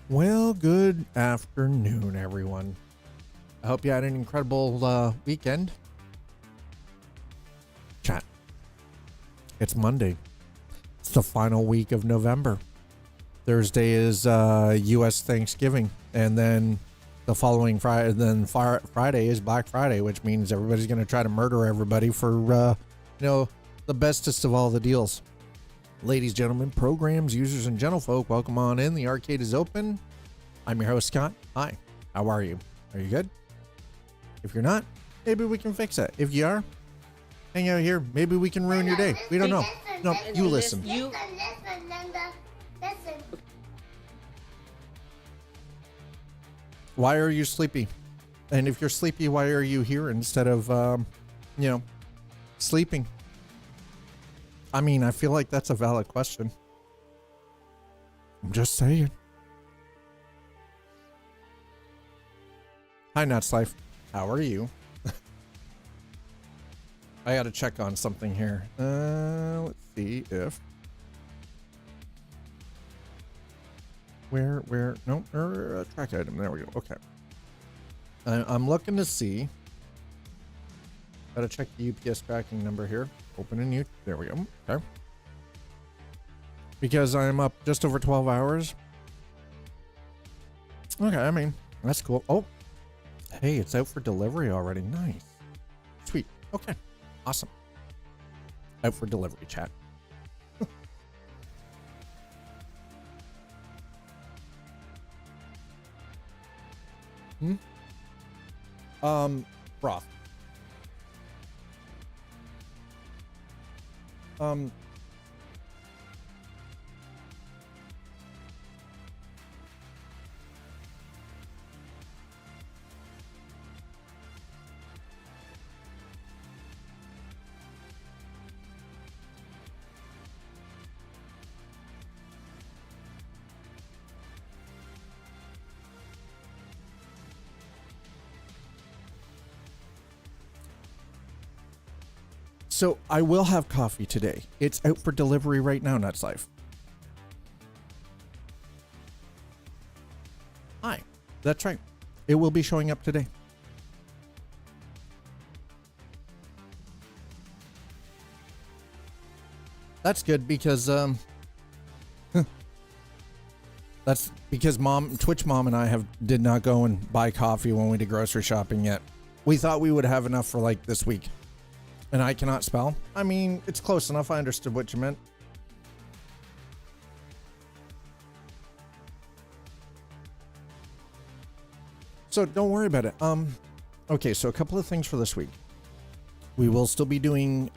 Well, good afternoon, everyone. I hope you had an incredible weekend. Chat. It's Monday. It's the final week of November. Thursday is U.S. Thanksgiving, and then the following Friday, Friday is Black Friday, which means everybody's going to try to murder everybody for, the bestest of all the deals. Ladies, gentlemen, programs, users, and gentlefolk, welcome on in. The arcade is open. I'm your host, Scott. Hi, how are you? Are you good? If you're not, maybe we can fix it. If you are, hang out here. Maybe we can ruin your day. We don't know. No, you listen. Listen. Why are you sleepy? And if you're sleepy, why are you here instead of, sleeping? I mean, I feel like that's a valid question. I'm just saying. Hi, Nuts Life. How are you? I gotta check on something here. Let's see if... No, track item. There we go. Okay. I'm looking to see. Gotta check the UPS tracking number here. Open a new. There we go. Okay. Because I'm up just over 12 hours. Okay, I mean, that's cool. Oh, hey, it's out for delivery already. Nice. Sweet. Okay. Awesome. Out for delivery, chat. Broth. So I will have coffee today. It's out for delivery right now, Nuts Life. Hi. That's right. It will be showing up today. That's good because that's because Twitch mom and I did not go and buy coffee when we did grocery shopping yet. We thought we would have enough for like this week. And I cannot spell. I mean, it's close enough. I understood what you meant. So don't worry about it. Okay, so a couple of things for this week. We will still be doing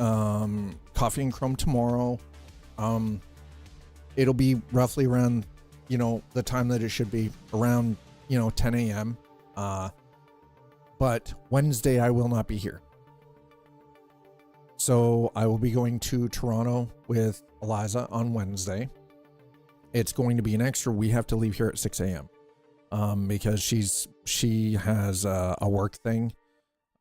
Coffee and Chrome tomorrow. It'll be roughly around, the time that it should be, around, 10 a.m. But Wednesday I will not be here. So I will be going to Toronto with Eliza on Wednesday. It's going to be an extra. We have to leave here at 6 a.m. Because she has a work thing.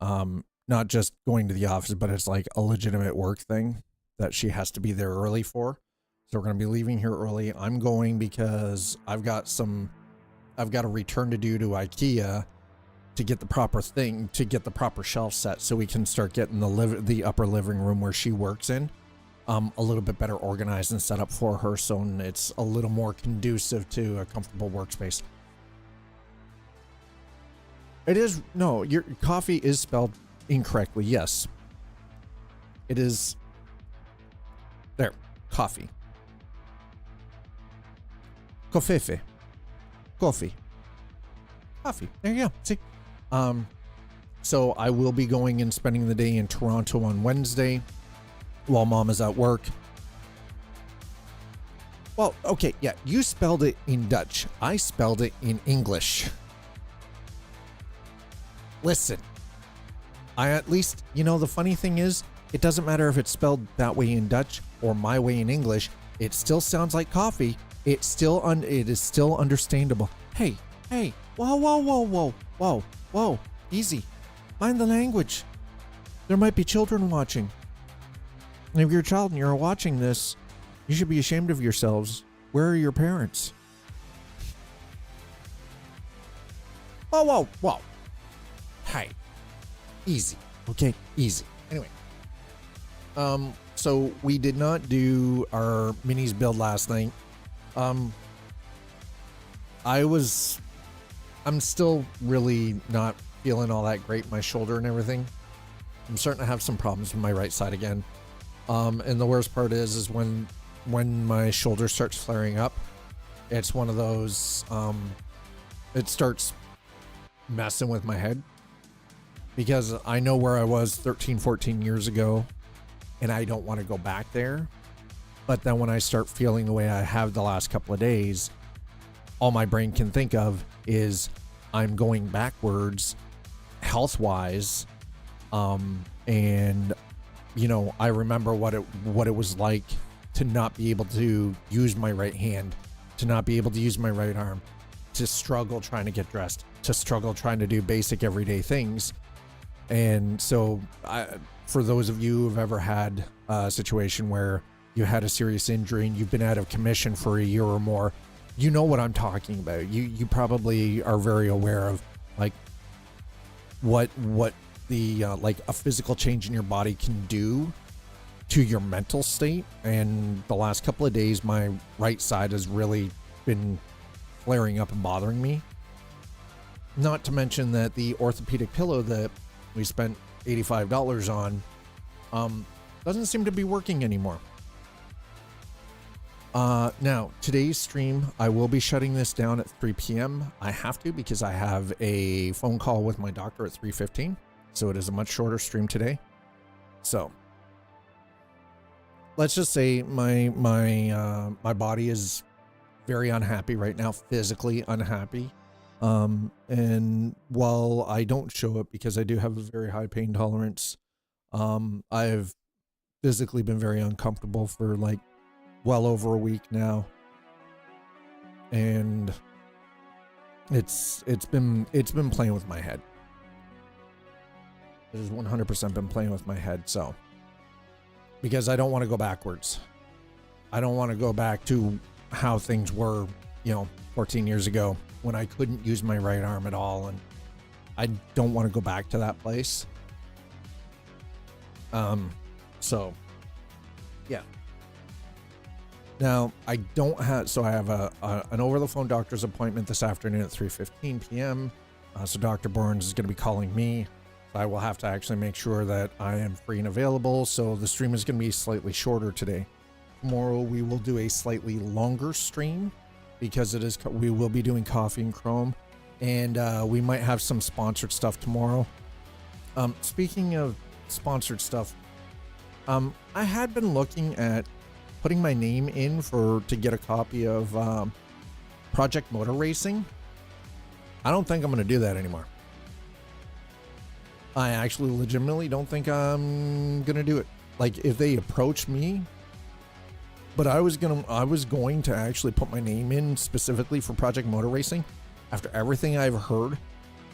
Not just going to the office, but it's like a legitimate work thing that she has to be there early for. So we're going to be leaving here early. I'm going because I've got a return to do to IKEA to get the proper thing, to get the proper shelf set so we can start getting the upper living room where she works in a little bit better organized and set up for her, so it's a little more conducive to a comfortable workspace. Your coffee is spelled incorrectly. Yes, it is. There, coffee. Coffee. There you go. See. So I will be going and spending the day in Toronto on Wednesday while Mom is at work. Well, okay, yeah, you spelled it in Dutch. I spelled it in English. Listen, I at least, the funny thing is, it doesn't matter if it's spelled that way in Dutch or my way in English. It still sounds like coffee. It is still understandable. Hey, whoa, easy. Mind the language. There might be children watching. And if you're a child and you're watching this, you should be ashamed of yourselves. Where are your parents? Oh, whoa, whoa. Hey, easy. Okay, easy. Anyway, so we did not do our minis build last night. I'm still really not feeling all that great, my shoulder and everything. I'm starting to have some problems with my right side again. And the worst part is when my shoulder starts flaring up, it's one of those, it starts messing with my head, because I know where I was 13, 14 years ago, and I don't want to go back there. But then when I start feeling the way I have the last couple of days, all my brain can think of is I'm going backwards health-wise. And you know, I remember what it was like to not be able to use my right hand, to not be able to use my right arm, to struggle trying to get dressed, to struggle trying to do basic everyday things. And so for those of you who've ever had a situation where you had a serious injury and you've been out of commission for a year or more, you know what I'm talking about. You probably are very aware of like what the like a physical change in your body can do to your mental state. And the last couple of days, my right side has really been flaring up and bothering me. Not to mention that the orthopedic pillow that we spent $85 on doesn't seem to be working anymore. Now, today's stream, I will be shutting this down at 3 p.m. I have to, because I have a phone call with my doctor at 3:15. So it is a much shorter stream today. So let's just say my body is very unhappy right now, physically unhappy. And while I don't show it because I do have a very high pain tolerance, I've physically been very uncomfortable for like well over a week now. And it's been playing with my head. It has 100% been playing with my head. So, because I don't want to go backwards. I don't want to go back to how things were, 14 years ago when I couldn't use my right arm at all. And I don't want to go back to that place. So yeah. Now I don't have, so I have an over the phone doctor's appointment this afternoon at 3:15 p.m. So Dr. Burns is going to be calling me. I will have to actually make sure that I am free and available. So the stream is going to be slightly shorter today. Tomorrow we will do a slightly longer stream because we will be doing Coffee and Chrome, and we might have some sponsored stuff tomorrow. Speaking of sponsored stuff, I had been looking at putting my name in to get a copy of Project Motor Racing. I don't think I'm going to do that anymore. I actually legitimately don't think I'm going to do it. Like, if they approach me, but I was going to actually put my name in specifically for Project Motor Racing after everything I've heard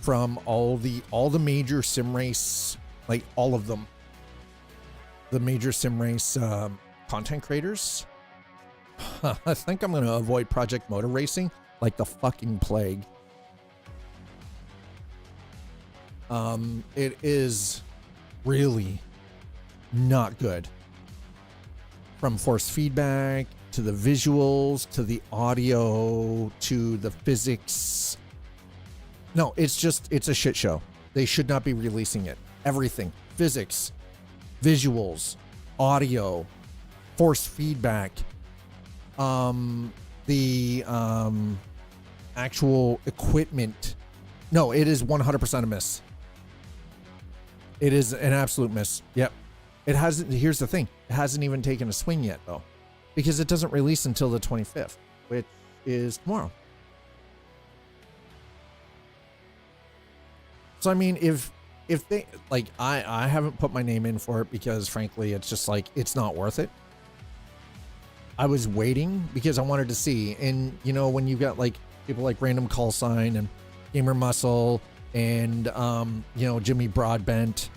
from all the major sim race, like all of them, the major sim race content creators. I think I'm going to avoid Project Motor Racing like the fucking plague. It is really not good. From force feedback to the visuals to the audio to the physics. No, it's a shit show. They should not be releasing it. Everything. Physics, visuals, audio, force feedback, the actual equipment. No, it is 100% a miss. It is an absolute miss. Yep. It hasn't. Here's the thing. It hasn't even taken a swing yet, though, because it doesn't release until the 25th, which is tomorrow. So, I mean, if they, like, I haven't put my name in for it because, frankly, it's just like, it's not worth it. I was waiting because I wanted to see. And, when you've got, like, people like Random Call Sign and Gamer Muscle and, Jimmy Broadbent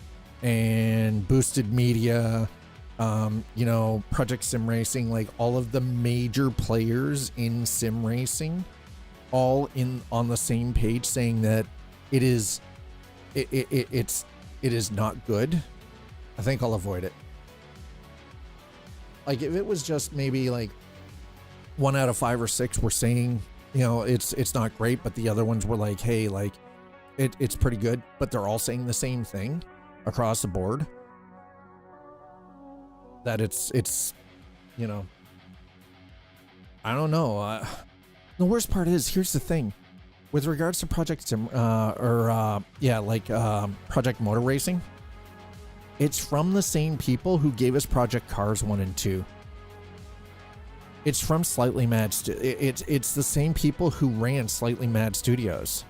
and Boosted Media, Project Sim Racing, like all of the major players in sim racing, all on the same page saying that it is, it is not good, I think I'll avoid it. Like if it was just maybe like 1 out of 5 or 6 were saying, you know, it's not great, but the other ones were like, hey, like it's pretty good, but they're all saying the same thing across the board, that it's, you know, I don't know. The worst part is, here's the thing, with regards to Project Project Motor Racing, it's from the same people who gave us Project Cars 1 and 2. It's from Slightly Mad. It's the same people who ran Slightly Mad Studios.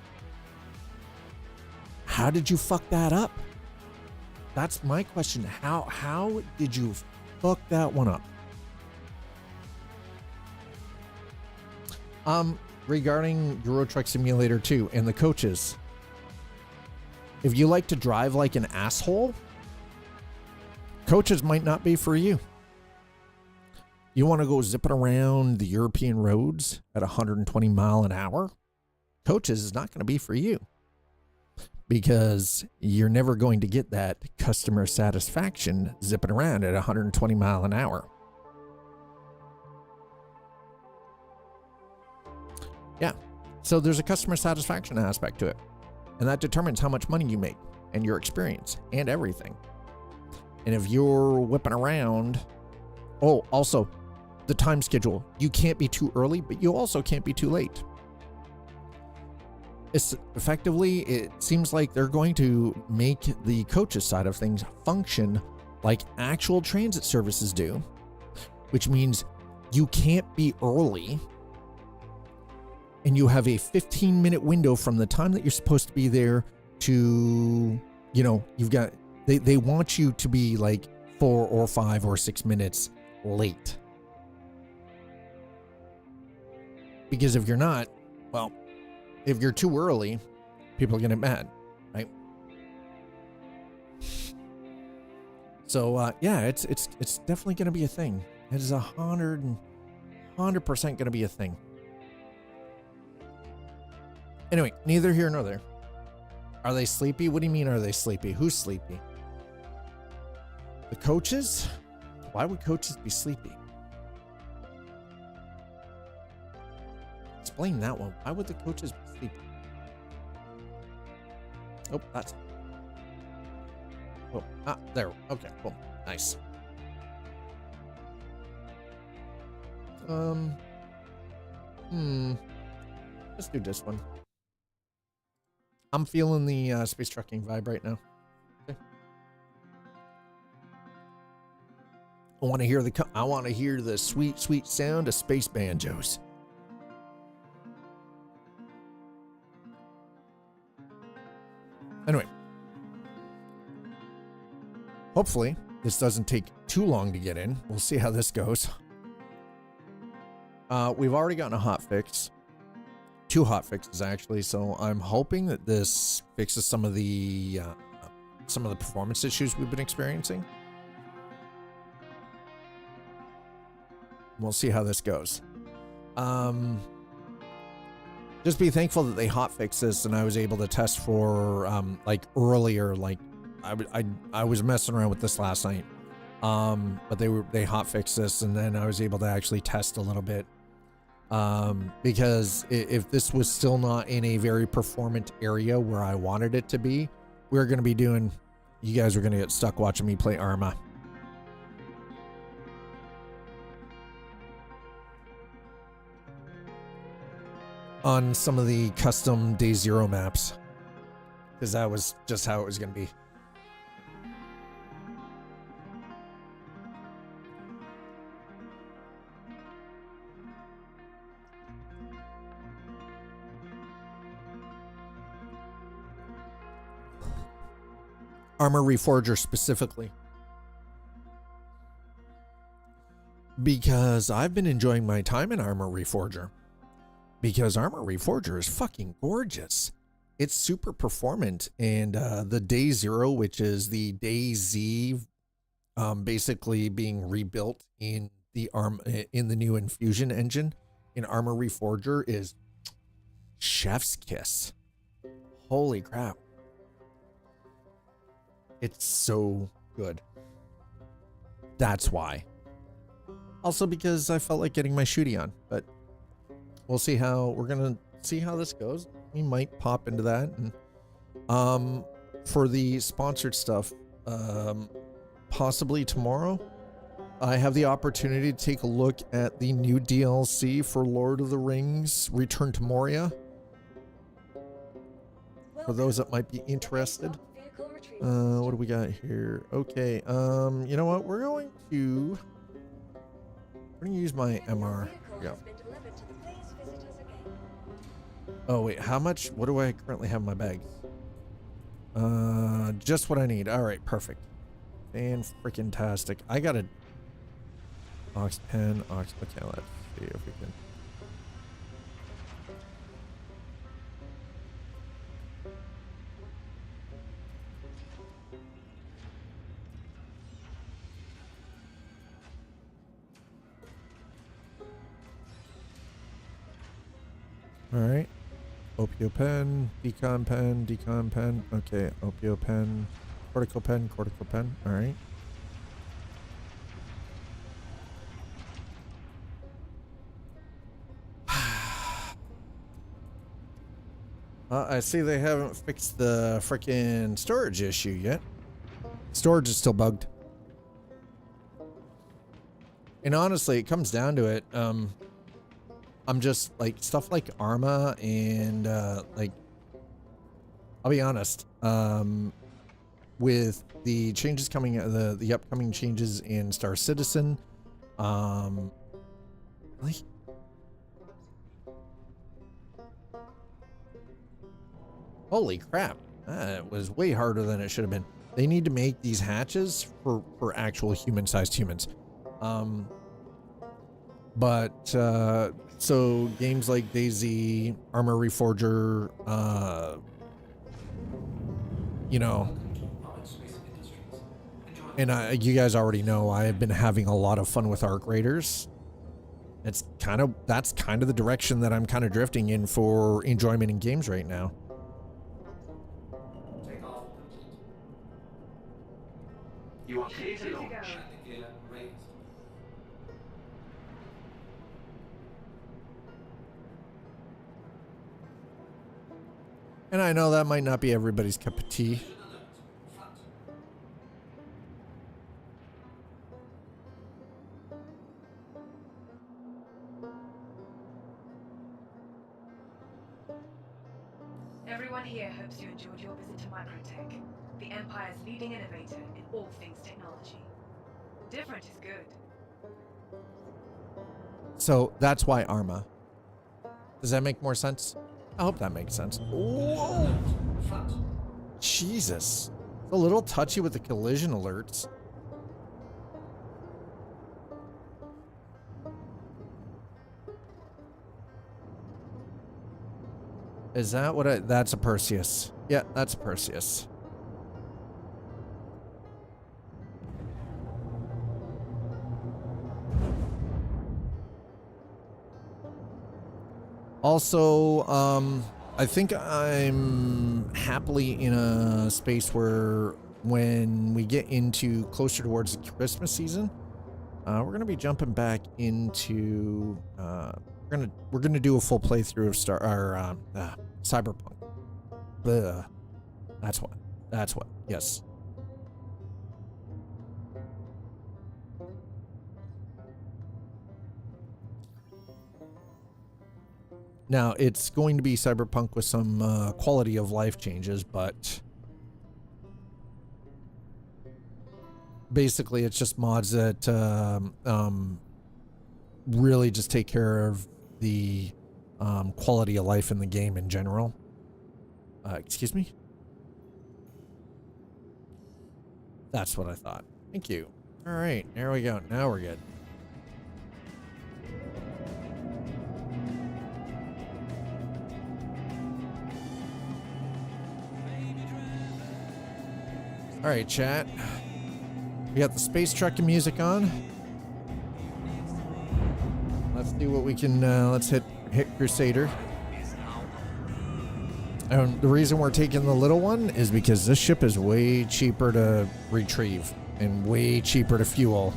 How did you fuck that up? That's my question. How did you fuck that one up? Regarding Euro Truck Simulator 2 and the coaches, if you like to drive like an asshole, coaches might not be for you. You want to go zipping around the European roads at 120 mile an hour? Coaches is not going to be for you, because you're never going to get that customer satisfaction zipping around at 120 mile an hour. Yeah. So there's a customer satisfaction aspect to it, and that determines how much money you make and your experience and everything. And if you're whipping around, oh, also the time schedule, you can't be too early, but you also can't be too late. It's effectively, it seems like they're going to make the coaches side of things function like actual transit services do, which means you can't be early, and you have a 15-minute window from the time that you're supposed to be there to, you know, you've got, they want you to be like 4 or 5 or 6 minutes late. Because if you're not, well, if you're too early, people are going to get mad, right? So, yeah, it's definitely going to be a thing. It is 100% going to be a thing. Anyway, neither here nor there. Are they sleepy? What do you mean, are they sleepy? Who's sleepy? The coaches? Why would coaches be sleepy? Explain that one. Why would the coaches be sleepy? Oh, that's... Oh, there. Okay, cool. Nice. Let's do this one. I'm feeling the space trucking vibe right now. Okay. I want to hear the sweet, sweet sound of space banjos. Anyway, hopefully this doesn't take too long to get in. We'll see how this goes. We've already gotten a hot fix. 2 hot fixes actually, so I'm hoping that this fixes some of the performance issues we've been experiencing. We'll see how this goes. Just be thankful that they hot fixed this, and I was able to test for like earlier. Like I was messing around with this last night, but they hot fixed this, and then I was able to actually test a little bit. Because if this was still not in a very performant area where I wanted it to be, we're going to be doing, you guys are going to get stuck watching me play Arma. On some of the custom Day Zero maps, because that was just how it was going to be. Armor Reforger specifically, because I've been enjoying my time in Armor Reforger, because Armor Reforger is fucking gorgeous. It's super performant, and the Day Zero, which is the Day Z, basically being rebuilt in the new Infusion engine in Armor Reforger, is chef's kiss. Holy crap. It's so good. That's why. Also because I felt like getting my shooty on, but we'll see how we're gonna see how this goes. We might pop into that. And for the sponsored stuff, possibly tomorrow, I have the opportunity to take a look at the new DLC for Lord of the Rings Return to Moria. For those that might be interested. What do we got here? Okay, you know what? We're going to use my MR. Yeah. Oh wait, how much? What do I currently have in my bag? Just what I need. All right, perfect. And freaking tastic. I got a ox pen, ox. Okay, let's see if we can. All right. Opio pen, decon pen, decon pen. Okay, opio pen, cortical pen, cortical pen. All right. I see they haven't fixed the frickin' storage issue yet. Storage is still bugged. And honestly, it comes down to it. I'm just like stuff like Arma and like, I'll be honest, with the changes coming, the upcoming changes in Star Citizen, like, holy crap, it was way harder than it should have been. They need to make these hatches for actual human-sized humans. So games like DayZ, Armor Reforger, you know, and you guys already know I have been having a lot of fun with Arc Raiders. That's kind of the direction that I'm kind of drifting in for enjoyment in games right now. You are clear to launch. And I know that might not be everybody's cup of tea. Everyone here hopes you enjoyed your visit to Microtech, the Empire's leading innovator in all things technology. Different is good. So that's why Arma. Does that make more sense? I hope that makes sense. Whoa. Jesus. It's a little touchy with the collision alerts. Is that what that's a Perseus. Yeah, that's a Perseus. Also, I think I'm happily in a space where when we get into closer towards the Christmas season, we're gonna be jumping back into we're gonna do a full playthrough of Cyberpunk. Blah. That's what. Yes. Now, it's going to be Cyberpunk with some quality of life changes, but basically it's just mods that really just take care of the quality of life in the game in general. Excuse me? That's what I thought. Thank you. All right, there we go. Now we're good. All right, chat. We got the space trucking music on. Let's do what we can. Let's hit Crusader. And the reason we're taking the little one is because this ship is way cheaper to retrieve and way cheaper to fuel.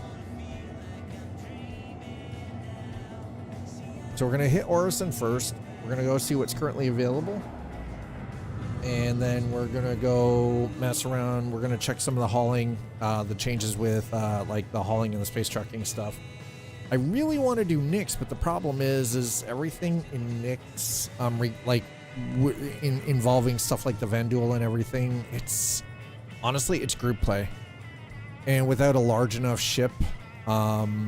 So we're going to hit Orison first. We're going to go see what's currently available. And then we're going to go mess around. We're going to check some of the hauling, the changes with like the hauling and the space trucking stuff. I really want to do Nyx, but the problem is everything in Nyx, involving stuff like the Vanduul and everything, it's honestly, it's group play. And without a large enough ship currently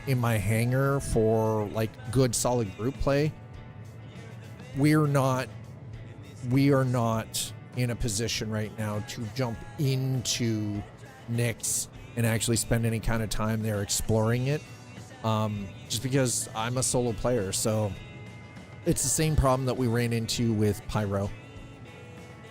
in my hangar for like good solid group play, we are not in a position right now to jump into Nyx and actually spend any kind of time there exploring it, just because I'm a solo player. So it's the same problem that we ran into with Pyro.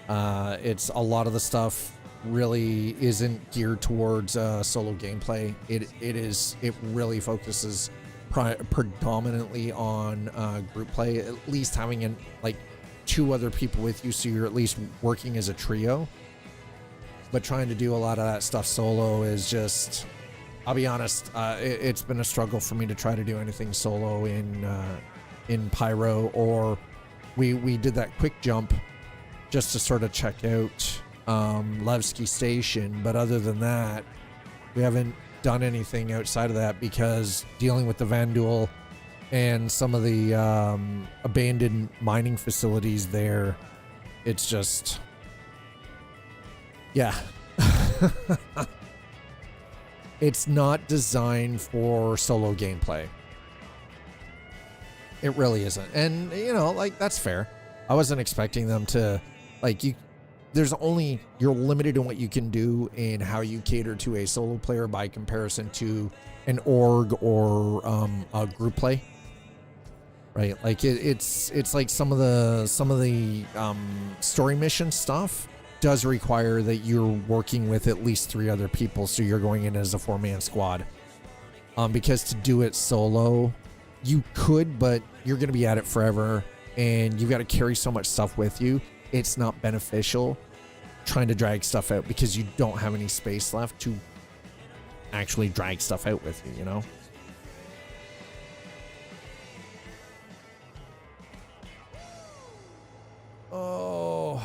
It's a lot of the stuff really isn't geared towards solo gameplay. It really focuses predominantly on group play, at least having like 2 other people with you, so you're at least working as a trio. But trying to do a lot of that stuff solo is just, I'll be honest, it's been a struggle for me to try to do anything solo in Pyro, or we did that quick jump just to sort of check out Levski Station, but other than that, we haven't done anything outside of that, because dealing with the Vanduul and some of the abandoned mining facilities there, it's just, yeah. It's not designed for solo gameplay. It really isn't. And, you know, like, that's fair. I wasn't expecting them to, like, you're limited in what you can do in how you cater to a solo player by comparison to an org or a group play. Right? Like, it's like some of the story mission stuff does require that you're working with at least 3 other people, so you're going in as a 4-man squad. Because to do it solo, you could, but you're going to be at it forever, and you've got to carry so much stuff with you. It's not beneficial trying to drag stuff out, because you don't have any space left to actually drag stuff out with you, you know? Oh.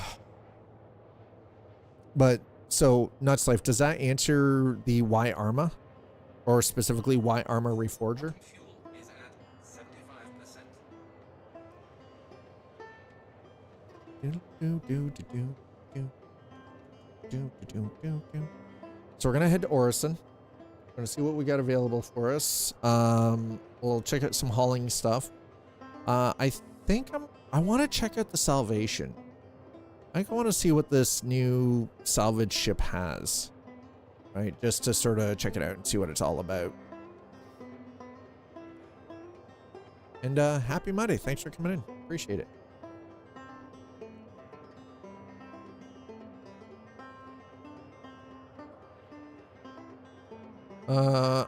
But, so, Nuts Life, does that answer the Y Arma? Or specifically Y Arma Reforger? So we're gonna head to Orison. We're gonna see what we got available for us. We'll check out some hauling stuff. I think I want to check out the Salvation. I want to see what this new salvage ship has, right? Just to sort of check it out and see what it's all about. And happy Monday. Thanks for coming in. Appreciate it.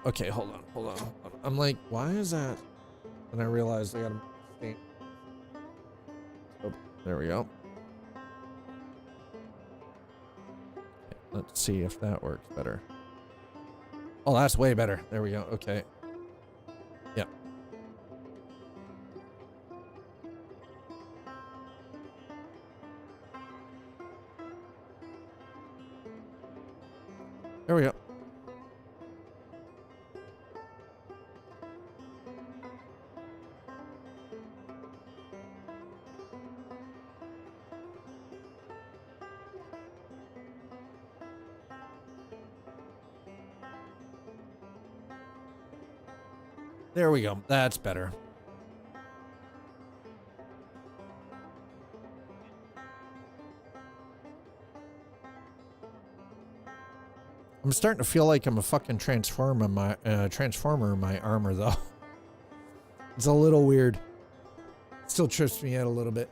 Okay, hold on. I'm like, why is that? And I realized I gotta stay. Oh, there we go. Let's see if that works better. Oh, that's way better. There we go. Okay. Yep. There we go. There we go. That's better. I'm starting to feel like I'm a fucking transformer in my armor, though. It's a little weird. Still trips me out a little bit.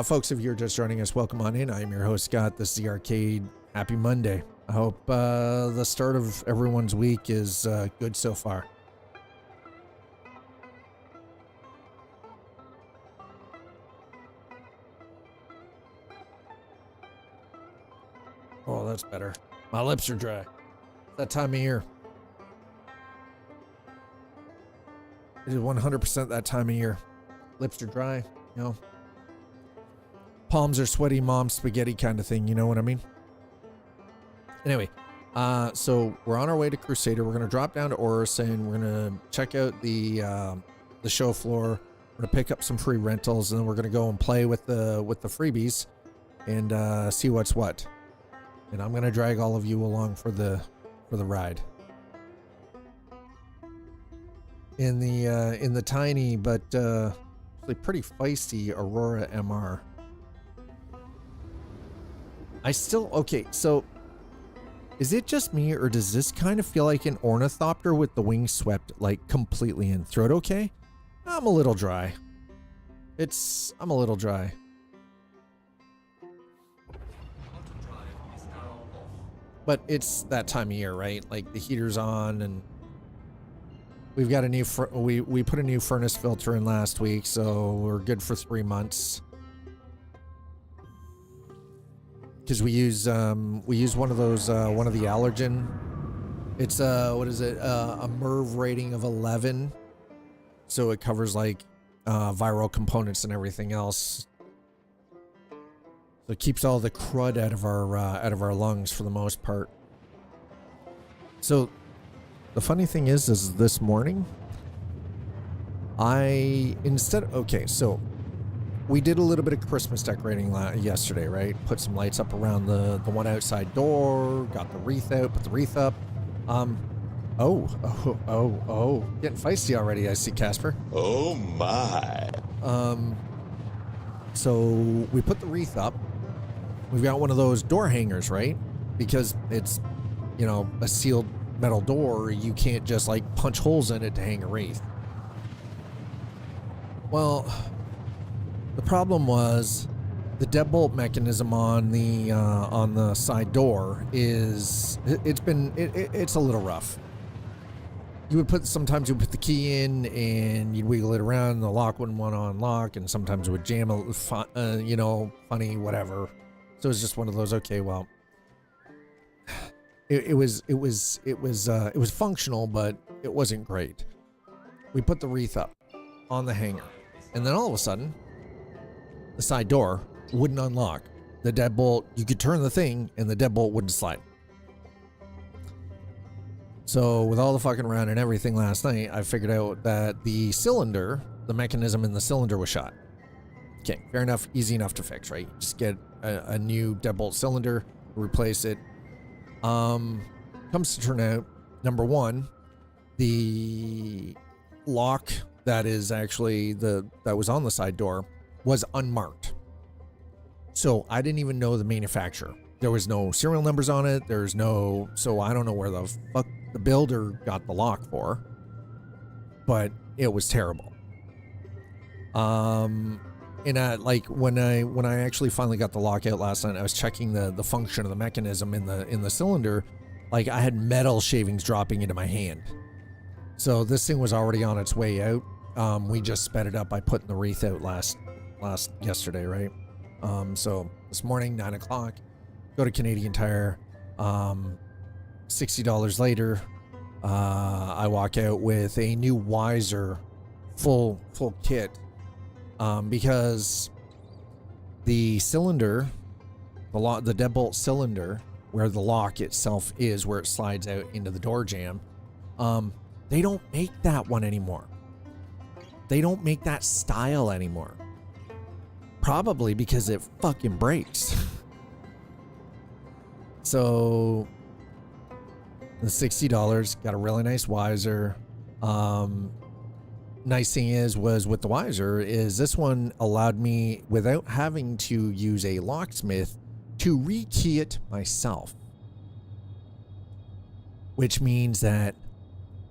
Folks, if you're just joining us, welcome on in. I'm your host, Scott. This is the Arcade. Happy Monday. I hope the start of everyone's week is good so far. Oh, that's better. My lips are dry. That time of year. It is 100% that time of year. Lips are dry, you know. Palms are sweaty, mom spaghetti kind of thing, you know what I mean? Anyway, so we're on our way to Crusader. We're gonna drop down to Orison. We're gonna check out the show floor. We're gonna pick up some free rentals, and then we're gonna go and play with the freebies and see what's what. And I'm gonna drag all of you along for the ride. In the tiny but actually pretty feisty Aurora MR. Okay, so is it just me, or does this kind of feel like an ornithopter with the wings swept like completely in? Throat okay? I'm a little dry. I'm a little dry. But it's that time of year, right? Like the heater's on, and we've got a new we put a new furnace filter in last week, so we're good for 3 months. Because we use one of those one of the allergen. It's what is it? A MERV rating of 11, so it covers like viral components and everything else. So it keeps all the crud out of our lungs for the most part. So the funny thing is this morning okay, so we did a little bit of Christmas decorating yesterday, right? Put some lights up around the one outside door, got the wreath out, put the wreath up. Oh, getting feisty already, I see, Casper. Oh my. So we put the wreath up. We've got one of those door hangers, right? Because it's, you know, a sealed metal door. You can't just like punch holes in it to hang a wreath. Well, the problem was the deadbolt mechanism on the side door is it's a little rough. Sometimes you would put the key in and you'd wiggle it around, and the lock wouldn't want to unlock, and sometimes it would jam you know, funny, whatever. So it's just one of those. Okay, well, it was functional, but it wasn't great. We put the wreath up on the hanger, and then all of a sudden, the side door wouldn't unlock. The deadbolt, you could turn the thing, and the deadbolt wouldn't slide. So with all the fucking around and everything last night, I figured out that the mechanism in the cylinder was shot. Okay, fair enough, easy enough to fix, right? Just get a new deadbolt cylinder, replace it. Comes to turn out, number one, the lock that is actually that was on the side door was unmarked. So I didn't even know the manufacturer. There was no serial numbers on it. So I don't know where the fuck the builder got the lock for, but it was terrible. And like when I actually finally got the lock out last night, I was checking the function of the mechanism in the cylinder. Like I had metal shavings dropping into my hand. So this thing was already on its way out. We just sped it up by putting the wreath out yesterday, right? So this morning, 9 o'clock, go to Canadian Tire. $60 later, I walk out with a new Wiser full kit. Because the cylinder, the deadbolt cylinder, where the lock itself is, where it slides out into the door jamb, they don't make that one anymore. They don't make that style anymore. Probably because it fucking breaks. So the $60 got a really nice Wiser. Nice thing was with the Wiser is this one allowed me, without having to use a locksmith, to rekey it myself, which means that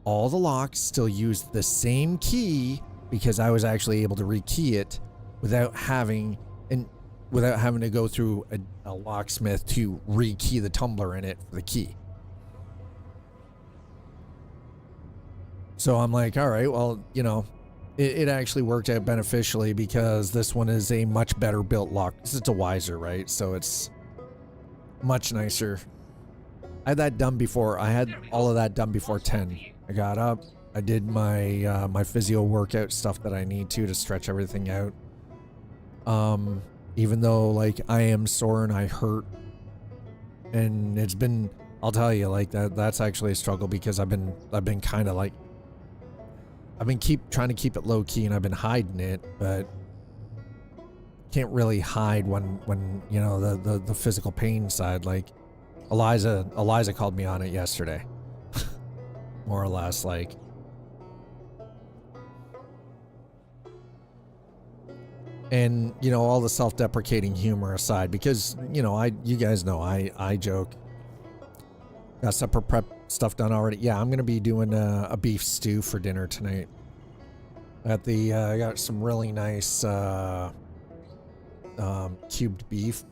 all the locks still use the same key, because I was actually able to rekey it without having to go through a locksmith to rekey the tumbler in it for the key. So I'm like, all right, well, you know, it actually worked out beneficially, because this one is a much better built lock. It's a Wiser, right? So it's Much nicer. I had that done before. I had all of that done before 10. I got up. I did my my physio workout stuff that I need to stretch everything out. Even though like I am sore and I hurt, and it's been, I'll tell you, like that's actually a struggle because I've been kind of like, I've been trying to keep it low key and I've been hiding it, but can't really hide when you know the physical pain side. Like Eliza called me on it yesterday. More or less, like. And, you know, all the self-deprecating humor aside, because, you know, you guys know, I joke. Got supper prep stuff done already. Yeah, I'm going to be doing a beef stew for dinner tonight. I got some really nice, cubed beef.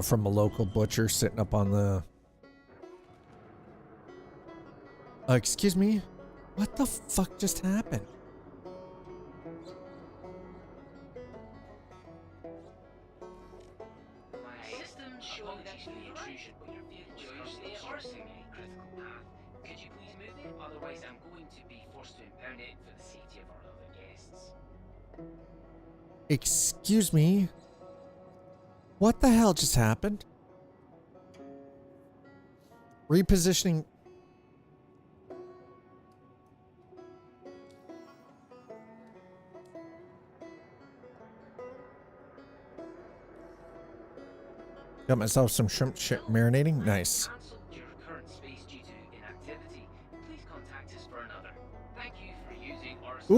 From a local butcher sitting up on the... excuse me? What the fuck just happened? Orison a critical path. Could you please move it? Otherwise, I'm going to be forced to impound it for the safety of our other guests. Excuse me? What the hell just happened? Repositioning... Got myself some shrimp marinating. Nice. Cancelled your current space due to inactivity. Please contact us for another. Thank you for using Orison.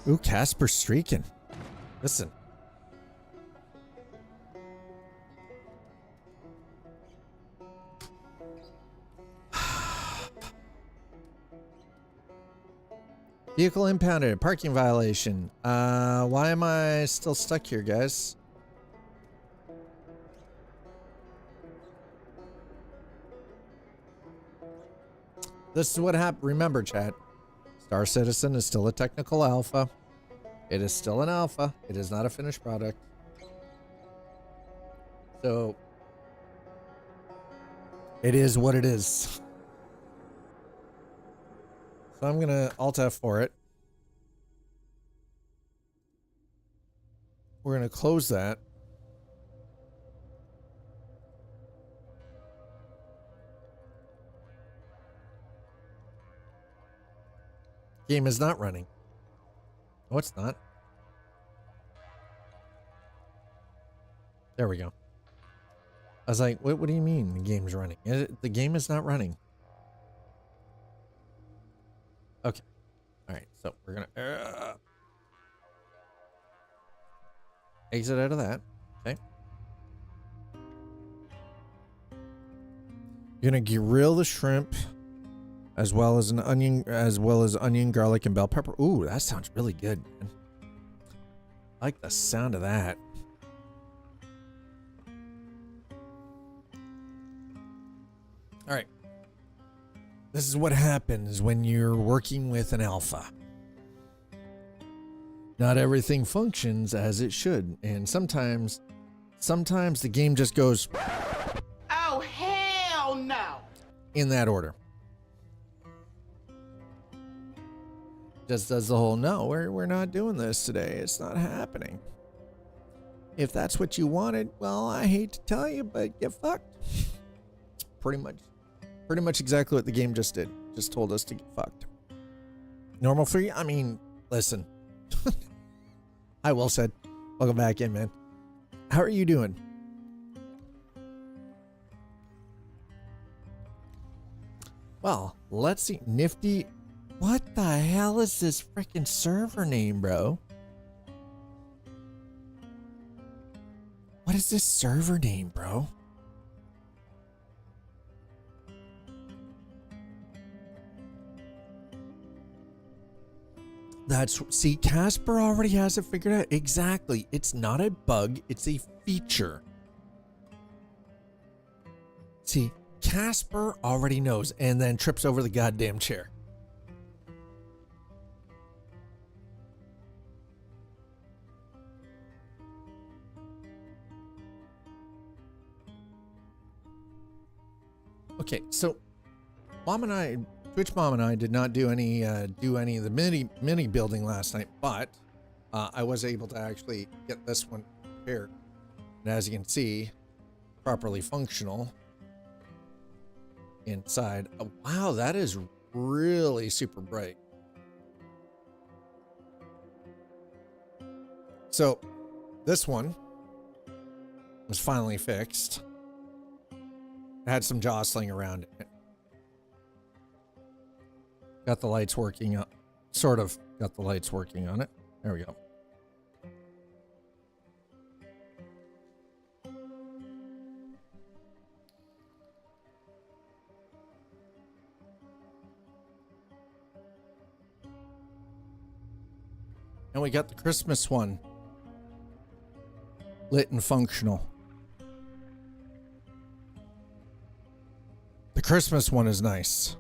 Ooh, Casper streaking. Listen. Vehicle impounded. Parking violation. Why am I still stuck here, guys? This is what happened. Remember, chat. Star Citizen is still a technical alpha. It is still an alpha. It is not a finished product. So, it is what it is. So I'm going to Alt F for it. We're going to close that. Game is not running. No, it's not. There we go. I was like, what do you mean the game's running? The game is not running. Okay. All right. So we're going to exit out of that. Okay. You're going to grill the shrimp as well as onion, garlic, and bell pepper. Ooh, that sounds really good, man. I like the sound of that. All right. This is what happens when you're working with an alpha. Not everything functions as it should, and sometimes the game just goes, oh hell no, in that order. Just does the whole, no, we're not doing this today. It's not happening. If that's what you wanted, well, I hate to tell you, but get fucked. It's pretty much exactly what the game just did. Just told us to get fucked. Normal free? I mean, listen. Hi, Will said. Welcome back in, man. How are you doing? Well, let's see. Nifty. What the hell is this freaking server name, bro? What is this server name, bro? See, Casper already has it figured out. Exactly. It's not a bug, it's a feature. See, Casper already knows and then trips over the goddamn chair. Okay, so Twitch Mom and I did not do any of the mini building last night, but I was able to actually get this one prepared. And as you can see, properly functional inside. Oh, wow, that is really super bright. So this one was finally fixed. It had some jostling around it. Got the lights working on, sort of got the lights working on it. There we go. And we got the Christmas one lit and functional. The Christmas one is nice.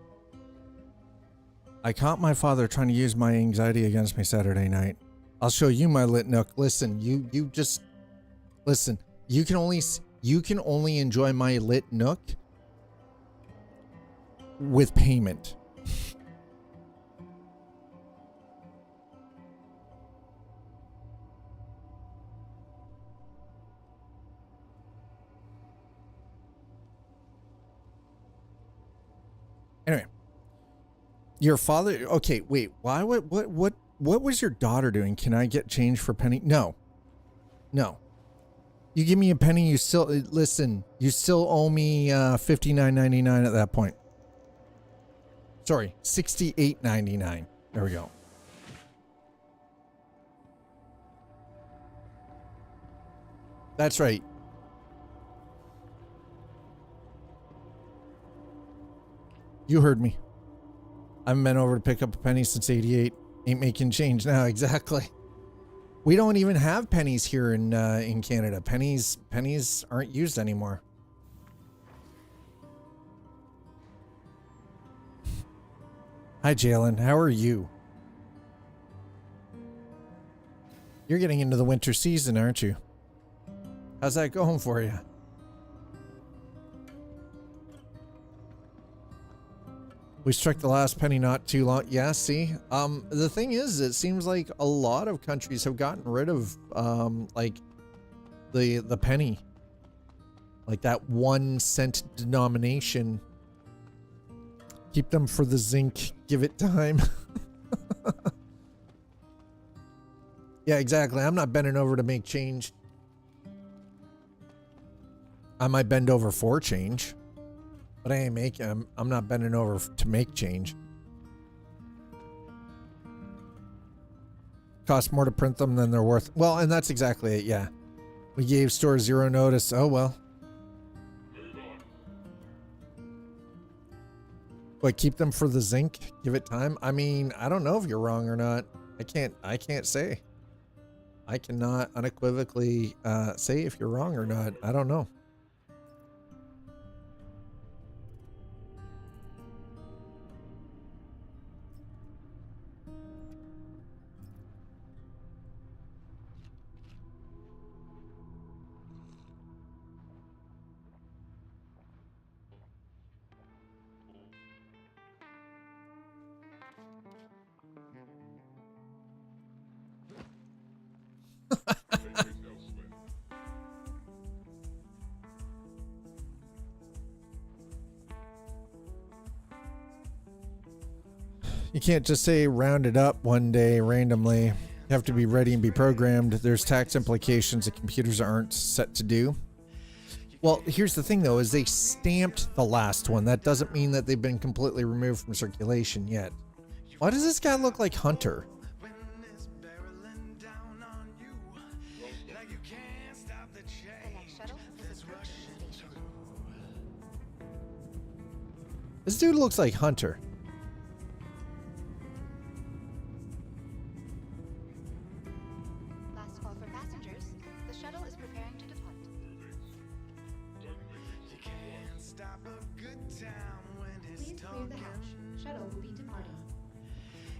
I caught my father trying to use my anxiety against me Saturday night. I'll show you my lit nook. Listen, you just listen. You can only enjoy my lit nook with payment. Anyway, your father. Okay, wait. Why? What was your daughter doing? Can I get change for penny? No. You give me a penny. You still listen. You still owe me $59.99 at that point. Sorry, $68.99. There we go. That's right. You heard me. I haven't been over to pick up a penny since '88. Ain't making change now. Exactly. We don't even have pennies here in Canada. Pennies aren't used anymore. Hi, Jalen. How are you? You're getting into the winter season, aren't you? How's that going for you? We struck the last penny not too long. Yeah, see? The thing is, it seems like a lot of countries have gotten rid of, like, the penny. Like that 1 cent denomination. Keep them for the zinc. Give it time. Yeah, exactly. I'm not bending over to make change. I might bend over for change. But I ain't making. I'm not bending over to make change. Cost more to print them than they're worth. Well, and that's exactly it. Yeah, we gave store 0 notice. Oh well. But keep them for the zinc. Give it time. I mean, I don't know if you're wrong or not. I can't say. I cannot unequivocally say if you're wrong or not. I don't know. You can't just say round it up one day randomly. You have to be ready and be programmed. There's tax implications that computers aren't set to do. Well, here's the thing though, is they stamped the last one. That doesn't mean that they've been completely removed from circulation yet. Why does this guy look like Hunter? This dude looks like Hunter. Last call for passengers. The shuttle is preparing to depart. You can't stop a good time when it's Please clear the hatch. Shuttle will be departing.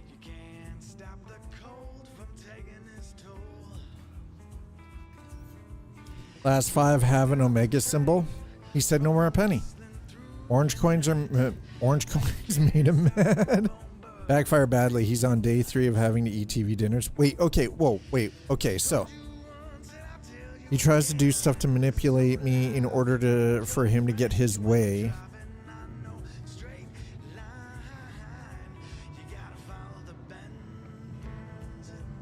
You can't stop the cold from taking its toll. Last 5 have an omega symbol. He said no more a penny. Orange coins made him mad. Backfire badly. He's on day 3 of having to eat TV dinners. Wait, okay, whoa, wait, okay, so he tries to do stuff to manipulate me in order for him to get his way.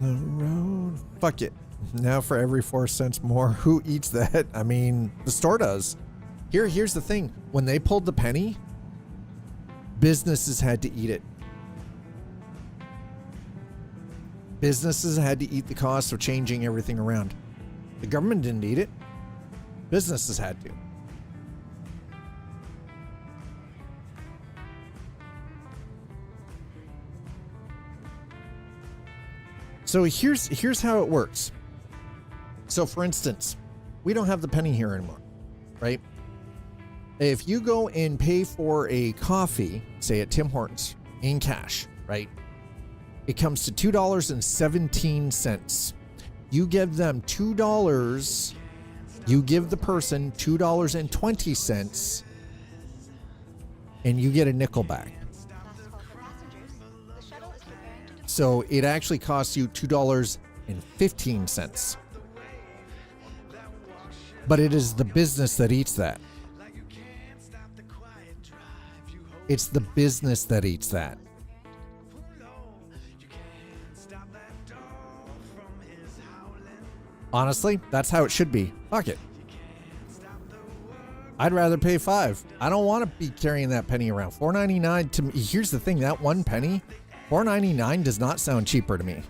The road. Fuck it. Now for every 4 cents more. Who eats that? I mean, the store does. Here's the thing. When they pulled the penny, businesses had to eat it. Businesses had to eat the cost of changing everything around. The government didn't eat it. Businesses had to. So here's how it works. So for instance, we don't have the penny here anymore, right? If you go and pay for a coffee, say at Tim Hortons, in cash, right? It comes to $2.17. You give them $2, you give the person $2.20, and you get a nickel back. So it actually costs you $2.15. But it is the business that eats that. It's the business that eats that. Honestly, that's how it should be. Fuck it. I'd rather pay $5. I don't want to be carrying that penny around. $4.99 to me. Here's the thing, that one penny, $4.99 does not sound cheaper to me.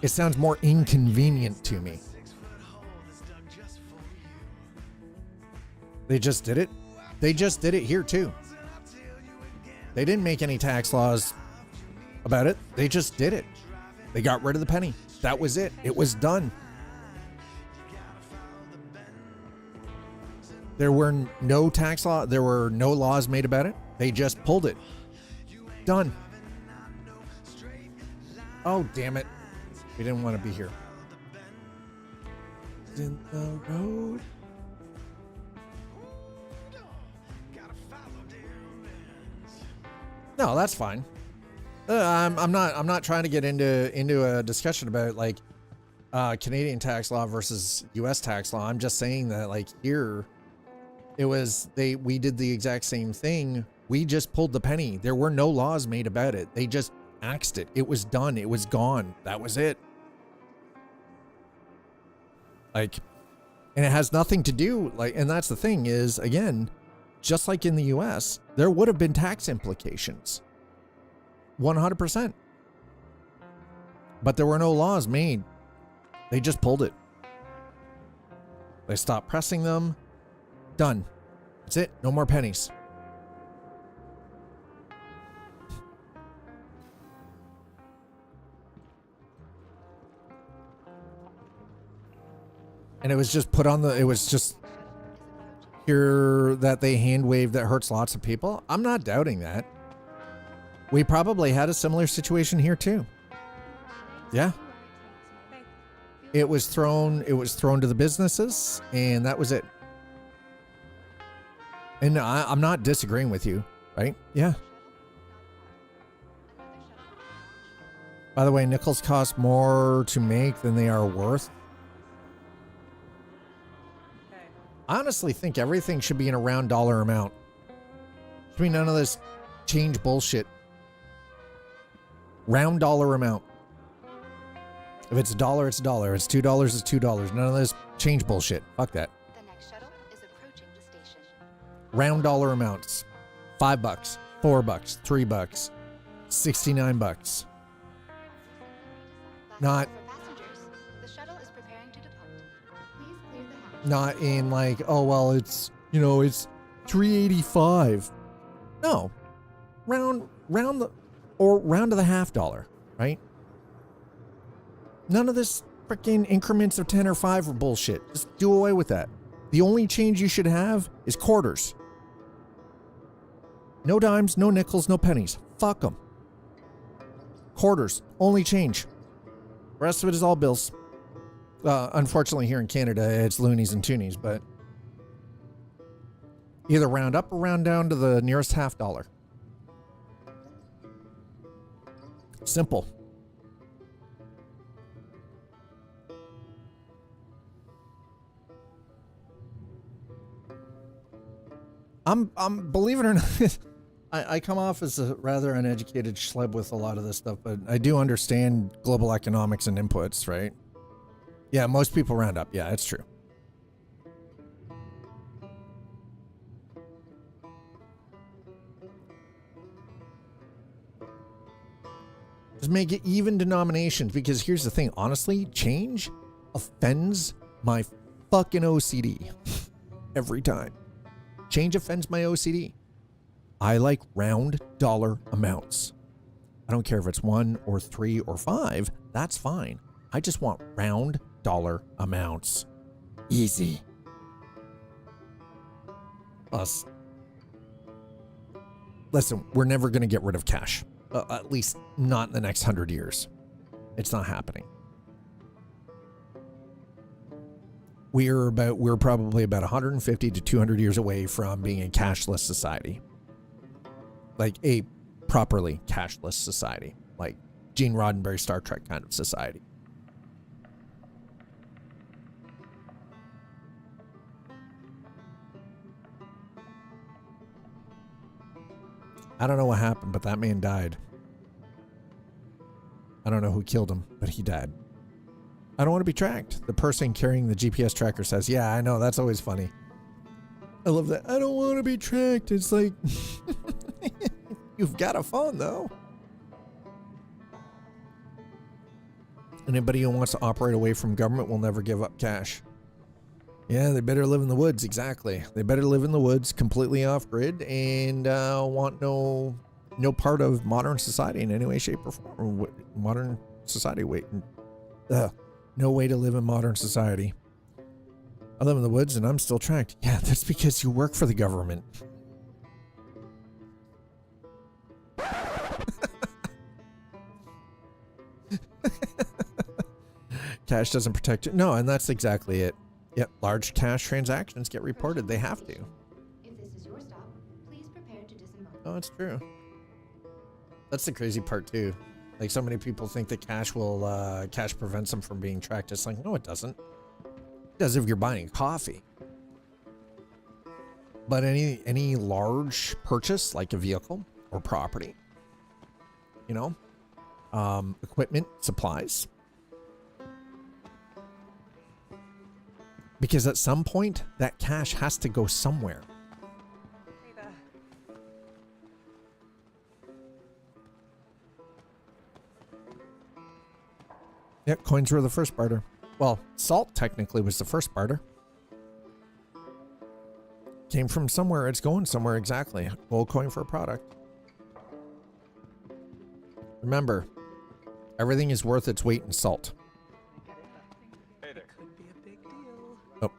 It sounds more inconvenient to me. They just did it. They just did it here too. They didn't make any tax laws about it. They just did it. They got rid of the penny. That was it. It was done. There were no tax law. There were no laws made about it. They just pulled it. Done. Oh, damn it. We didn't want to be here. In the road. No, that's fine. I'm not trying to get into a discussion about like Canadian tax law versus US tax law. I'm just saying that like here we did the exact same thing. We just pulled the penny. There were no laws made about it. They just axed it. It was done. It was gone. That was it. Like, and it has nothing to do like, and that's the thing is, again, just like in the US, there would have been tax implications. 100%. But there were no laws made. They just pulled it. They stopped pressing them. Done. That's it. No more pennies. And it was just put on it was just here that they hand wave that hurts lots of people. I'm not doubting that. We probably had a similar situation here too. Yeah. It was thrown to the businesses and that was it. And I'm not disagreeing with you, right? Yeah. By the way, nickels cost more to make than they are worth. I honestly think everything should be in a round dollar amount. I mean, none of this change bullshit. Round dollar amount. If it's $1, it's $1. If it's $2, it's $2. None of this change bullshit. Fuck that. The next shuttle is approaching the station. Round dollar amounts. $5, $4, $3, $69. Not. For passengers, the shuttle is preparing to depart. Please clear the hatch. Not in like, oh well, it's it's $3.85. No, round to the half dollar, right? None of this freaking increments of 10 or 5 or bullshit. Just do away with that. The only change you should have is quarters. No dimes, no nickels, no pennies. Fuck them. Quarters, only change. The rest of it is all bills. Unfortunately, here in Canada, it's loonies and toonies, but Either round up or round down to the nearest half dollar. Simple. I'm believe it or not, I come off as a rather uneducated schleb with a lot of this stuff, but I do understand global economics and inputs, right? Yeah, most people round up. Yeah, it's true. Just make it even denominations, because here's the thing. Honestly, change offends my fucking OCD every time. Change offends my OCD. I like round dollar amounts. I don't care if it's 1 or 3 or 5. That's fine. I just want round dollar amounts. Easy. Us. Listen, we're never going to get rid of cash. At least not in the next 100 years. It's not happening. We're probably about 150 to 200 years away from being a cashless society. Like a properly cashless society. Like Gene Roddenberry Star Trek kind of society. I don't know what happened, but that man died. I don't know who killed him, but he died. I don't want to be tracked. The person carrying the GPS tracker says, yeah, I know. That's always funny. I love that. I don't want to be tracked. It's like, you've got a phone, though. Anybody who wants to operate away from government will never give up cash. Yeah, they better live in the woods. Exactly. They better live in the woods completely off grid and want no part of modern society in any way, shape, or form. Modern society. No way to live in modern society. I live in the woods and I'm still tracked. Yeah, that's because you work for the government. Cash doesn't protect you. No, and that's exactly it. Yep, large cash transactions get reported. They have to. If this is your stop, please prepare to disembark. Oh, it's true. That's the crazy part too. Like, so many people think that cash prevents them from being tracked. It's like, no, it doesn't. It does if you're buying coffee. But any large purchase, like a vehicle or property, you know, equipment, supplies. Because at some point, that cash has to go somewhere. Hey there. Yeah, coins were the first barter. Well, salt technically was the first barter. Came from somewhere, it's going somewhere exactly. Gold coin for a product. Remember, everything is worth its weight in salt. Oh.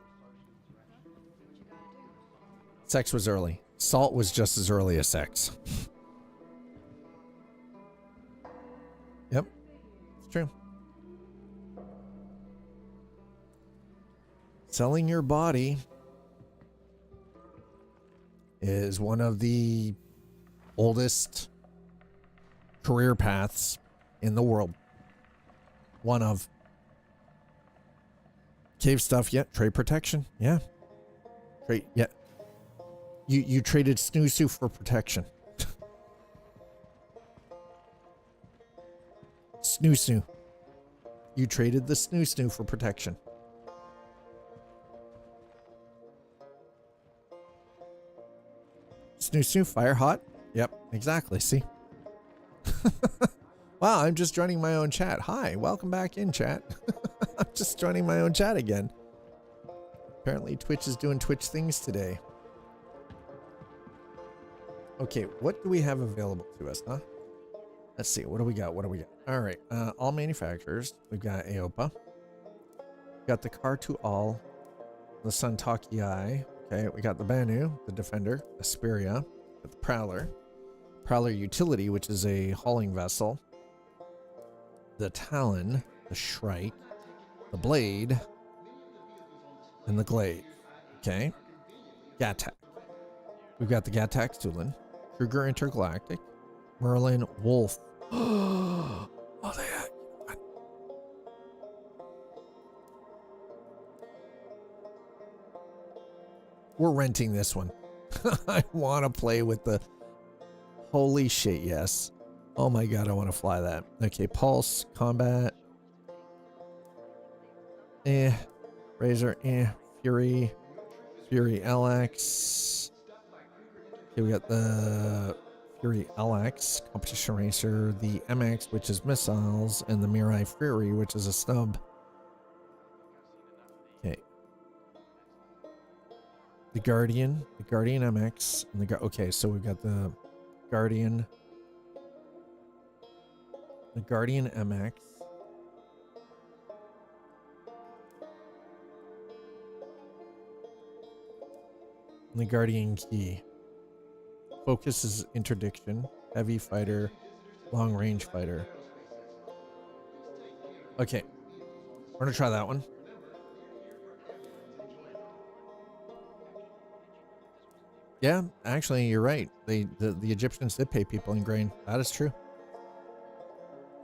Sex was early. Salt was just as early as sex. Yep, it's true. Selling your body is one of the oldest career paths in the world. One of. Cave stuff, yeah. Trade protection, yeah. Trade, yeah. You traded snoo for protection. Snoo. You traded the snoo for protection. Snoo, fire hot. Yep, exactly. See? Wow, I'm just joining my own chat. Hi, welcome back in, chat. I'm just joining my own chat again. Apparently Twitch is doing Twitch things today. Okay, what do we have available to us, huh? Let's see, what do we got? All right, all manufacturers. We've got AOPA. We've got the Car to All, the Suntaki Eye. Okay, we got the Banu, the Defender, the Asperia, the Prowler Utility, which is a hauling vessel, the Talon, the Shrike, the Blade, and the Glade. Okay, Gatak. We've got the Gattax Tulin, Kruger Intergalactic, Merlin Wolf. Oh, they we're renting this one. I want to play with the... Holy shit, yes. Oh my god, I want to fly that. Okay, Pulse, Combat. Razor, Fury. Fury LX. Okay, we got the Fury LX, Competition Racer, the MX, which is missiles, and the Mirai Fury, which is a snub. Okay. The Guardian MX, and the okay, so we've got the Guardian MX. And the Guardian Key. Focus is interdiction, heavy fighter, long range fighter. Okay. We're gonna try that one. Yeah, actually, you're right. The Egyptians did pay people in grain. That is true.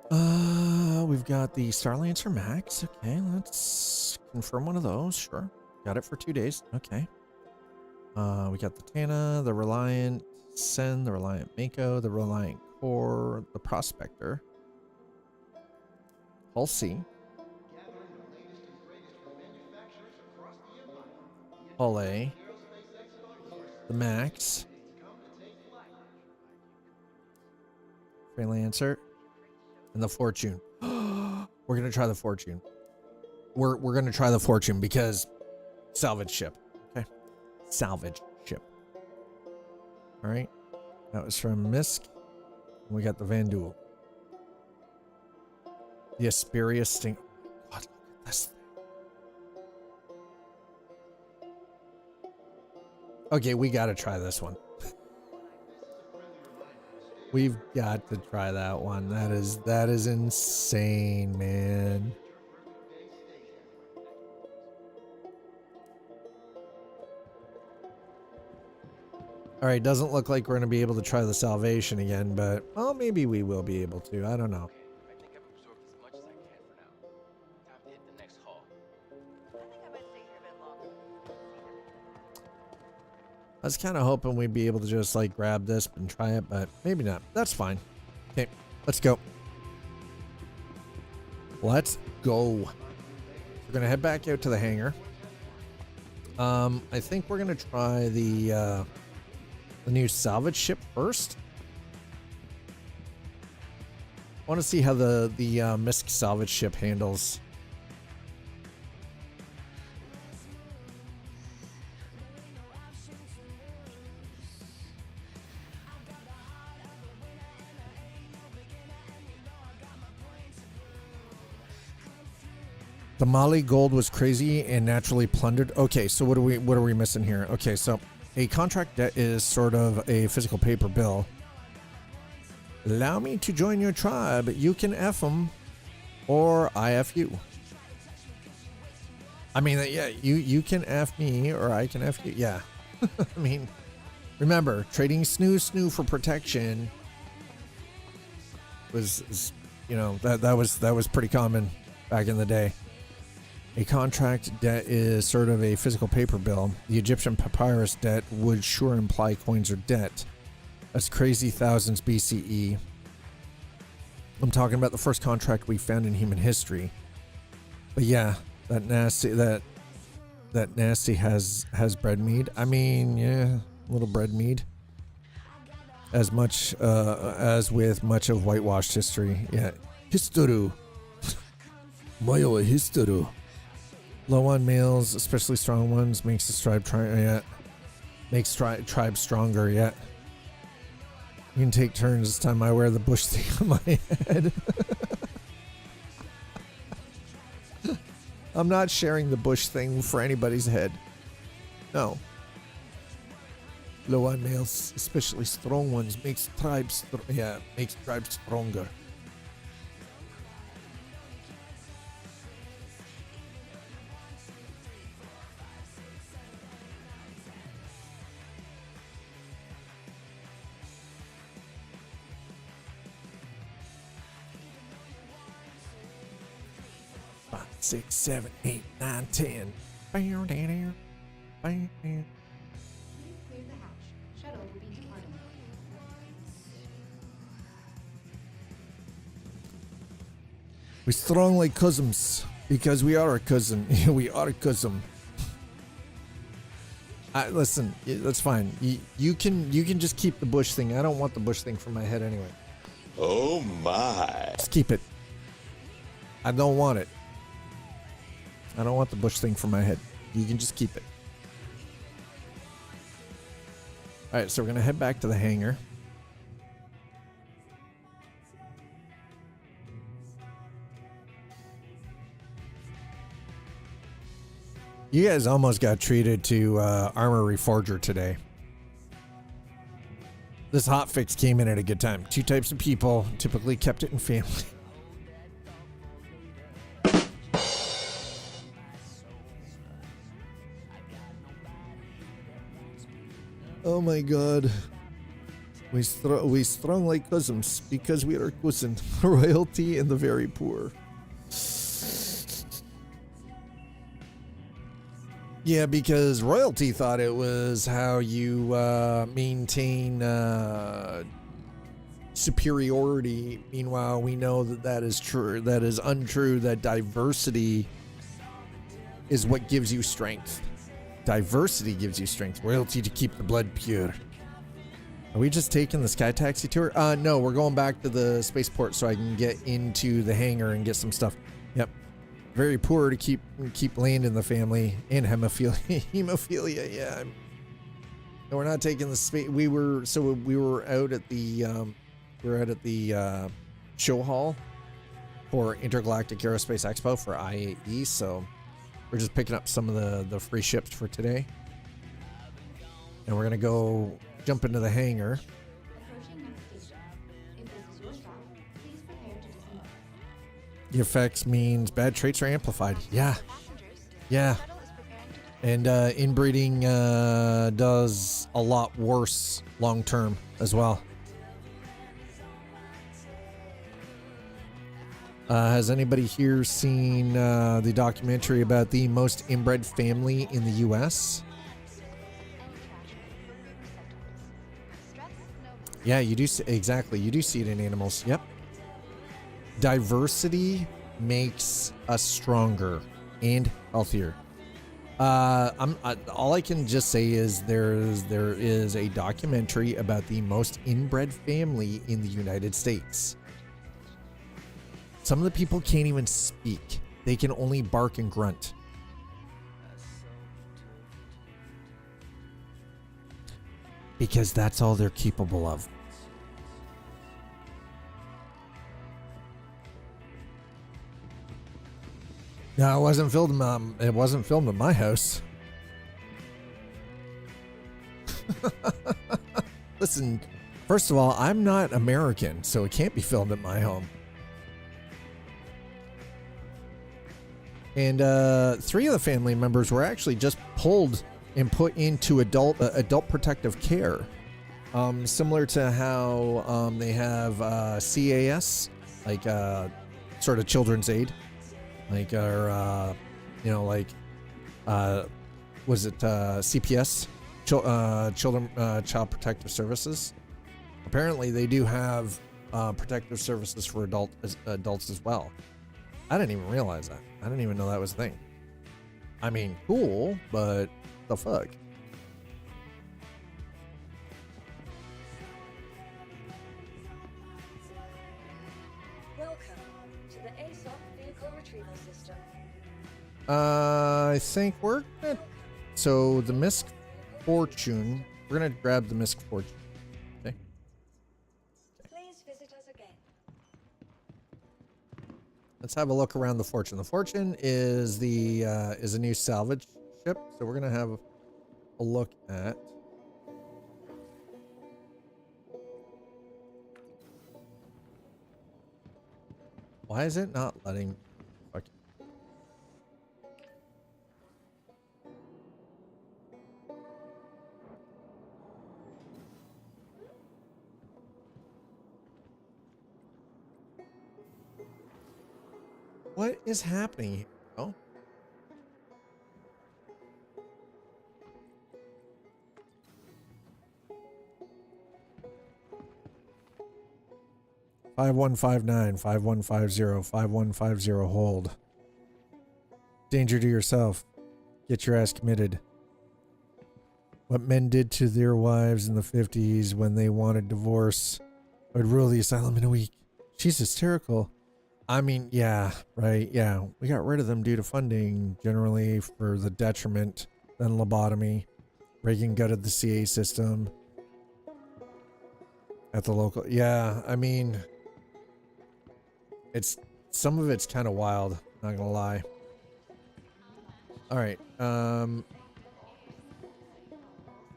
We've got the Starlancer Max. Okay, let's confirm one of those. Sure. Got it for 2 days. Okay. We got the Tana, the Reliant Sen, the Reliant Mako, the Reliant Core, the Prospector, Halsey, Hull A, the Max, Freelancer, and the Fortune. We're gonna try the Fortune. We're gonna try the Fortune because salvage ship. Okay, salvage ship. All right, that was from Misk. And we got the Vandul, the Asperia Sting. God, look at this thing. Okay, we gotta try this one. We've got to try that one. That is insane, man. All right, doesn't look like we're going to be able to try the Salvation again, but well, maybe we will be able to. I don't know. I think I've absorbed as much as I can for now. Time to hit the next hall. I think I might stay here a bit longer. I was kind of hoping we'd be able to just like grab this and try it, but maybe not. That's fine. Okay, let's go. Let's go. We're going to head back out to the hangar. I think we're going to try the new salvage ship first. I want to see how the Misk salvage ship handles. The Mali gold was crazy and naturally plundered. Okay, so what are we missing here? Okay, so a contract debt is sort of a physical paper bill. Allow me to join your tribe. You can F them, or I F you. I mean, yeah, you can F me, or I can F you. Yeah, I mean, remember trading snoo for protection was you know that was pretty common back in the day. A contract debt is sort of a physical paper bill. The Egyptian papyrus debt would sure imply coins or debt. That's crazy thousands BCE. I'm talking about the first contract we found in human history. But yeah, that nasty has bread mead. I mean, yeah, a little bread mead. As much as with much of whitewashed history. Yeah, history. Mayo history. Low on males, especially strong ones, makes the tribe stronger. Yeah, you can take turns. This time I wear the bush thing on my head. I'm not sharing the bush thing for anybody's head. No. Low on males, especially strong ones, makes tribes stronger. 6, 7, 8, 9, 10. Bam, bam, bam, bam. Please clear the hatch. Shuttle will be departing. We strong like cousins because we are a cousin. We are a cousin. Listen, that's fine. You can just keep the bush thing. I don't want the bush thing from my head anyway. Oh my. Just keep it. I don't want it. I don't want the bush thing from my head. You can just keep it. All right, so we're gonna head back to the hangar. You guys almost got treated to Armor Reforger today. This hotfix came in at a good time. 2 types of people typically kept it in family. Oh my god. We strong like cousins because we are cousin. Royalty and the very poor. Yeah, because royalty thought it was how you maintain superiority. Meanwhile, we know that that is true. That is untrue. That diversity is what gives you strength. Diversity gives you strength. Royalty to keep the blood pure. Are we just taking the sky taxi tour? No, we're going back to the spaceport so I can get into the hangar and get some stuff. Yep. Very poor to keep land in the family and hemophilia. Hemophilia, yeah. No, we're not taking the space. We were out at the show hall for Intergalactic Areospace Expo for IAE. So we're just picking up some of the free ships for today, and we're gonna go jump into the hangar. Approaching next station. If this is your stop, please prepare to dismount. The effects means bad traits are amplified. Yeah, Passengers, yeah. the shuttle is preparing to depart. And inbreeding does a lot worse long term as well. Has anybody here seen the documentary about the most inbred family in the U.S.? Yeah, you do. Exactly. You do see it in animals. Yep. Diversity makes us stronger and healthier. All I can just say is there is a documentary about the most inbred family in the United States. Some of the people can't even speak. They can only bark and grunt. Because that's all they're capable of. No, it wasn't filmed. It wasn't filmed at my house. Listen, first of all, I'm not American, so it can't be filmed at my home. And 3 of the family members were actually just pulled and put into adult protective care, similar to how they have CAS, like sort of children's aid. Like our, was it CPS, Child Protective Services? Apparently, they do have protective services for adults as well. I didn't even realize that. I didn't even know that was a thing. I mean, cool, but the fuck? Welcome to the ASOC vehicle retrieval system. I think we're good. So the Misk Fortune, we're gonna grab the Misk Fortune. Okay. Please visit us again. Let's have a look around the Fortune. The Fortune is a new salvage ship, so we're gonna have a look at. Why is it not letting? Fuck. What is happening? 5159, 5150, 5150, hold. Danger to yourself. Get your ass committed. What men did to their wives in the 50s when they wanted divorce would rule the asylum in a week. She's hysterical. I mean, yeah, right, yeah. We got rid of them due to funding, generally for the detriment, then lobotomy. Reagan gutted the CA system. At the local, yeah, I mean, it's, some of it's kind of wild, not gonna lie. All right,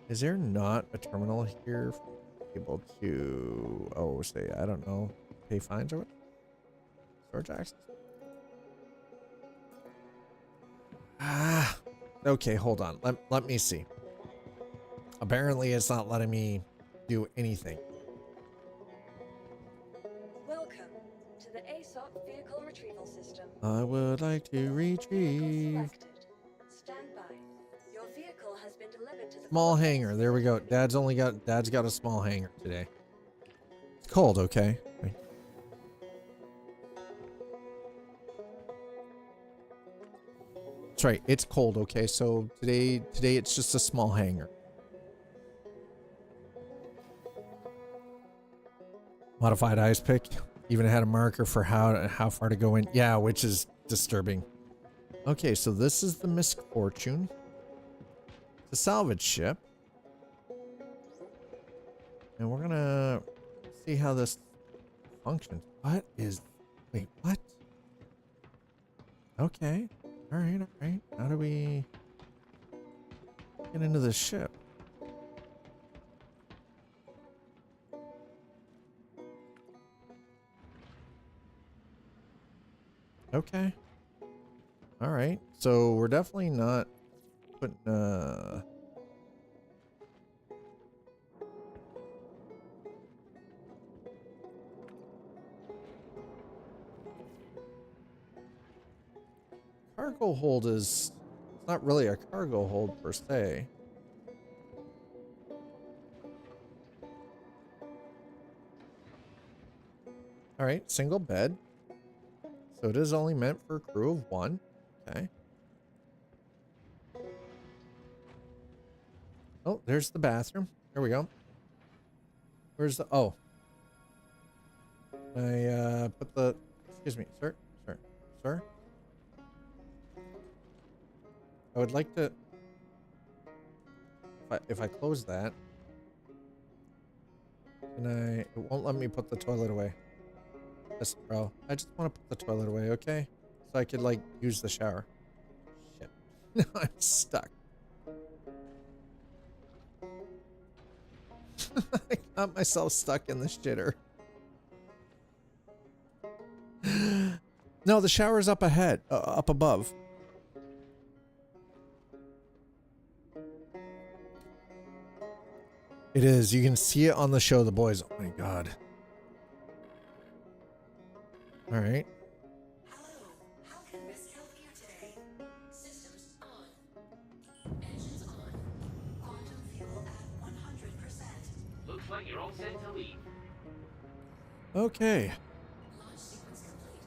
is there not a terminal here for people to, oh, say, I don't know, pay fines or what? Storage access? Ah, okay, hold on, let me see. Apparently it's not letting me do anything. Welcome to the ASOP vehicle retrieval system. I would like to retrieve. Selected. Stand by. Your vehicle has been delivered to the Small hangar. There we go. Dad's got a small hangar today. It's cold, okay? That's right. It's cold, okay? So today it's just a small hangar. Modified ice pick. Even had a marker for how far to go in. Yeah, which is disturbing. Okay, so this is the Misfortune. It's a salvage ship. And we're gonna see how this functions. What is... Wait, what? Okay. Alright, alright. How do we get into this ship? Okay. All right. So we're definitely not putting cargo hold is, it's not really a cargo hold per se. All right, single bed. So it is only meant for a crew of one. Okay. Oh, there's the bathroom. There we go. Where's the... Oh. I put the... Excuse me, sir. Sir. I would like to... If I close that... And it won't let me put the toilet away. Yes, bro. I just want to put the toilet away, okay? So I could, like, use the shower. Shit. Now I'm stuck. I got myself stuck in the shitter. No, the shower's up ahead. Up above. It is. You can see it on the show, The Boys. Oh, my God. All right. Hello, how can Miss help you today? Systems on. Engines on. Quantum fuel at 100%. Looks like you're all set to leave. Okay. Launch sequence complete.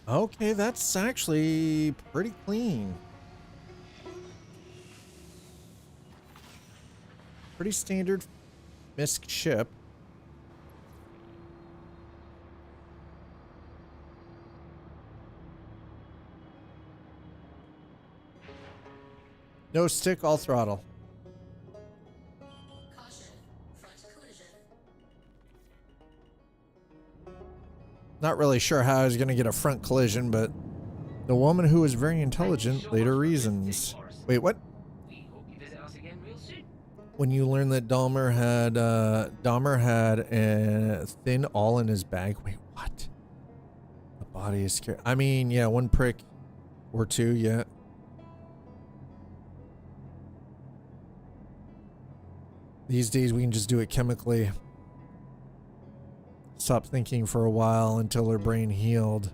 Okay, that's actually pretty clean. Pretty standard MISC ship. No stick, all throttle. Caution, front collision. Not really sure how I was going to get a front collision, but the woman who was very intelligent later reasons. Wait, what? We hope you visit us again real soon. When you learn that Dahmer had a thin all in his bag. Wait, what? The body is scary. I mean, yeah, one prick or two, yeah. These days we can just do it chemically. Stop thinking for a while until her brain healed.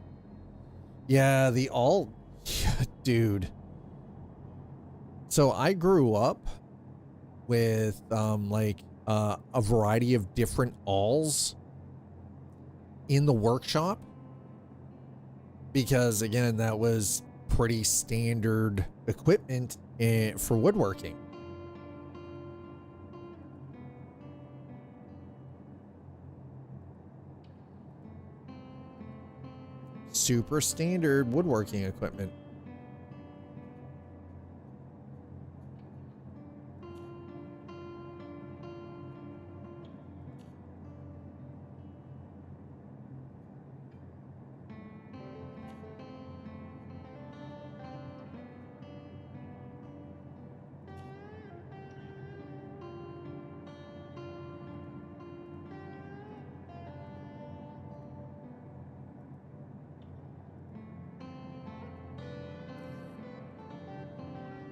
Yeah, the all... Yeah, dude. So I grew up with like a variety of different alls in the workshop, because again, that was pretty standard equipment for woodworking. Super standard woodworking equipment.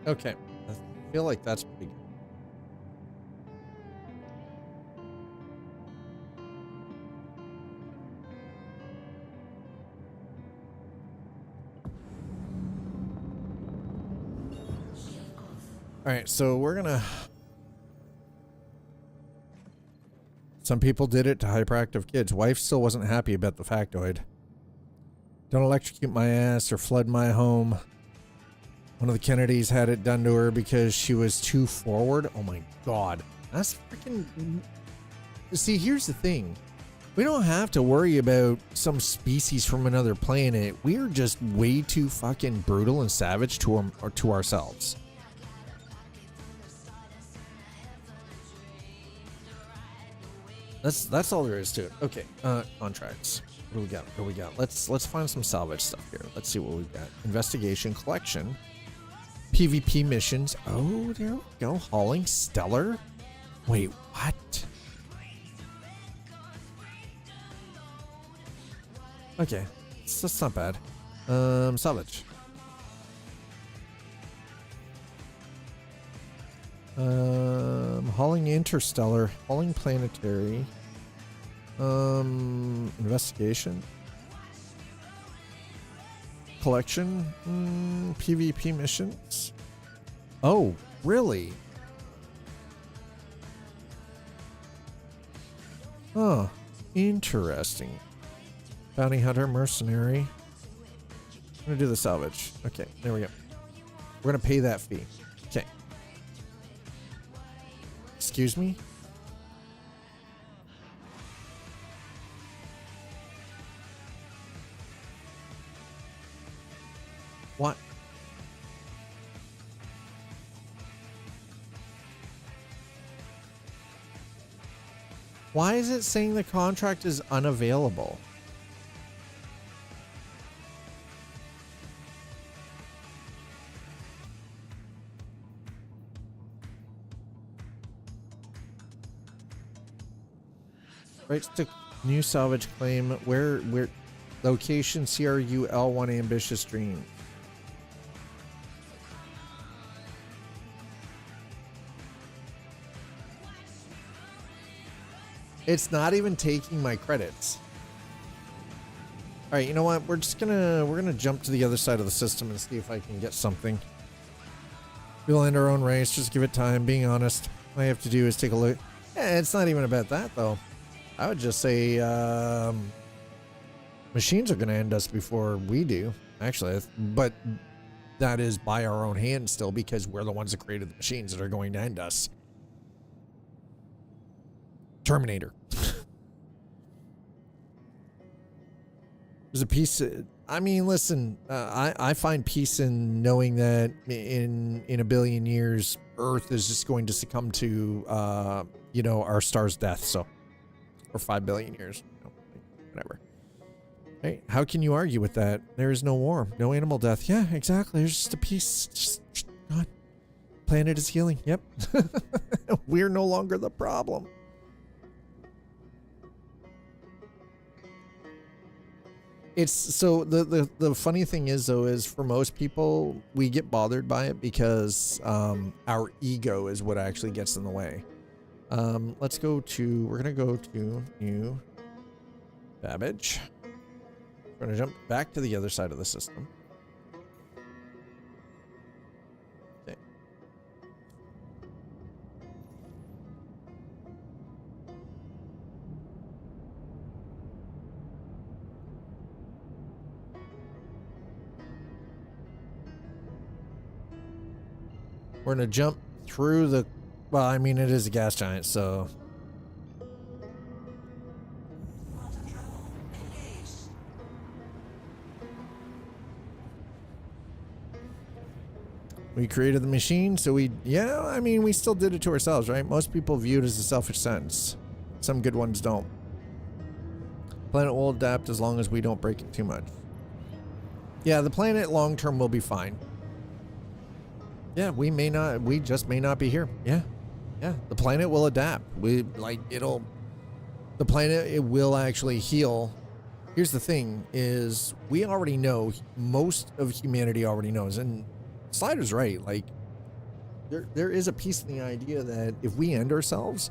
Okay, I feel like that's pretty good. All right, so we're gonna... Some people did it to hyperactive kids. Wife still wasn't happy about the factoid. Don't electrocute my ass or flood my home. One of the Kennedys had it done to her because she was too forward. Oh my God. That's freaking... See, here's the thing. We don't have to worry about some species from another planet. We're just way too fucking brutal and savage to ourselves. That's all there is to it. Okay, contracts. What do we got? What do we got? Let's find some salvage stuff here. Let's see what we've got. Investigation, collection, PvP missions. Oh, there we go. Hauling stellar. Wait, what? Okay, that's not bad. Salvage. Hauling interstellar, hauling planetary, investigation, collection, PvP missions. Oh, really? Oh, interesting. Bounty hunter, mercenary. I'm gonna do the salvage. Okay, there we go. We're gonna pay that fee. Okay. Excuse me? What? Why is it saying the contract is unavailable? Rights to new salvage claim. Where location CRU L1 ambitious dream. It's not even taking my credits. All right, you know what? We're gonna jump to the other side of the system and see if I can get something. We'll end our own race. Just give it time. Being honest, all I have to do is take a look. Yeah, it's not even about that though. I would just say machines are going to end us before we do, actually. But that is by our own hand still, because we're the ones that created the machines that are going to end us. Terminator. There's a piece. I mean, listen, I find peace in knowing that in a billion years, Earth is just going to succumb to, you know, our star's death. So. Or 5 billion years, you know, whatever. Hey, how can you argue with that? There is no war, no animal death. Yeah, exactly. There's just a peace. Just God, planet is healing. Yep, we're no longer the problem. It's so the funny thing is though is for most people we get bothered by it because our ego is what actually gets in the way. Let's go to, we're going to go to new Babbage. We're going to jump back to the other side of the system. Okay. We're gonna jump through the, well, I mean, it is a gas giant, so. We created the machine, so yeah, I mean, we still did it to ourselves, right? Most people view it as a selfish sentence. Some good ones don't. Planet will adapt as long as we don't break it too much. Yeah, the planet long term will be fine. Yeah, we just may not be here. Yeah. Yeah, the planet will adapt. The planet, it will actually heal. Here's the thing is we already know, most of humanity already knows, and Slider's right. Like there is a piece in the idea that if we end ourselves,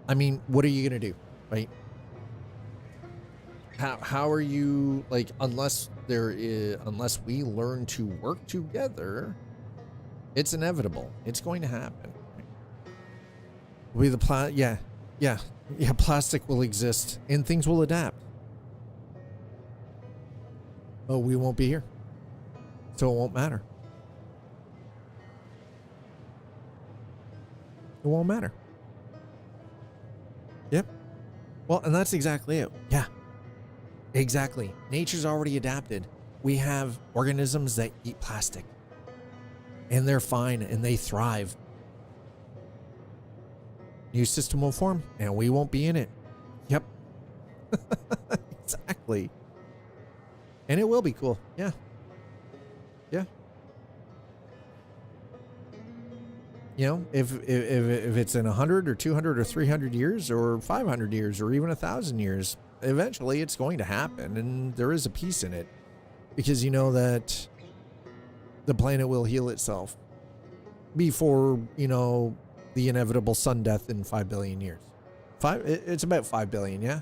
I mean, what are you going to do? Right? How are you, like, unless we learn to work together, it's inevitable. It's going to happen. Plastic will exist and things will adapt. But we won't be here. So it won't matter. It won't matter. Yep. Well, and that's exactly it. Yeah. Exactly. Nature's already adapted. We have organisms that eat plastic. And they're fine and they thrive. New system will form and we won't be in it. Yep. Exactly. And it will be cool. Yeah. Yeah. You know, if it's in 100 or 200 or 300 years or 500 years or even 1,000 years, eventually it's going to happen, and there is a piece in it because you know that the planet will heal itself before, you know, the inevitable sun death in 5 billion years. It's about 5 billion, yeah.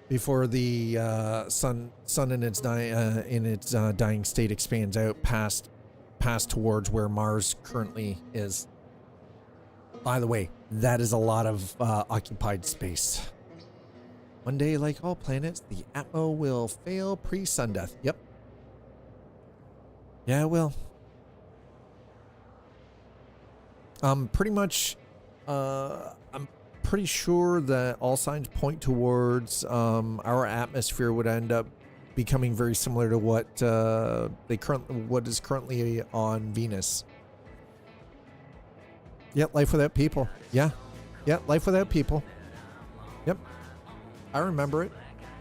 Before the sun in its dying state expands out past towards where Mars currently is. By the way, that is a lot of occupied space. One day, like all planets, the atmo will fail pre-sun death. Yep. Yeah, it will. Pretty much, I'm pretty sure that all signs point towards our atmosphere would end up becoming very similar to what what is currently on Venus. Yep, life without people. Yeah. Yep, life without people. Yep. I remember it.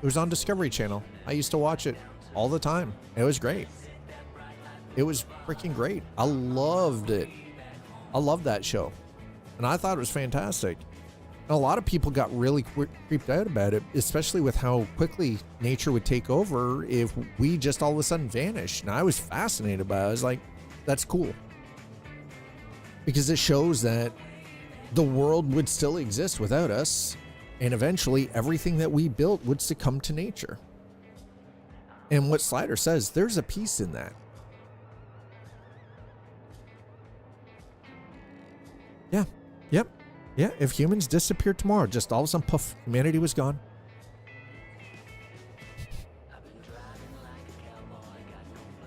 It was on Discovery Channel. I used to watch it all the time. It was great. It was freaking great. I loved it. I loved that show. And I thought it was fantastic. And a lot of people got really creeped out about it, especially with how quickly nature would take over if we just all of a sudden vanished. And I was fascinated by it. I was like, that's cool. Because it shows that the world would still exist without us. And eventually everything that we built would succumb to nature. And what Slider says, there's a piece in that. Yeah. Yep. Yeah. If humans disappeared tomorrow, just all of a sudden, poof, humanity was gone.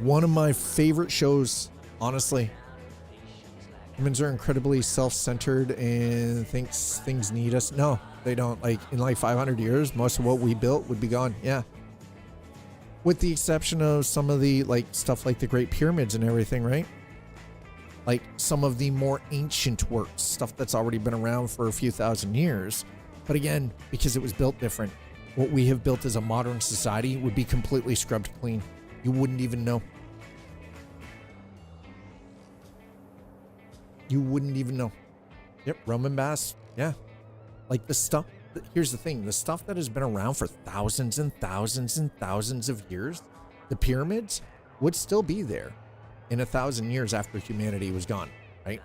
One of my favorite shows, honestly. Humans are incredibly self-centered and thinks things need us. No, they don't. Like in like 500 years, most of what we built would be gone. Yeah. With the exception of some of the like stuff like the Great Pyramids and everything, right? Like some of the more ancient works, stuff that's already been around for a few thousand years. But again, because it was built different, what we have built as a modern society would be completely scrubbed clean. You wouldn't even know. You wouldn't even know. Yep, Roman baths. Yeah. Like the stuff, here's the thing, the stuff that has been around for thousands and thousands and thousands of years, the pyramids would still be there in 1,000 years after humanity was gone, right?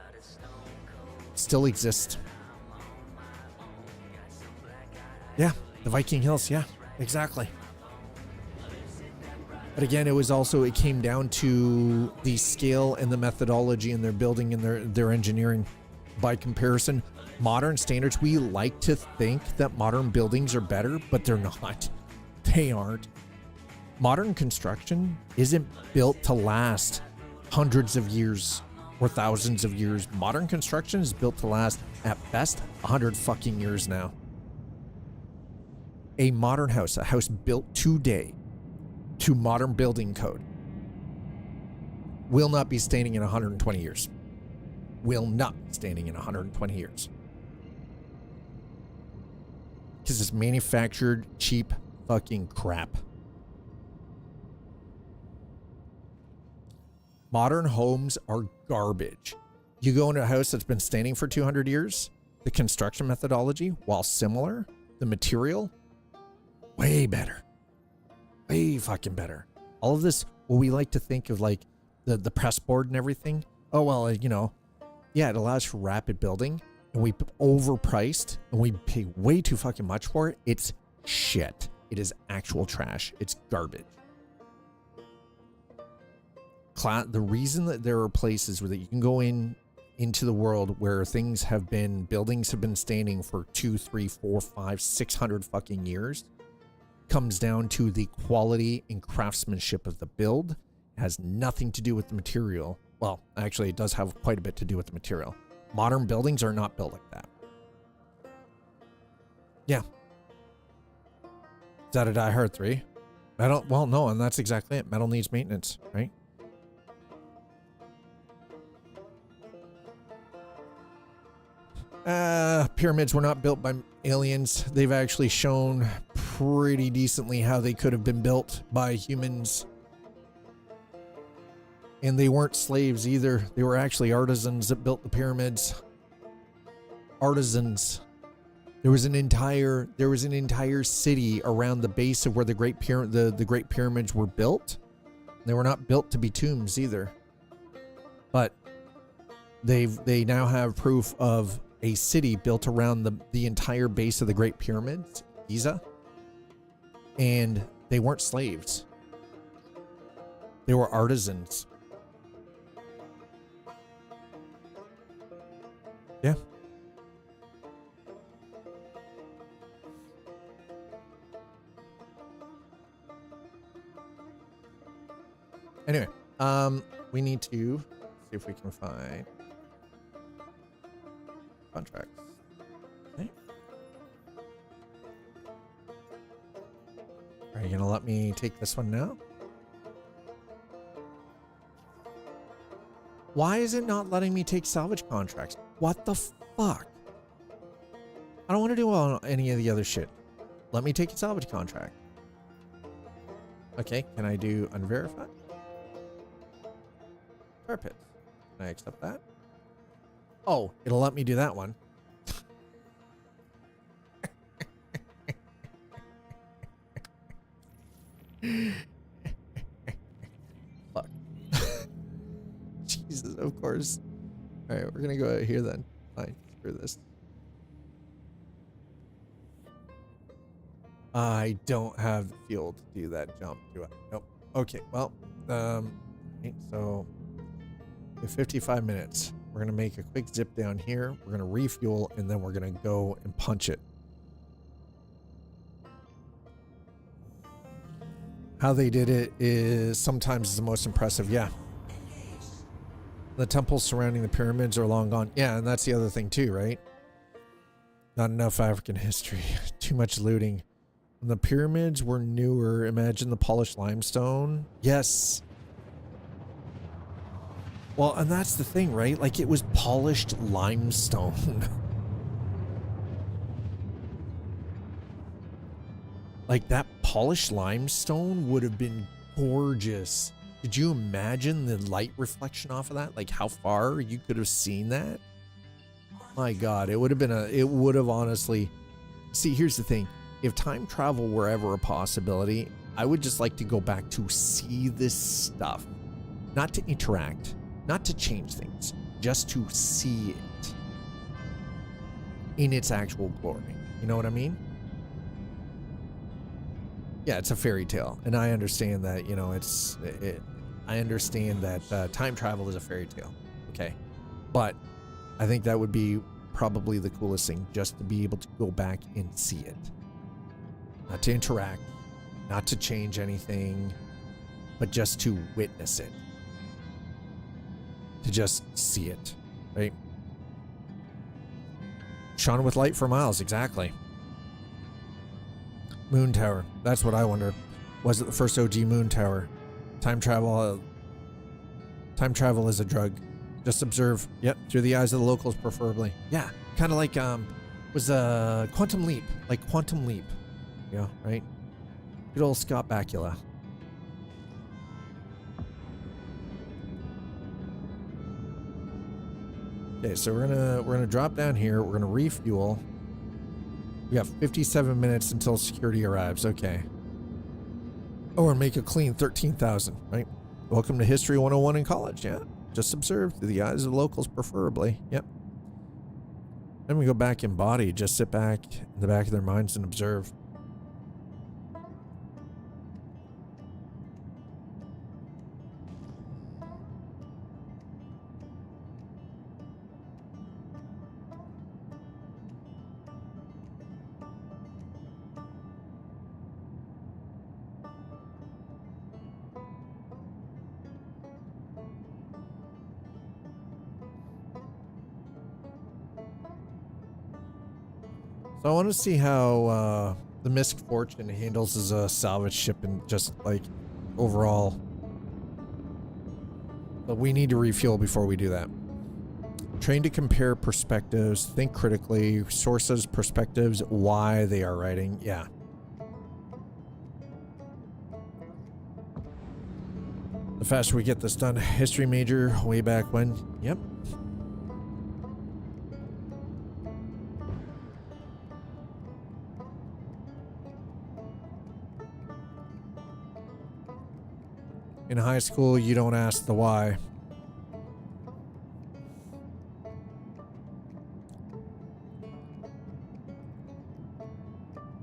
Still exist. Yeah, the Viking Hills, yeah, exactly. But again, it came down to the scale and the methodology in their building and their engineering. By comparison, modern standards, we like to think that modern buildings are better, but they're not. They aren't. Modern construction isn't built to last hundreds of years. or thousands of years. Modern construction is built to last, at best, 100 fucking years now. A modern house, a house built today to modern building code, will not be standing in 120 years. Will not be standing in 120 years. Because it's manufactured cheap fucking crap. Modern homes are garbage. You go into a house that's been standing for 200 years, the construction methodology, while similar, the material, way better. Way fucking better. All of this, what we like to think of like the press board and everything. Oh, well, you know, yeah, it allows for rapid building, and we overpriced and we pay way too fucking much for it. It's shit. It is actual trash. It's garbage. The reason that there are places where that you can go into the world where buildings have been standing for 2, 3, 4, 5, 600 fucking years comes down to the quality and craftsmanship of the build. It has nothing to do with the material. Well, actually, it does have quite a bit to do with the material. Modern buildings are not built like that. Yeah. Is that a Die Hard 3? Metal? Well, no, and that's exactly it. Metal needs maintenance, right? Pyramids were not built by aliens. They've actually shown pretty decently how they could have been built by humans. And they weren't slaves either. They were actually artisans that built the pyramids. Artisans. There was an entire city around the base of where the Great Pyramids were built. They were not built to be tombs either. But they now have proof of a city built around the entire base of the Great Pyramids, Giza. And they weren't slaves. They were artisans. Yeah. Anyway, we need to see if we can find contracts. Okay. Are you gonna let me take this one now? Why is it not letting me take salvage contracts? What the fuck? I don't want to do any of the other shit. Let me take a salvage contract. Okay, can I do unverified? Carpet. Can I accept that? Oh, it'll let me do that one. Fuck. Jesus, of course. All right, we're gonna go out here then. Fine, screw this. I don't have the fuel to do that jump, do I? Nope. Okay, well, okay, so 55 minutes. We're gonna make a quick zip down here. We're gonna refuel, and then we're gonna go and punch it. How they did it is sometimes the most impressive. Yeah. The temples surrounding the pyramids are long gone. Yeah, and that's the other thing too, right? Not enough African history. Too much looting. When the pyramids were newer, imagine the polished limestone. Yes. Well, and that's the thing, right? Like, it was polished limestone. Like, that polished limestone would have been gorgeous. Could you imagine the light reflection off of that? Like, how far you could have seen that? My God, it would have honestly... See, here's the thing. If time travel were ever a possibility, I would just like to go back to see this stuff. Not to interact. Not to change things, just to see it in its actual glory. You know what I mean? Yeah, it's a fairy tale, and I understand that. You know, I understand that time travel is a fairy tale. Okay, but I think that would be probably the coolest thing, just to be able to go back and see it, not to interact, not to change anything, but just to witness it. to just see it, right? Shone with light for miles, exactly. Moon tower. That's what I wonder. Was it the first OG moon tower? Time travel is a drug. Just observe. Yep, through the eyes of the locals, preferably. Yeah, kind of like was Quantum Leap, like Quantum Leap. Yeah, right. Good old Scott Bakula. Okay, so we're gonna drop down here. We're gonna refuel. We got 57 minutes until security arrives. Okay. Oh, and make a clean 13,000, right? Welcome to History 101 in college, yeah. Just observe through the eyes of the locals, preferably. Yep. Then we go back in body. Just sit back in the back of their minds and observe. So I want to see how the Mist Fortune handles as a salvage ship and just like overall. But we need to refuel before we do that. Train to compare perspectives, think critically, sources, perspectives, why they are writing. Yeah. The faster we get this done. History major way back when. Yep. In high school, you don't ask the why.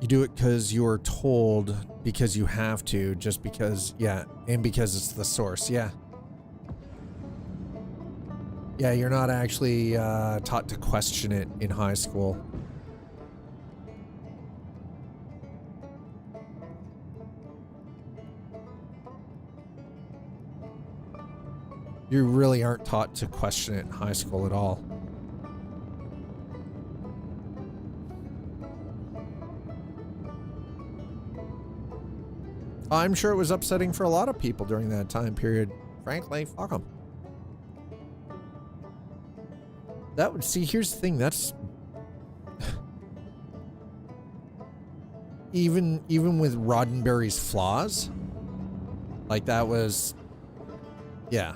You do it because you are told, because you have to, just because, yeah, and because it's the source, yeah. Yeah, you're not actually taught to question it in high school. You really aren't taught to question it in high school at all. I'm sure it was upsetting for a lot of people during that time period. Frankly, fuck them. That would, see, here's the thing, that's even with Roddenberry's flaws, like that was, yeah.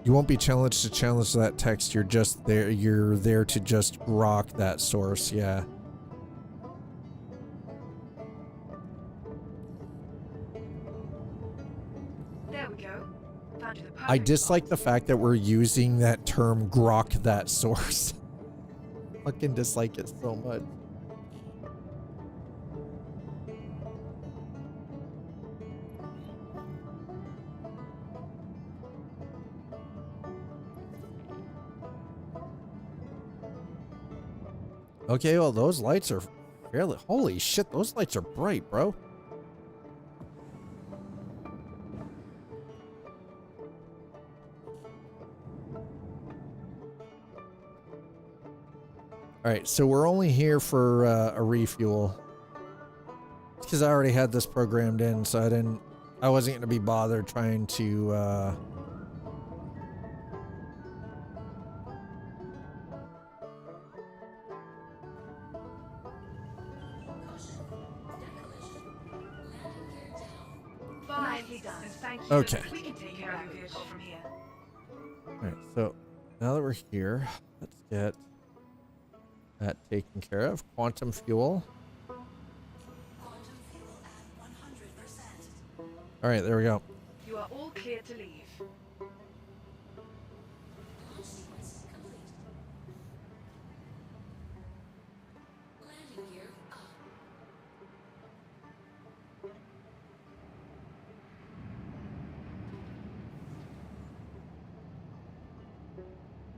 You won't be challenged to challenge that text. You're just there. You're there to just rock that source. Yeah. There we go. Found you the I perfect dislike spot. the fact that we're using that term grok that source. Fucking dislike it so much. Okay, well, those lights are fairly... Holy shit, those lights are bright, bro. Alright, so we're only here for a refuel. Because I already had this programmed in, so I wasn't going to be bothered trying to... Nicely done. And thank you. Okay. We can take care of your vehicle from here. Alright, so now that we're here, let's get that taken care of. Quantum fuel. Alright, there we go. You are all clear to leave.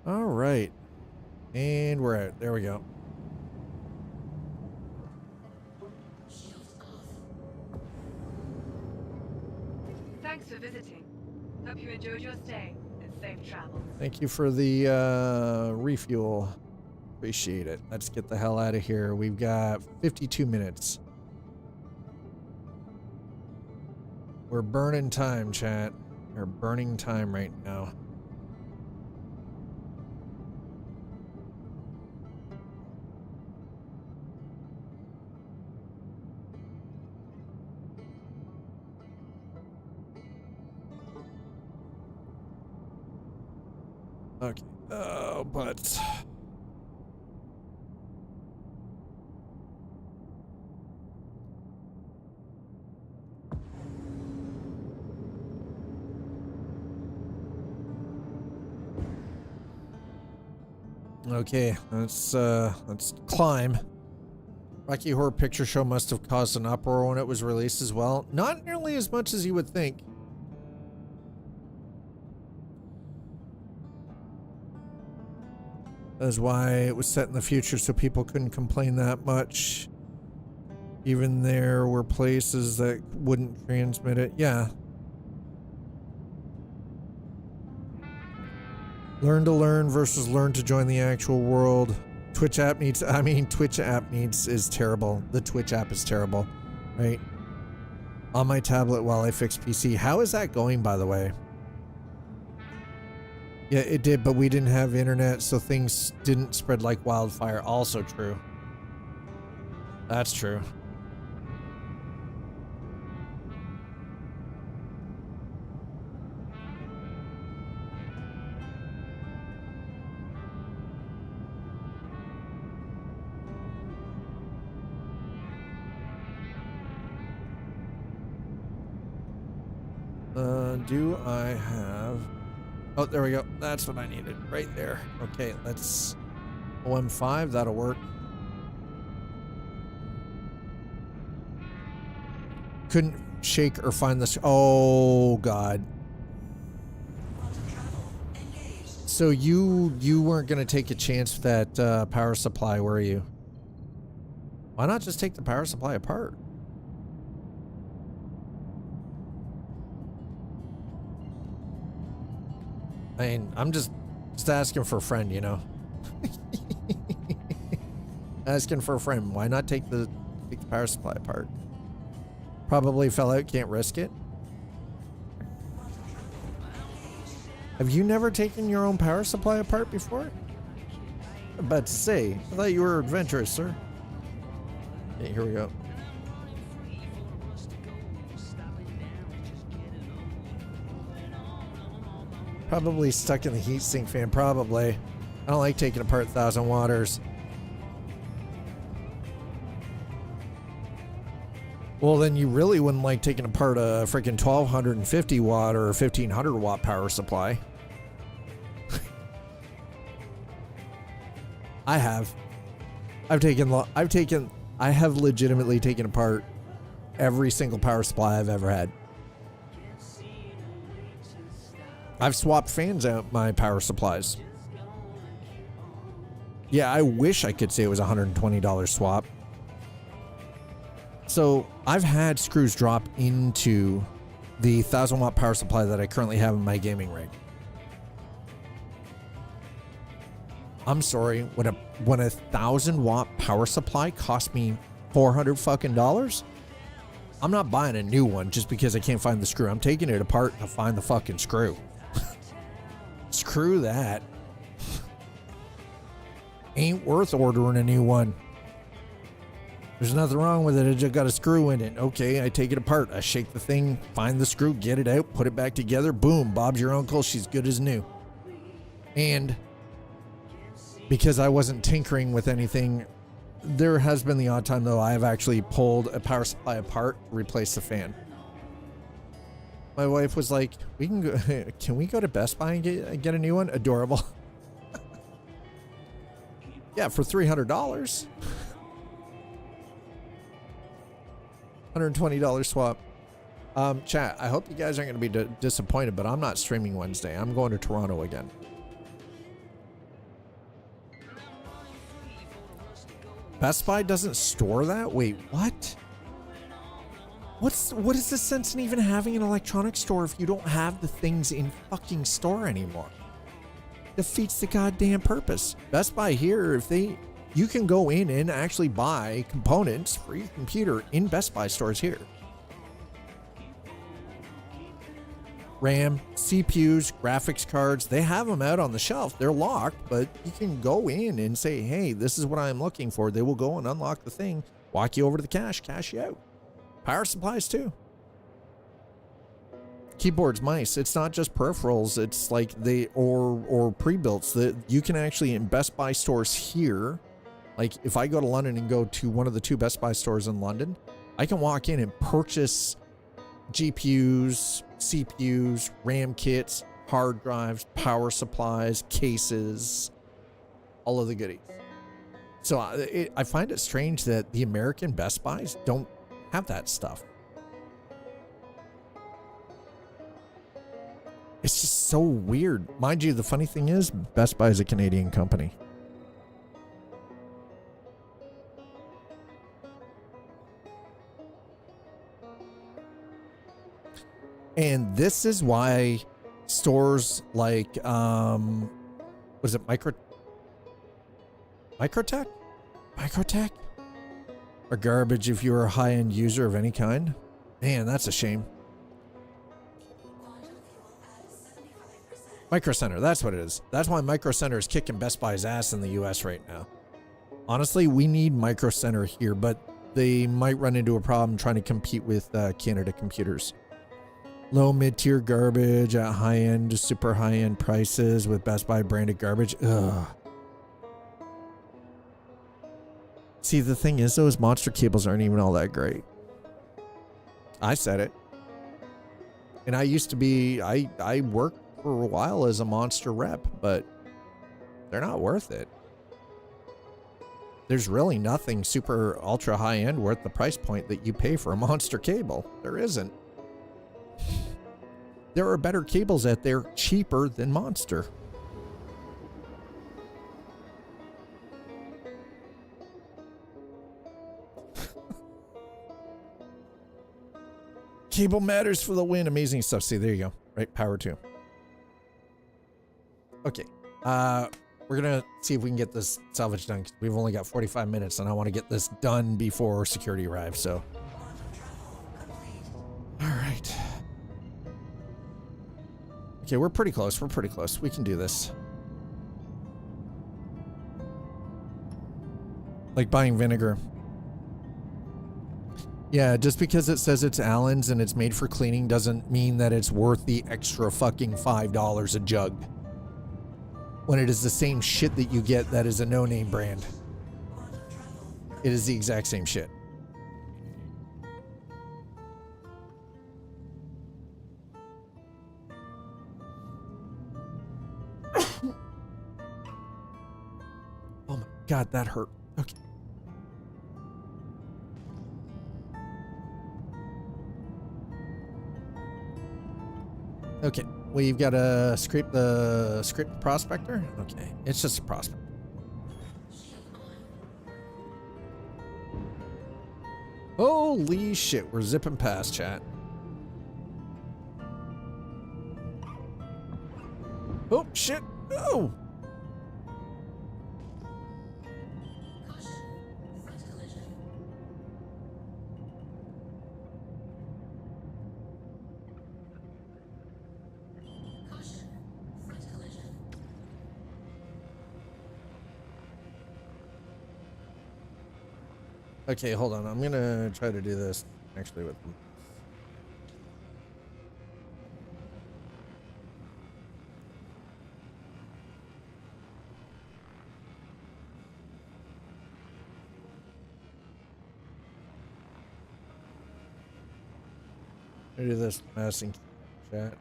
All right. And we're out. There we go. Thanks for visiting. Hope you enjoyed your stay and safe travels. Thank you for the refuel. Appreciate it. Let's get the hell out of here. We've got 52 minutes. We're burning time, chat. We're burning time right now. Okay. Oh, but... Okay, let's climb. Rocky Horror Picture Show must have caused an uproar when it was released as well. Not nearly as much as you would think. That's why it was set in the future, so people couldn't complain that much. Even there were places that wouldn't transmit it. Yeah. Learn to learn versus learn to join the actual world. Twitch app needs is terrible. The Twitch app is terrible, right? On my tablet while I fix PC. How is that going, by the way? Yeah, it did, but we didn't have internet, so things didn't spread like wildfire. Also true. That's true. Do I have... Oh, there we go. That's what I needed right there. Okay, let's... OM5, that'll work. Couldn't shake or find this... Oh, God. So you weren't going to take a chance with that power supply, were you? Why not just take the power supply apart? I mean, I'm just asking for a friend, you know. Asking for a friend. Why not take the power supply apart? Probably fell out, can't risk it. Have you never taken your own power supply apart before? I'm about to say, I thought you were adventurous, sir. Okay, here we go. Probably stuck in the heatsink fan, probably. I don't like taking apart 1,000 waters. Well, then you really wouldn't like taking apart a freaking 1,250 watt or 1,500 watt power supply. I have. I have legitimately taken apart every single power supply I've ever had. I've swapped fans out my power supplies. Yeah, I wish I could say it was a $120 swap. So I've had screws drop into the 1,000 watt power supply that I currently have in my gaming rig. I'm sorry, when a 1,000 watt power supply cost me $400 fucking dollars, I'm not buying a new one just because I can't find the screw. I'm taking it apart to find the fucking screw. Screw that. Ain't worth ordering a new one. There's nothing wrong with it. I just got a screw in it. Okay, I take it apart. I shake the thing, find the screw, get it out, put it back together. Boom, Bob's your uncle. She's good as new. And because I wasn't tinkering with anything, there has been the odd time, though, I have actually pulled a power supply apart to replace the fan. My wife was like, "We can go. Can we go to Best Buy and get a new one?" Adorable. Yeah, for $300. $120 swap. Chat, I hope you guys aren't going to be disappointed, but I'm not streaming Wednesday. I'm going to Toronto again. Best Buy doesn't store that? Wait, what? What is the sense in even having an electronics store if you don't have the things in fucking store anymore? Defeats the goddamn purpose. Best Buy here, you can go in and actually buy components for your computer in Best Buy stores here. RAM, CPUs, graphics cards, they have them out on the shelf. They're locked, but you can go in and say, hey, this is what I'm looking for. They will go and unlock the thing, walk you over to the cash you out. Power supplies too. Keyboards, mice. It's not just peripherals. It's like or pre-builts that you can actually in Best Buy stores here. Like if I go to London and go to one of the 2 Best Buy stores in London, I can walk in and purchase GPUs, CPUs, RAM kits, hard drives, power supplies, cases, all of the goodies. So I find it strange that the American Best Buys don't have that stuff. It's just so weird. Mind you, the funny thing is, Best Buy is a Canadian company. And this is why stores like, was it Microtech are garbage if you're a high-end user of any kind. Man, that's a shame. Micro Center, that's what it is. That's why Micro Center is kicking Best Buy's ass in the US right now. Honestly, we need Micro Center here, but they might run into a problem trying to compete with Canada Computers. Low mid-tier garbage at high-end to super high-end prices with Best Buy branded garbage. Ugh. See, the thing is, those monster cables aren't even all that great. I said it. And I used to be, I worked for a while as a monster rep, but they're not worth it. There's really nothing super ultra high-end worth the price point that you pay for a monster cable. There isn't. There are better cables out there cheaper than Monster. Cable matters for the win. Amazing stuff. See, there you go. Right, power 2. Okay. We're gonna see if we can get this salvage done. We've only got 45 minutes and I want to get this done before security arrives, so. All right. Okay, we're pretty close. We're pretty close. We can do this. Like buying vinegar. Yeah, just because it says it's Allen's and it's made for cleaning doesn't mean that it's worth the extra fucking $5 a jug. When it is the same shit that you get that is a no-name brand. It is the exact same shit. Oh my God, that hurt. Okay. Okay, we've got to scrape the prospector. Okay, it's just a prospector. Holy shit, we're zipping past, chat. Oh shit! Oh. Okay, hold on. I'm gonna try to do this actually with them. I'm gonna do this messing chat.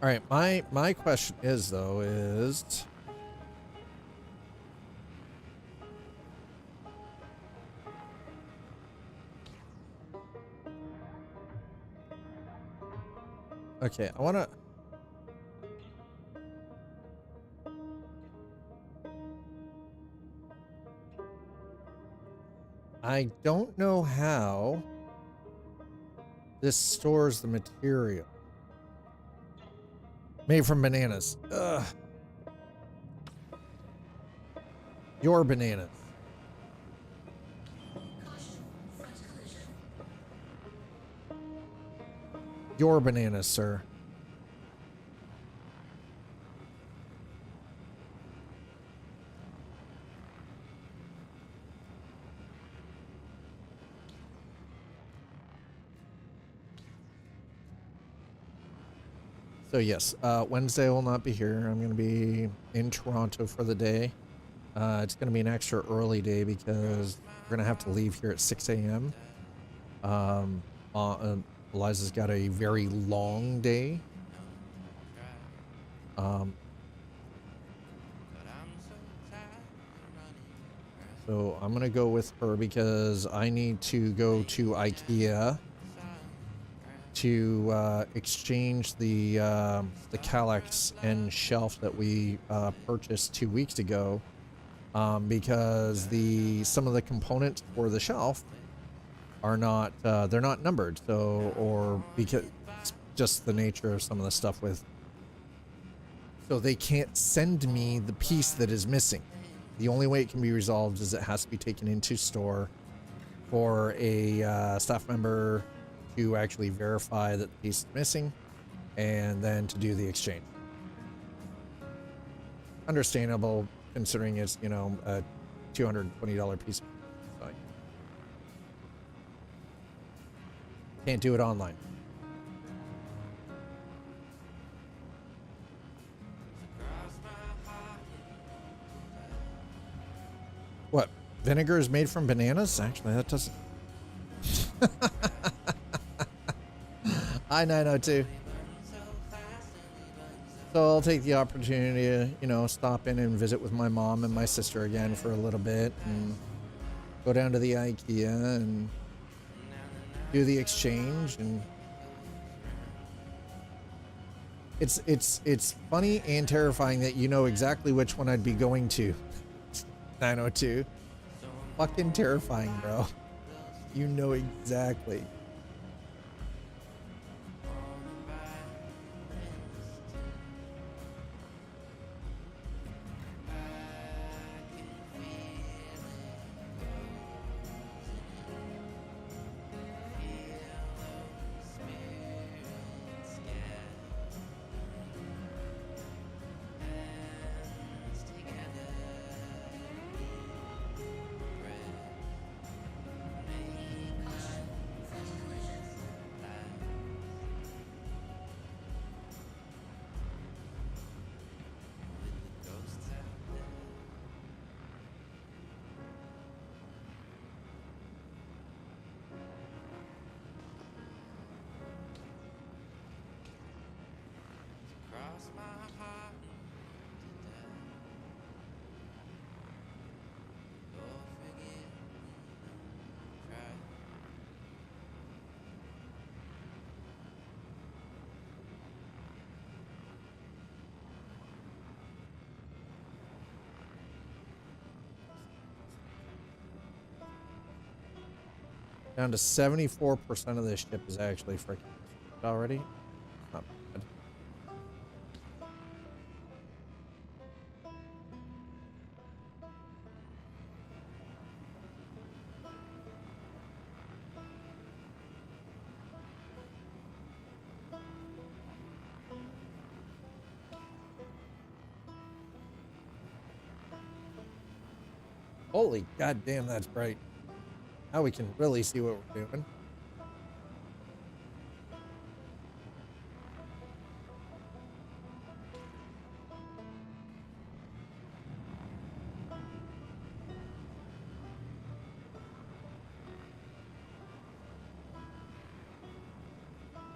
All right, my question is though is okay, I don't know how this stores the material. Made from bananas. Ugh. Your bananas. Your bananas, sir. So yes, Wednesday I will not be here. I'm going to be in Toronto for the day. It's going to be an extra early day because we're going to have to leave here at 6 a.m. Eliza's got a very long day. So I'm going to go with her because I need to go to IKEA to exchange the Kallax and shelf that we purchased 2 weeks ago, because some of the components for the shelf are not they're not numbered, so or because just the nature of some of the stuff with, so they can't send me the piece that is missing. The only way it can be resolved is it has to be taken into store for a staff member to actually verify that the piece is missing, and then to do the exchange. Understandable, considering it's, you know, a $220 piece. So can't do it online. What? Vinegar is made from bananas? Actually, that doesn't... I-902. So I'll take the opportunity to, you know, stop in and visit with my mom and my sister again for a little bit, and go down to the IKEA and do the exchange. And it's funny and terrifying that you know exactly which one I'd be going to. 902. Fucking terrifying, bro. You know exactly. Down to 74% of this ship is actually freaking already. Not bad. Holy goddamn, that's bright. Now we can really see what we're doing.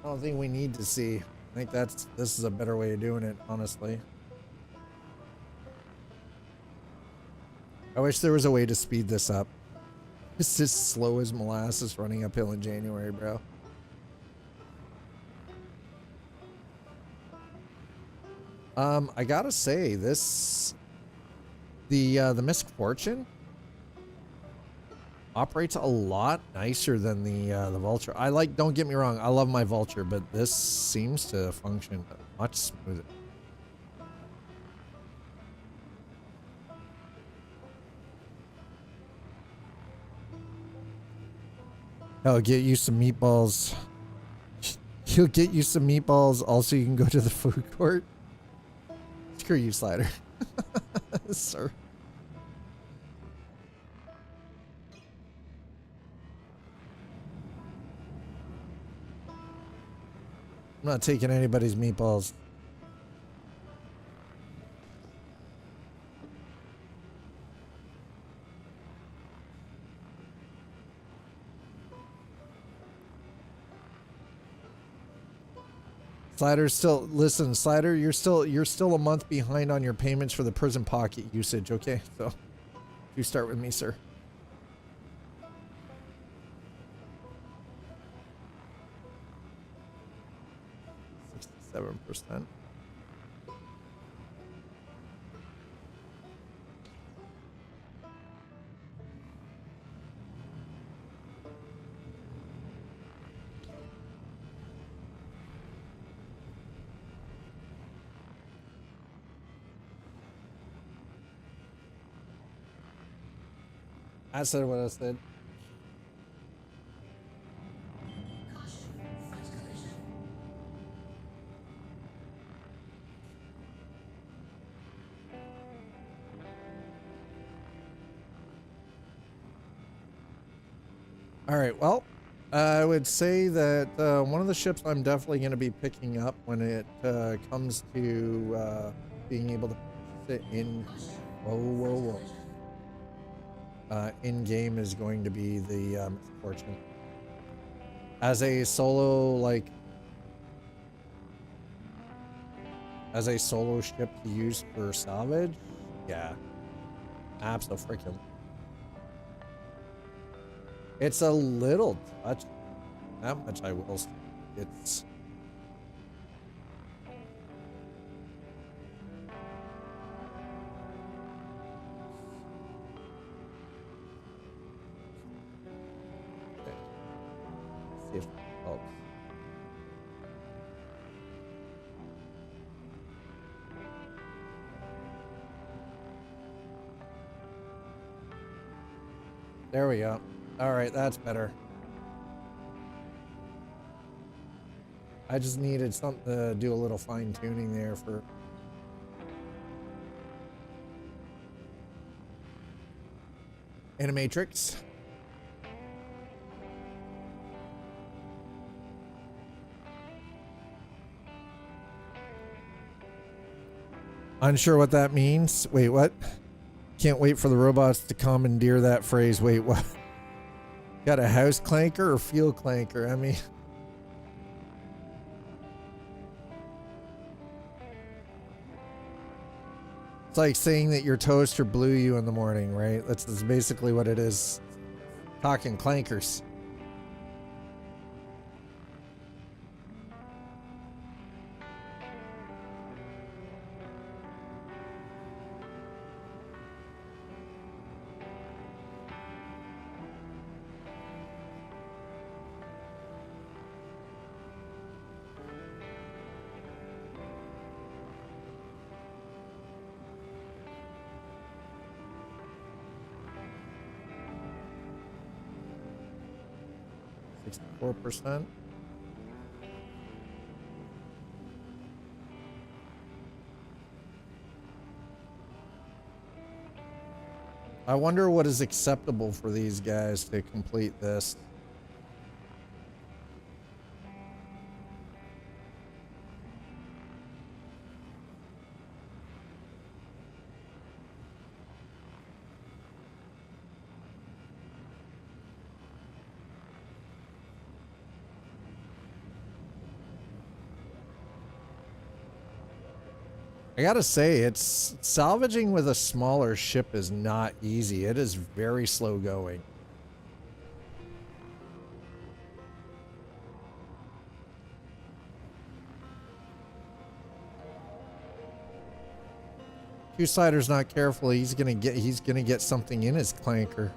I don't think we need to see. I think this is a better way of doing it, honestly. I wish there was a way to speed this up. It's just slow as molasses running uphill in January, bro. I gotta say, the Misfortune operates a lot nicer than the Vulture. Don't get me wrong, I love my Vulture, but this seems to function much smoother. Hell, get you some meatballs. You'll get you some meatballs. Also, you can go to the food court. Screw you, Slider. Sir. I'm not taking anybody's meatballs. Slider's still, listen, Slider, you're still a month behind on your payments for the prison pocket usage, okay? So you start with me, sir. 67%. I said what I said. All right, well, I would say that one of the ships I'm definitely going to be picking up when it comes to being able to sit in... Whoa. In-game is going to be the Misfortune. As a solo, as a solo ship to use for salvage, yeah. Abso-freaking. It's a little touch. That much I will say. It's... See if it helps. There we go. All right, that's better. I just needed something to do a little fine tuning there for... Animatrix. Unsure what that means. Wait, what? Can't wait for the robots to commandeer that phrase. Wait, what? Got a house clanker or field clanker? I mean... It's like saying that your toaster blew you in the morning, right? That's basically what it is. Talking clankers. %. I wonder what is acceptable for these guys to complete this. I gotta say, it's salvaging with a smaller ship is not easy. It is very slow going. Two-sider's not careful. He's gonna get something in his clanker.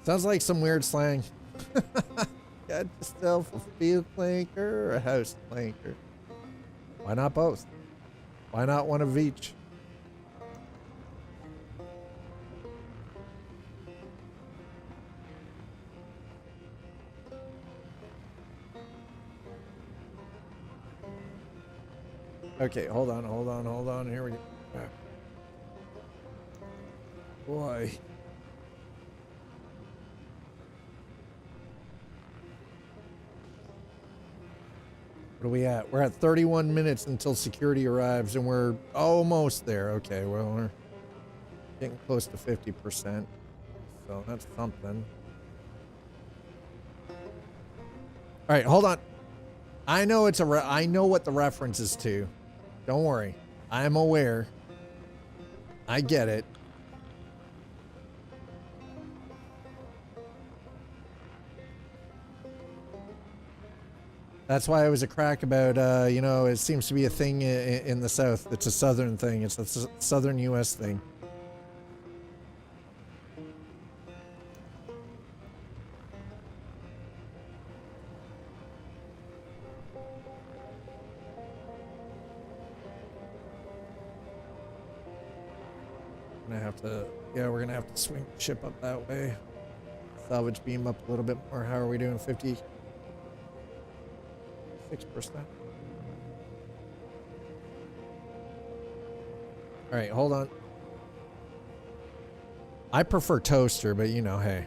Sounds like some weird slang. Got yourself a field clanker or a house clanker? Why not both? Why not one of each? Okay, hold on. Here we go. Boy. What are we at? We're at 31 minutes until security arrives, and we're almost there. Okay, well, we're getting close to 50%, so that's something. All right, hold on. I know it's I know what the reference is to. Don't worry. I'm aware. I get it. That's why I was a crack about, you know, it seems to be a thing in the South. It's a Southern thing. It's a Southern U.S. thing. We're gonna have to swing the ship up that way. Salvage beam up a little bit more. How are we doing? 56%. All right, hold on. I prefer toaster, but you know, hey.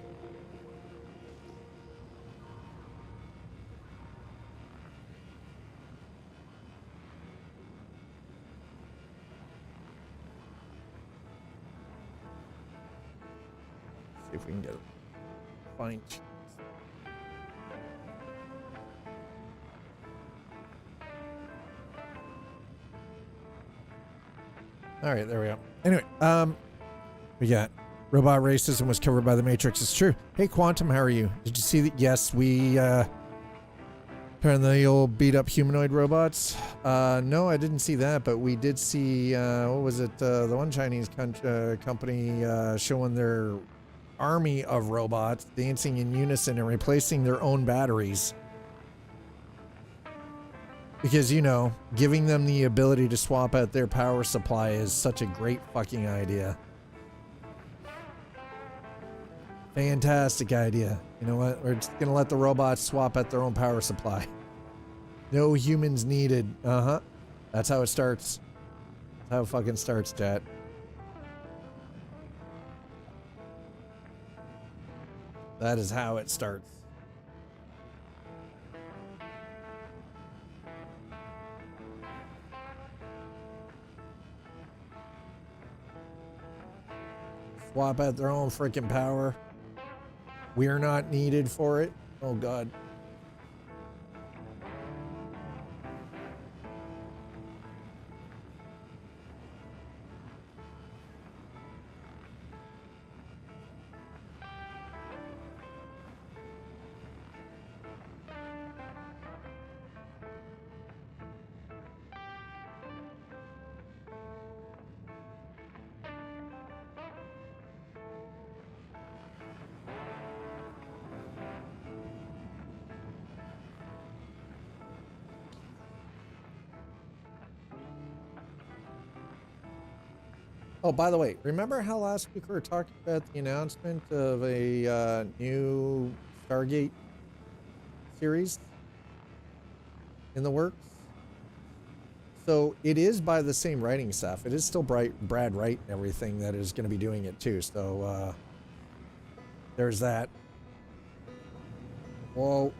See if we can get it fine. All right, there we go. Anyway, we got robot racism was covered by the Matrix. It's true. Hey, Quantum, how are you? Did you see that? Yes, we turned the old beat up humanoid robots. No, I didn't see that, but we did see what was it? The one Chinese company showing their army of robots dancing in unison and replacing their own batteries. Because, you know, giving them the ability to swap out their power supply is such a great fucking idea. Fantastic idea. You know what? We're just going to let the robots swap out their own power supply. No humans needed. Uh-huh. That's how it starts. That's how it fucking starts, chat. That is how it starts. Swap out their own freaking power. We're not needed for it. Oh, God. Oh, by the way, remember how last week we were talking about the announcement of a new Stargate series in the works? So it is by the same writing staff. It is still Brad Wright and everything that is going to be doing it too. So there's that. Whoa.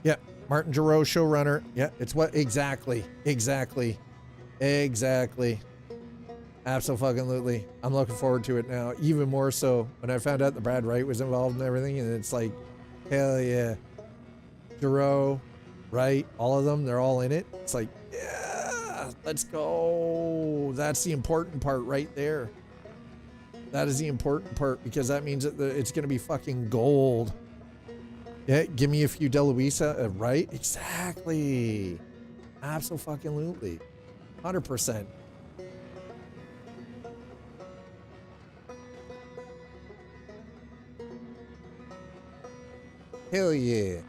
Yeah, Martin Giroux, showrunner. Yeah, it's what exactly. Absolutely. I'm looking forward to it now, even more so when I found out that Brad Wright was involved and everything, and it's like, hell yeah. Giroux, Wright, all of them, they're all in it. It's like, yeah, let's go. That's the important part right there. That is the important part, because that means that it's going to be fucking gold. Yeah, give me a few DeLuisa, right? Exactly. Absolutely. 100%. Hell yeah.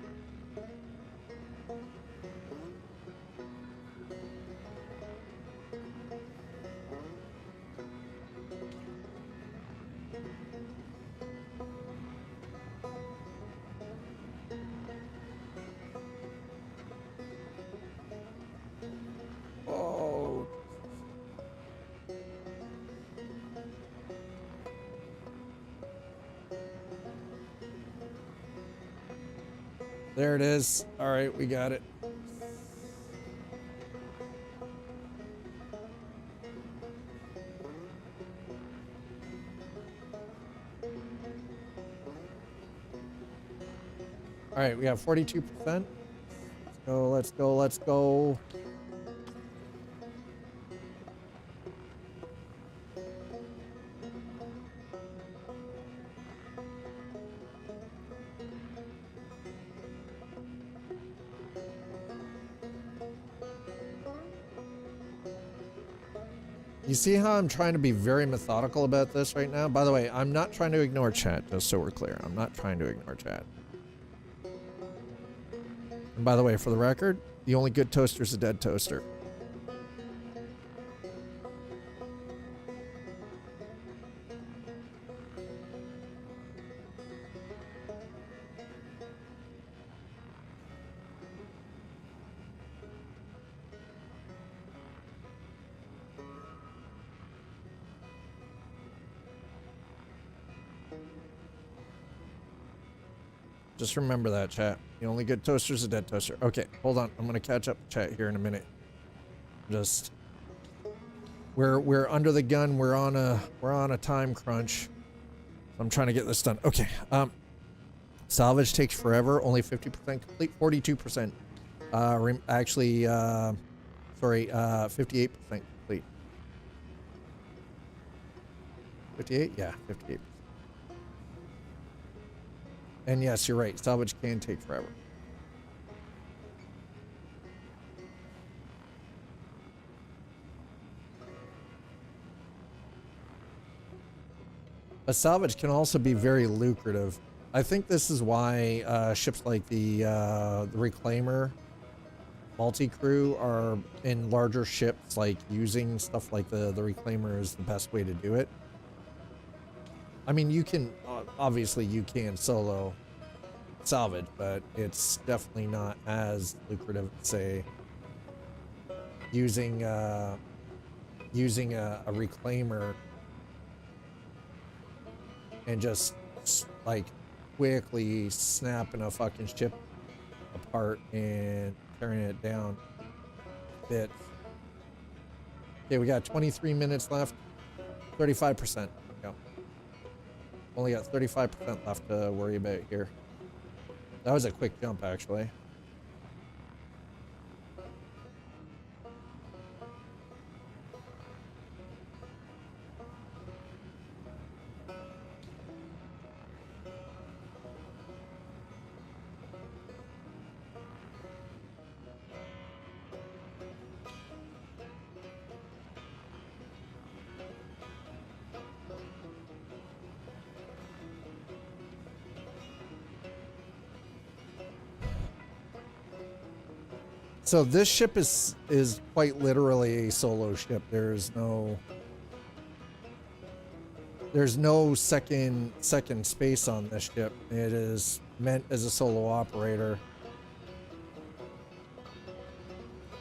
Oh. There it is. All right, we got it. All right, we got 42%. Let's go. You see how I'm trying to be very methodical about this right now? By the way, I'm not trying to ignore chat, just so we're clear. I'm not trying to ignore chat. And by the way, for the record, the only good toaster is a dead toaster. Just remember that, chat. The only good toaster is a dead toaster. Okay, hold on. I'm gonna catch up chat here in a minute. Just we're under the gun. We're on a time crunch. I'm trying to get this done. Okay. Salvage takes forever. Only 50% complete. 42%. Actually, sorry. 58% complete. 58? Yeah, 58%. And yes, you're right. Salvage can take forever. But salvage can also be very lucrative. I think this is why ships like the Reclaimer multi-crew are in larger ships, like using stuff like the Reclaimer is the best way to do it. I mean, you can, obviously you can solo salvage, but it's definitely not as lucrative, say, using a Reclaimer and just like quickly snapping a fucking ship apart and tearing it down bits. Okay, we got 23 minutes left, 35%. Yeah. Only got 35% left to worry about here. That was a quick jump, actually. So this ship is quite literally a solo ship. There's no there's no second space on this ship. It is meant as a solo operator.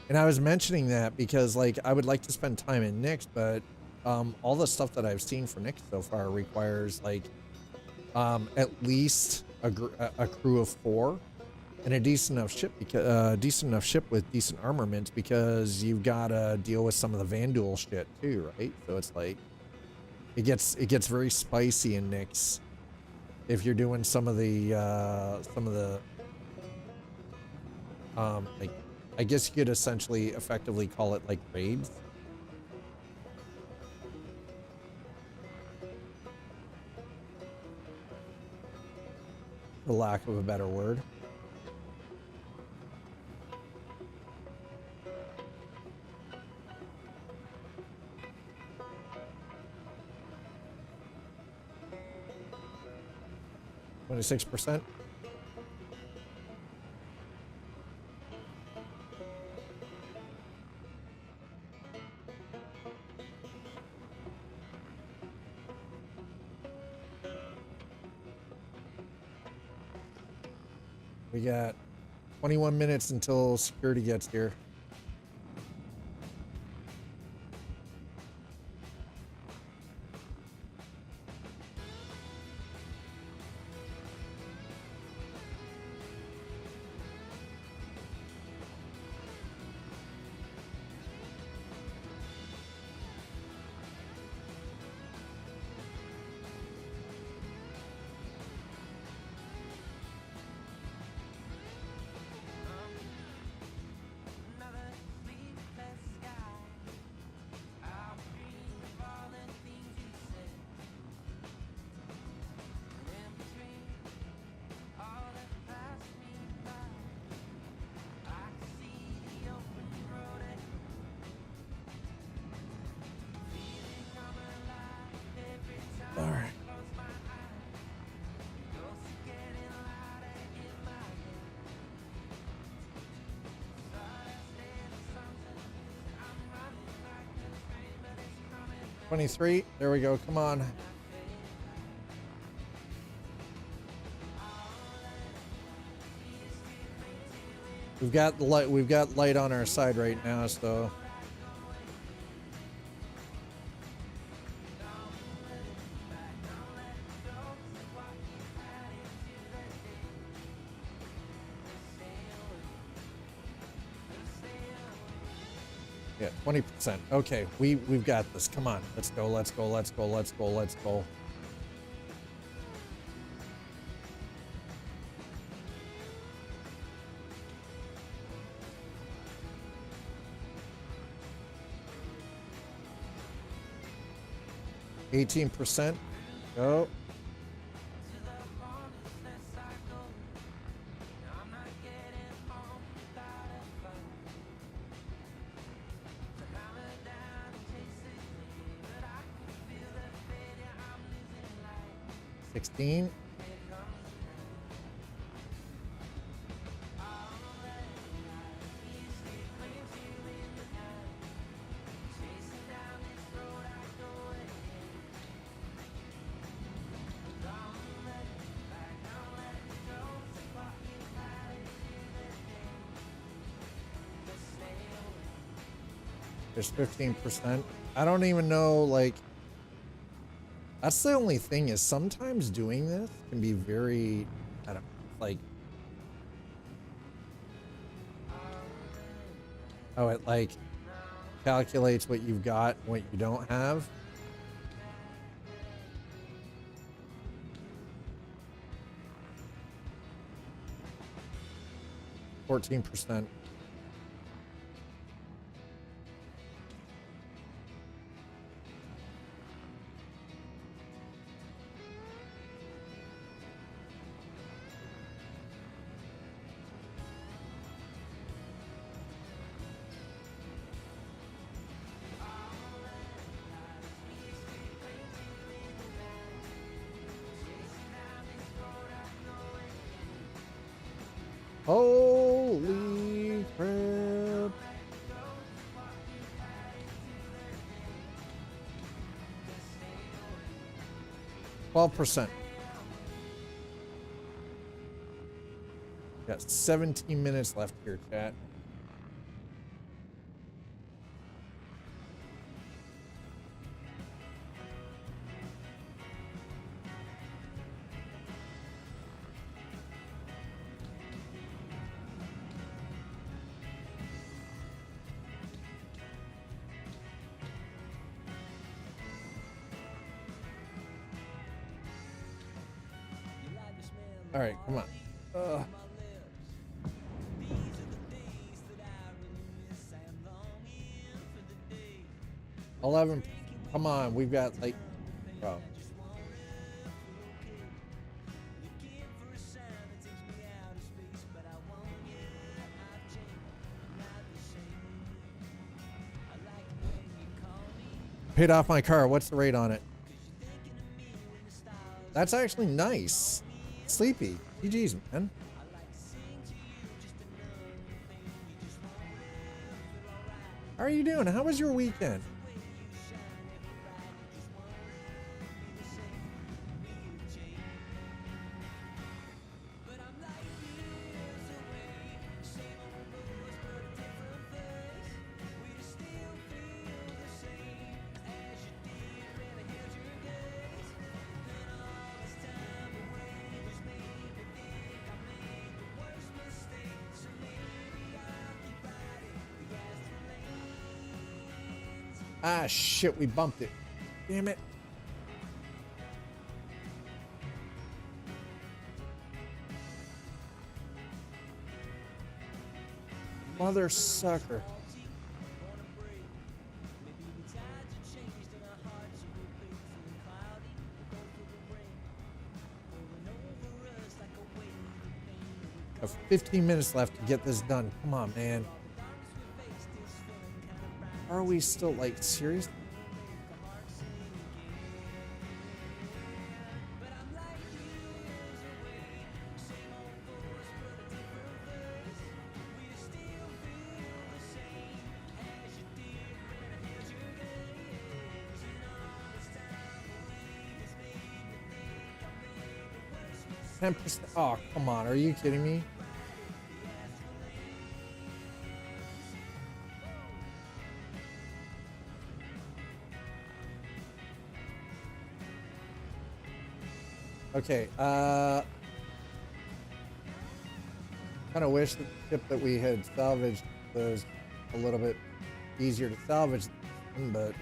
And I was mentioning that because, like, I would like to spend time in Nyx, but all the stuff that I've seen for Nyx so far requires, like, at least a crew of 4 and a decent enough ship with decent armament, because you've got to deal with some of the Vanduul shit too, right? So it's like it gets very spicy in Nyx if you're doing some of the like, I guess you could essentially effectively call it like raids. For lack of a better word. %. We got 21 minutes until security gets here. All right. $23. There we go. Come on. We've got light. We've got light on our side right now, so. Yeah, 20%. Okay, we've got this. Come on, let's go. Let's go. Let's go. Let's go. Let's go. %. Go. $16. There's 15%. I don't even know, like, that's the only thing, is sometimes doing this can be very, I don't know, like, how it, like, calculates what you've got and what you don't have. %. Holy crap. 12%. Got 17 minutes left here, chat. All right, come on. 11. Come on, we've got like. Oh. Paid off my car. What's the rate on it? That's actually nice. Sleepy. GG's, man. How are you doing? How was your weekend? Ah, shit, we bumped it. Damn it. Mother sucker. Have 15 minutes left to get this done. Come on, man. Are we still, like, serious? %. Oh, come on. Are you kidding me? Okay, kind of wish that the ship that we had salvaged was a little bit easier to salvage, but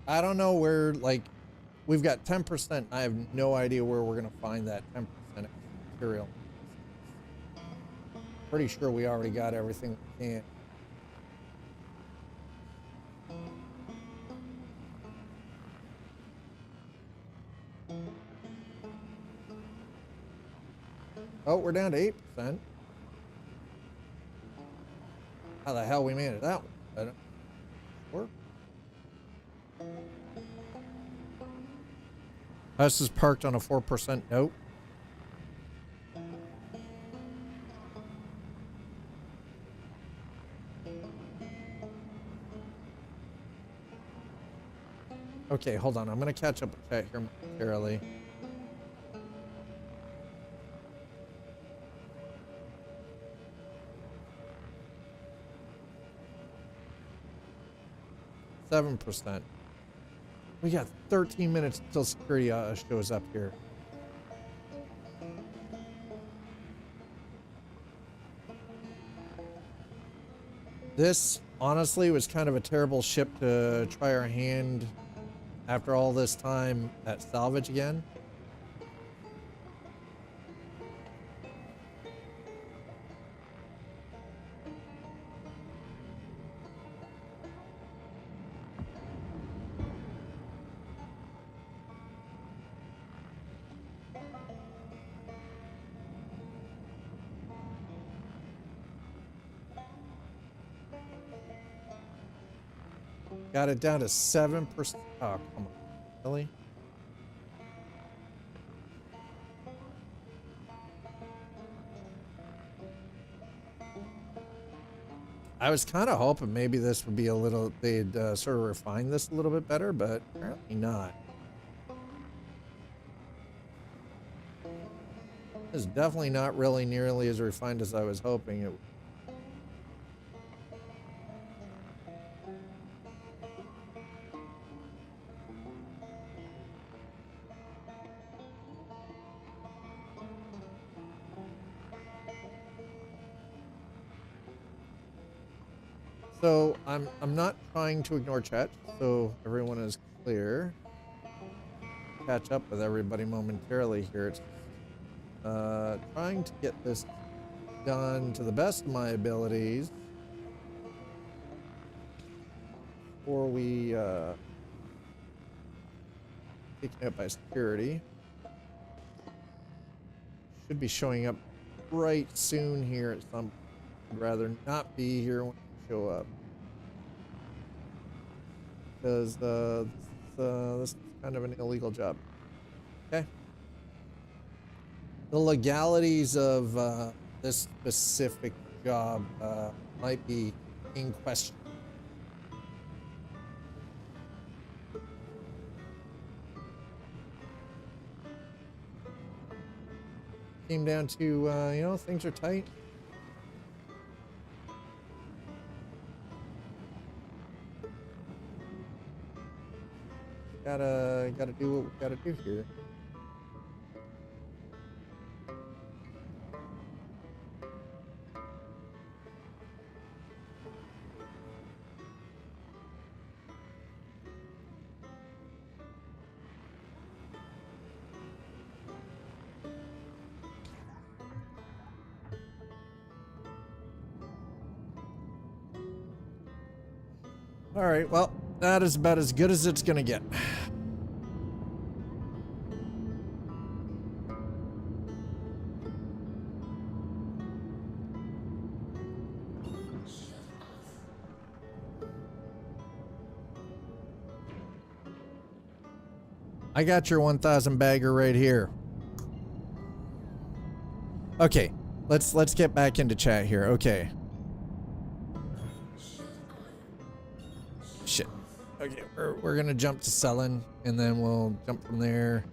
I don't know where, like, we've got 10%. I have no idea where we're going to find that 10% material. Pretty sure we already got everything we can. Oh, we're down to 8%. How the hell we made it out? I don't know. Us is parked on a 4% note. Okay, hold on. I'm going to catch up with chat here momentarily. %. We got 13 minutes until security shows up here. This honestly was kind of a terrible ship to try our hand after all this time at salvage again. Got it down to 7%. Oh, come on. Really? I was kind of hoping maybe this would be a little, they'd sort of refine this a little bit better, but apparently not. It's definitely not really nearly as refined as I was hoping it would. So I'm not trying to ignore chat, so everyone is clear. Catch up with everybody momentarily here. It's trying to get this done to the best of my abilities before we taken out by security. Should be showing up right soon here at some. I'd rather not be here when show up because this is kind of an illegal job. Okay, the legalities of this specific job might be in question. Came down to you know, things are tight. Gotta do what we gotta do here. All right, well, that is about as good as it's gonna get. I got your 1,000 bagger right here. Okay, let's get back into chat here. Okay. Shit. Okay, we're gonna jump to selling, and then we'll jump from there.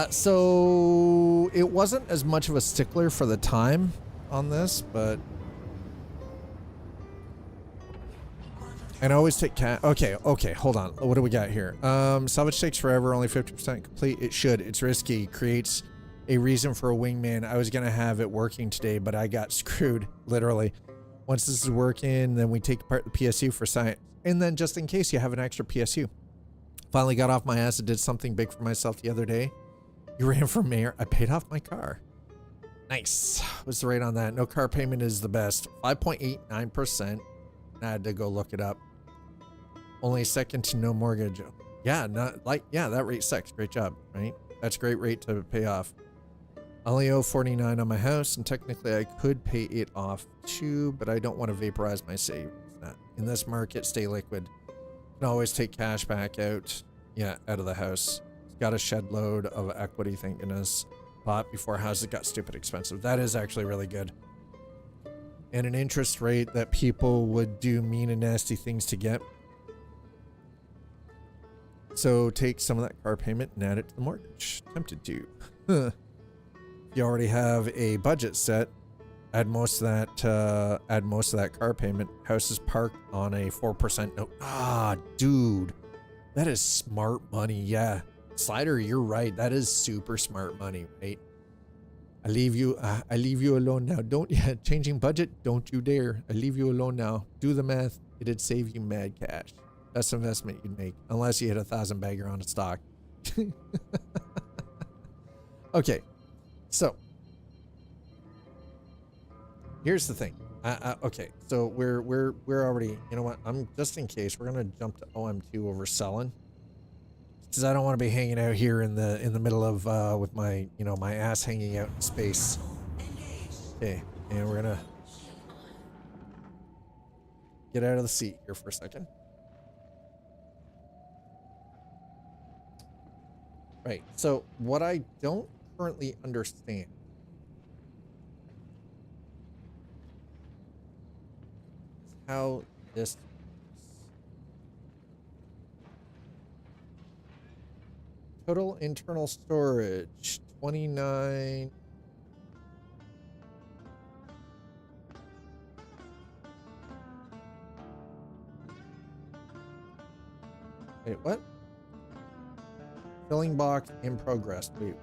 So it wasn't as much of a stickler for the time on this, but. And I always take okay, hold on. What do we got here? Salvage takes forever, only 50% complete. It should. It's risky. Creates a reason for a wingman. I was gonna have it working today, but I got screwed, literally. Once this is working, then we take apart the PSU for science. And then just in case you have an extra PSU. Finally got off my ass and did something big for myself the other day. You ran for mayor. I paid off my car. Nice. What's the rate on that? No car payment is the best. 5.89%. I had to go look it up. Only second to no mortgage. Yeah, not like, yeah, that rate sucks. Great job, right? That's a great rate to pay off. I only owe 49 on my house, and technically I could pay it off too, but I don't want to vaporize my savings. In this market, stay liquid. Can always take cash back out. Yeah, out of the house. It's got a shed load of equity, thank goodness. Bought before houses got stupid expensive. That is actually really good. And an interest rate that people would do mean and nasty things to get. So take some of that car payment and add it to the mortgage. Tempted to. You already have a budget set. Add most of that car payment. House is parked on a 4% note. Ah, dude, that is smart money. Yeah, Slider, you're right. That is super smart money, right? I leave you alone now. Don't, yeah, changing budget. Don't you dare. I leave you alone now. Do the math. It'd save you mad cash. Best investment you'd make, unless you hit 1,000 bagger on a stock. Okay, so here's the thing. Okay, so we're already, you know what? I'm just in case we're gonna jump to OM2 over selling, because I don't want to be hanging out here in the middle of with my, you know, my ass hanging out in space. Okay, and we're gonna get out of the seat here for a second. Right. So what I don't currently understand is how this works. Total internal storage 29. Wait, what? Filling box in progress. Wait.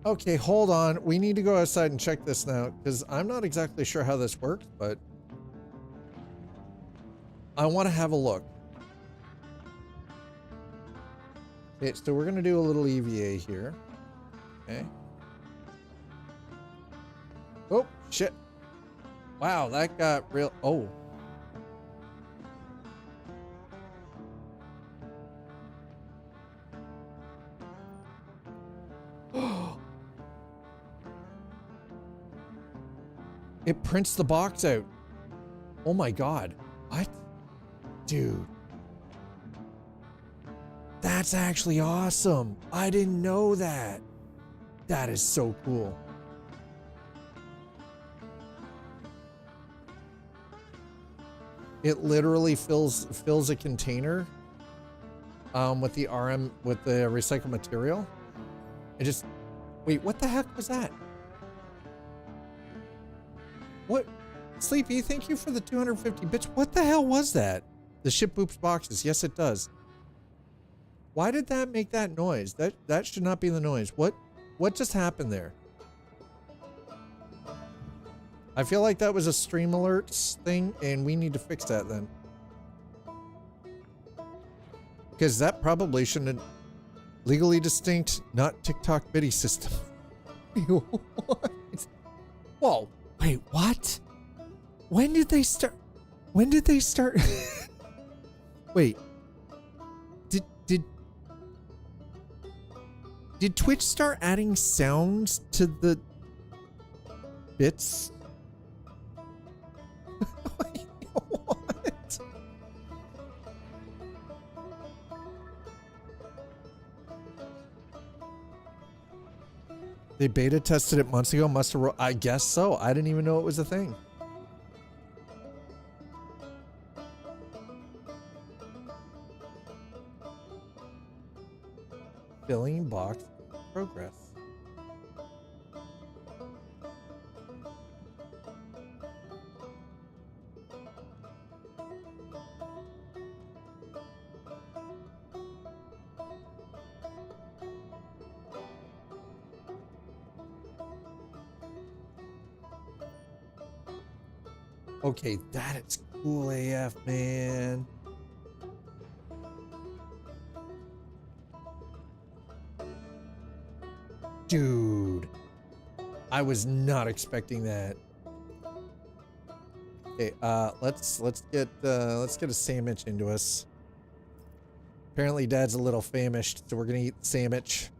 Okay, hold on. We need to go outside and check this now, because I'm not exactly sure how this works, but I want to have a look. Okay, so we're going to do a little EVA here. Okay. Oh, shit. Wow, that got real. Oh. It prints the box out. Oh my God. What? Dude. That's actually awesome. I didn't know that. That is so cool. It literally fills a container with the recycled material. It just, wait, what the heck was that? What? Sleepy, thank you for the 250 bits. What the hell was that? The ship boops boxes. Yes, it does. Why did that make that noise? That should not be the noise. What just happened there? I feel like that was a stream alerts thing, and we need to fix that then. Because that probably shouldn't have... Legally distinct, not TikTok biddy system. What? Whoa. Wait, what? When did they start? When did they start? Wait. Did Twitch start adding sounds to the bits? Wait, what? They beta tested it months ago. Must have. I guess so. I didn't even know it was a thing. Filling box progress. Okay, that is cool AF, man. Dude, I was not expecting that. Okay, let's get a sandwich into us. Apparently, Dad's a little famished, so we're gonna eat the sandwich.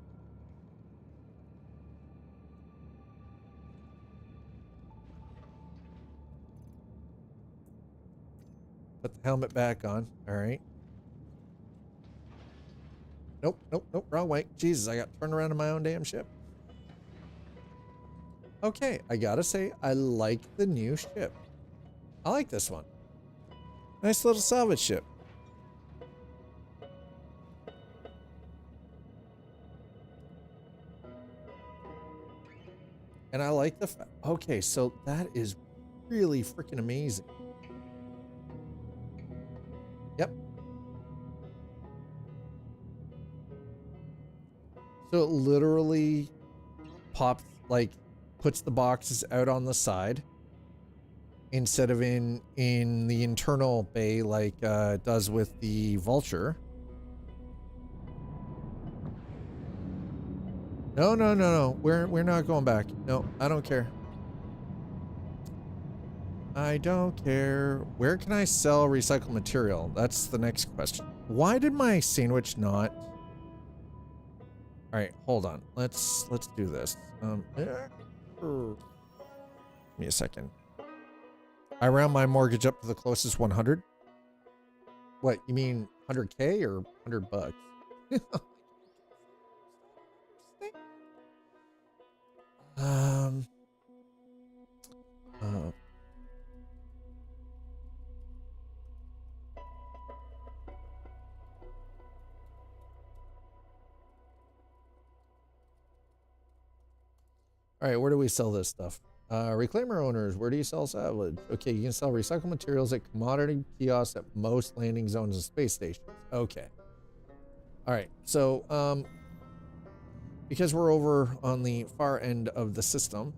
Put the helmet back on. All right. Nope, nope, nope. Wrong way. Jesus, I got turned around in my own damn ship. Okay, I gotta say, I like the new ship. I like this one. Nice little salvage ship. And I like the fact, okay, so that is really freaking amazing. Yep. So it literally pops, like, puts the boxes out on the side instead of in the internal bay like it does with the Vulture. No, no, no, no. We're not going back. No, I don't care. I don't care. Where can I sell recycled material? That's the next question. Why did my sandwich not? All right, hold on. Let's do this. Give me a second. I round my mortgage up to the closest 100. What, you mean 100K or 100 bucks? All right, where do we sell this stuff? Reclaimer owners, where do you sell salvage? Okay, you can sell recycled materials at commodity kiosks at most landing zones and space stations. Okay. All right, so because we're over on the far end of the system.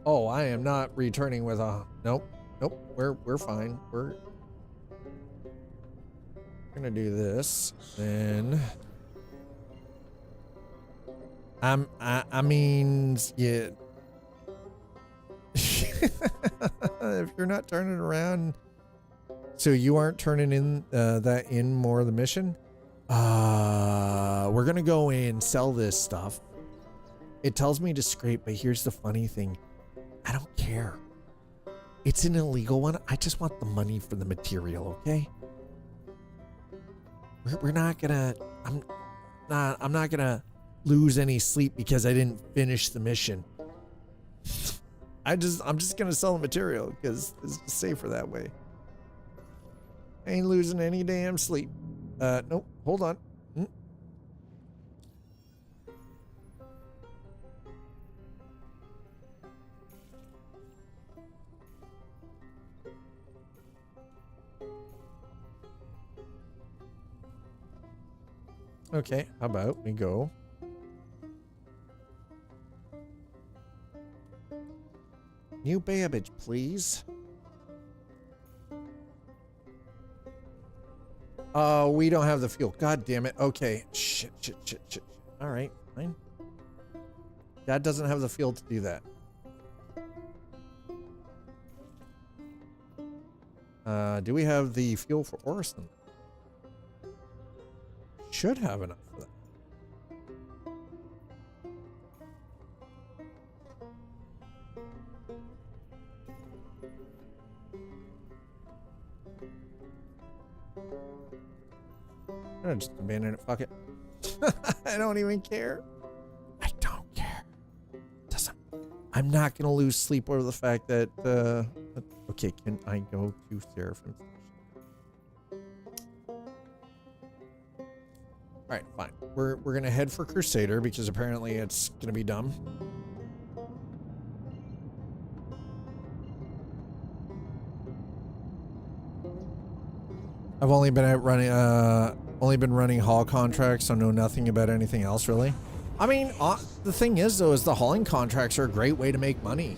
Oh, I am not returning with a nope. We're fine. We're gonna do this. Then I mean, yeah. If you're not turning around, so you aren't turning in that in more of the mission. We're gonna go and sell this stuff. It tells me to scrape, but here's the funny thing. I don't care. It's an illegal one. I just want the money for the material, okay? We're not gonna, I'm not gonna lose any sleep because I didn't finish the mission. I'm just gonna sell the material because it's just safer that way. I ain't losing any damn sleep. Nope, hold on. Okay, how about we go? New babbage, please. We don't have the fuel. God damn it. Okay. Shit. All right, fine. Dad doesn't have the fuel to do that. Do we have the fuel for Orison? Should have enough for that. I'm gonna just abandon it. Fuck it. I don't even care. I don't care. I'm not gonna lose sleep over the fact that. Okay, can I go to Seraphim Station? All right, fine. We're gonna head for Crusader because apparently it's gonna be dumb. I've only been out running running haul contracts, so know nothing about anything else really. I mean, the thing is though, is the hauling contracts are a great way to make money.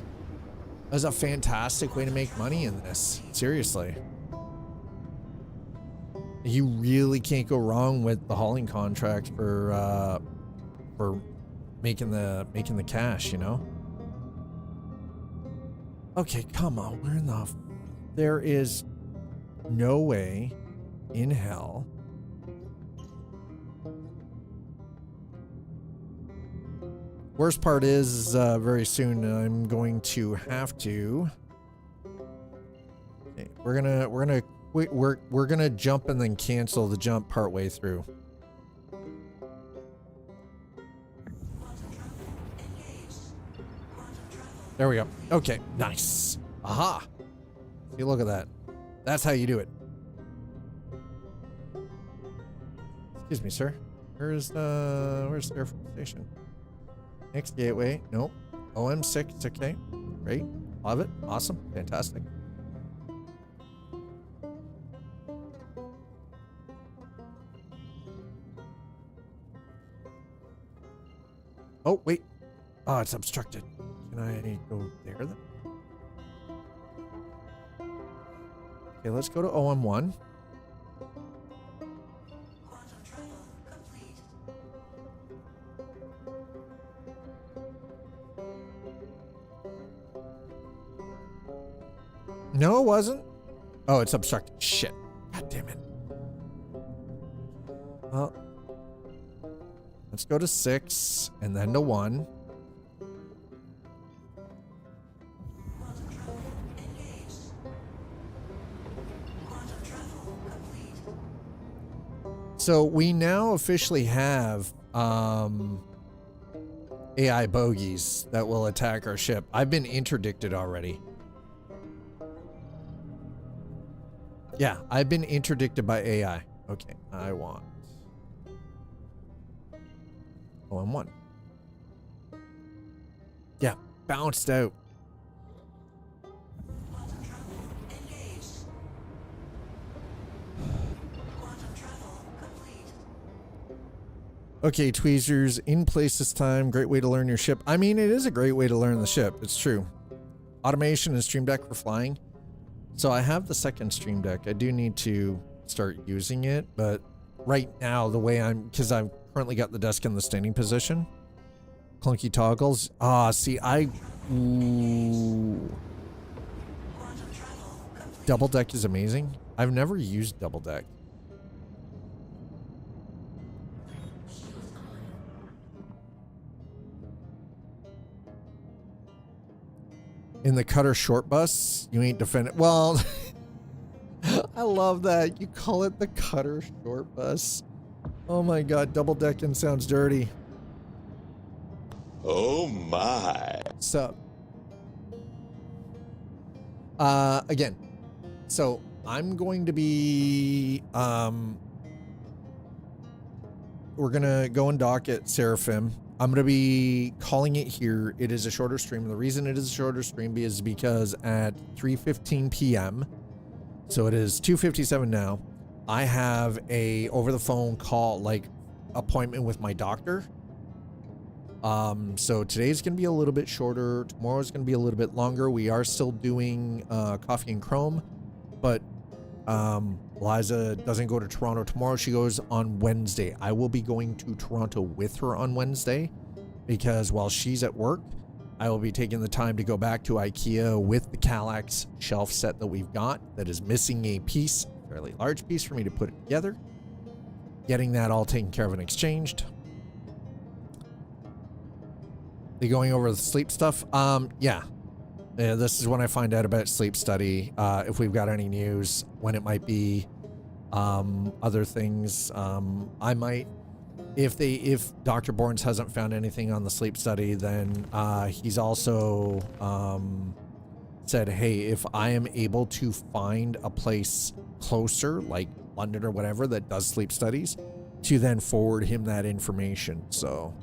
That's a fantastic way to make money in this. Seriously. You really can't go wrong with the hauling contract for making the cash, you know? Okay, come on. Where in the there is no way in hell. Worst part is very soon I'm going to have to. Okay, we're gonna jump and then cancel the jump partway through. There we go. Okay, nice. Aha. See, look at that. That's how you do it. Excuse me, sir. Where's the Air Force? Station. Next gateway. Nope. OM6. Okay. Great. Love it. Awesome. Fantastic. Oh, wait. Oh, it's obstructed. Can I go there then? Okay, let's go to OM1. Quantum travel complete. No, it wasn't. Oh, it's obstructed. Shit. God damn it. Well, let's go to 6 and then to 1. Quantum travel engaged. Quantum travel complete. So we now officially have AI bogies that will attack our ship. I've been interdicted already. Yeah, I've been interdicted by AI. Okay, I want OM1. Yeah, bounced out. Quantum travel engaged. Quantum travel complete. Okay, tweezers, in place this time. Great way to learn your ship. I mean, it is a great way to learn the ship. It's true. Automation and Stream Deck for flying. So I have the second Stream Deck. I do need to start using it, but right now the way because I've currently got the desk in the standing position. Clunky toggles. See, ooh. Double deck is amazing. I've never used double deck. In the cutter short bus, you ain't defending. Well, I love that. You call it the cutter short bus. Oh my God, double decking sounds dirty. Oh my. So, again, so I'm going to be, we're gonna go and dock at Seraphim. I'm going to be calling it here. It is a shorter stream. The reason it is a shorter stream is because at 3:15 p.m., so it is 2:57 now, I have a over-the-phone call, like, appointment with my doctor. So today's going to be a little bit shorter. Tomorrow's going to be a little bit longer. We are still doing Coffee and Chrome, but Liza doesn't go to Toronto tomorrow. She goes on Wednesday. I will be going to Toronto with her on Wednesday because while she's at work, I will be taking the time to go back to IKEA with the Kallax shelf set that we've got that is missing a piece, a fairly large piece for me to put it together. Getting that all taken care of and exchanged. They going over the sleep stuff? Yeah. This is when I find out about sleep study, if we've got any news, when it might be, other things. I might, if Dr. Borns hasn't found anything on the sleep study, then he's also said, hey, if I am able to find a place closer, like London or whatever, that does sleep studies, to then forward him that information. So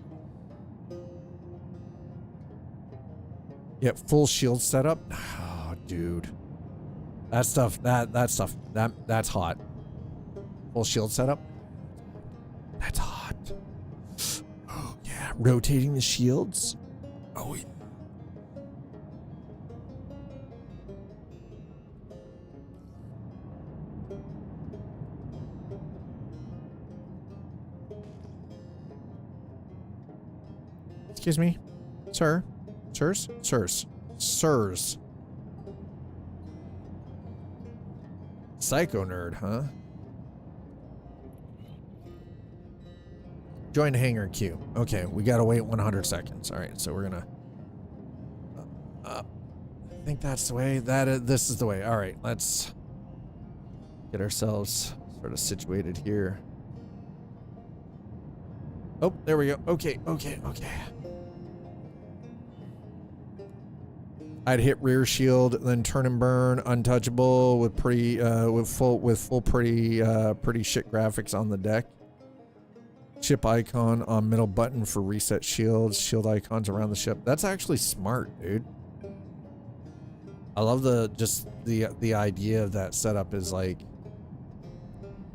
yeah, full shield setup. Oh, dude, that's hot. Full shield setup. That's hot. Oh yeah, rotating the shields. Oh yeah. Excuse me, sir. Sirs? Sirs. Sirs. Psycho nerd, huh? Join hangar queue. Okay, we gotta wait 100 seconds. All right, so we're gonna... I think that's the way. This is the way. All right, let's get ourselves sort of situated here. Oh, there we go. Okay. I'd hit rear shield, then turn and burn, untouchable with pretty full pretty shit graphics on the deck. Ship icon on middle button for reset shields. Shield icons around the ship. That's actually smart, dude. I love the idea of that setup is like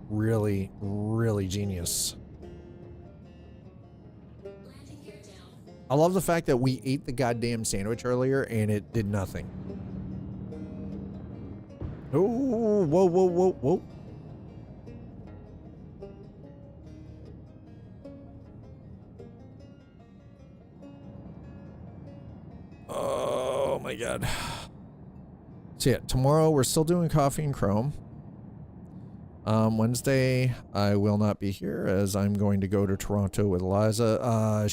really, really genius. I love the fact that we ate the goddamn sandwich earlier and it did nothing. Oh, whoa, whoa, whoa, whoa. Oh my God. So yeah, tomorrow we're still doing coffee and chrome. Wednesday I will not be here as I'm going to go to Toronto with Eliza.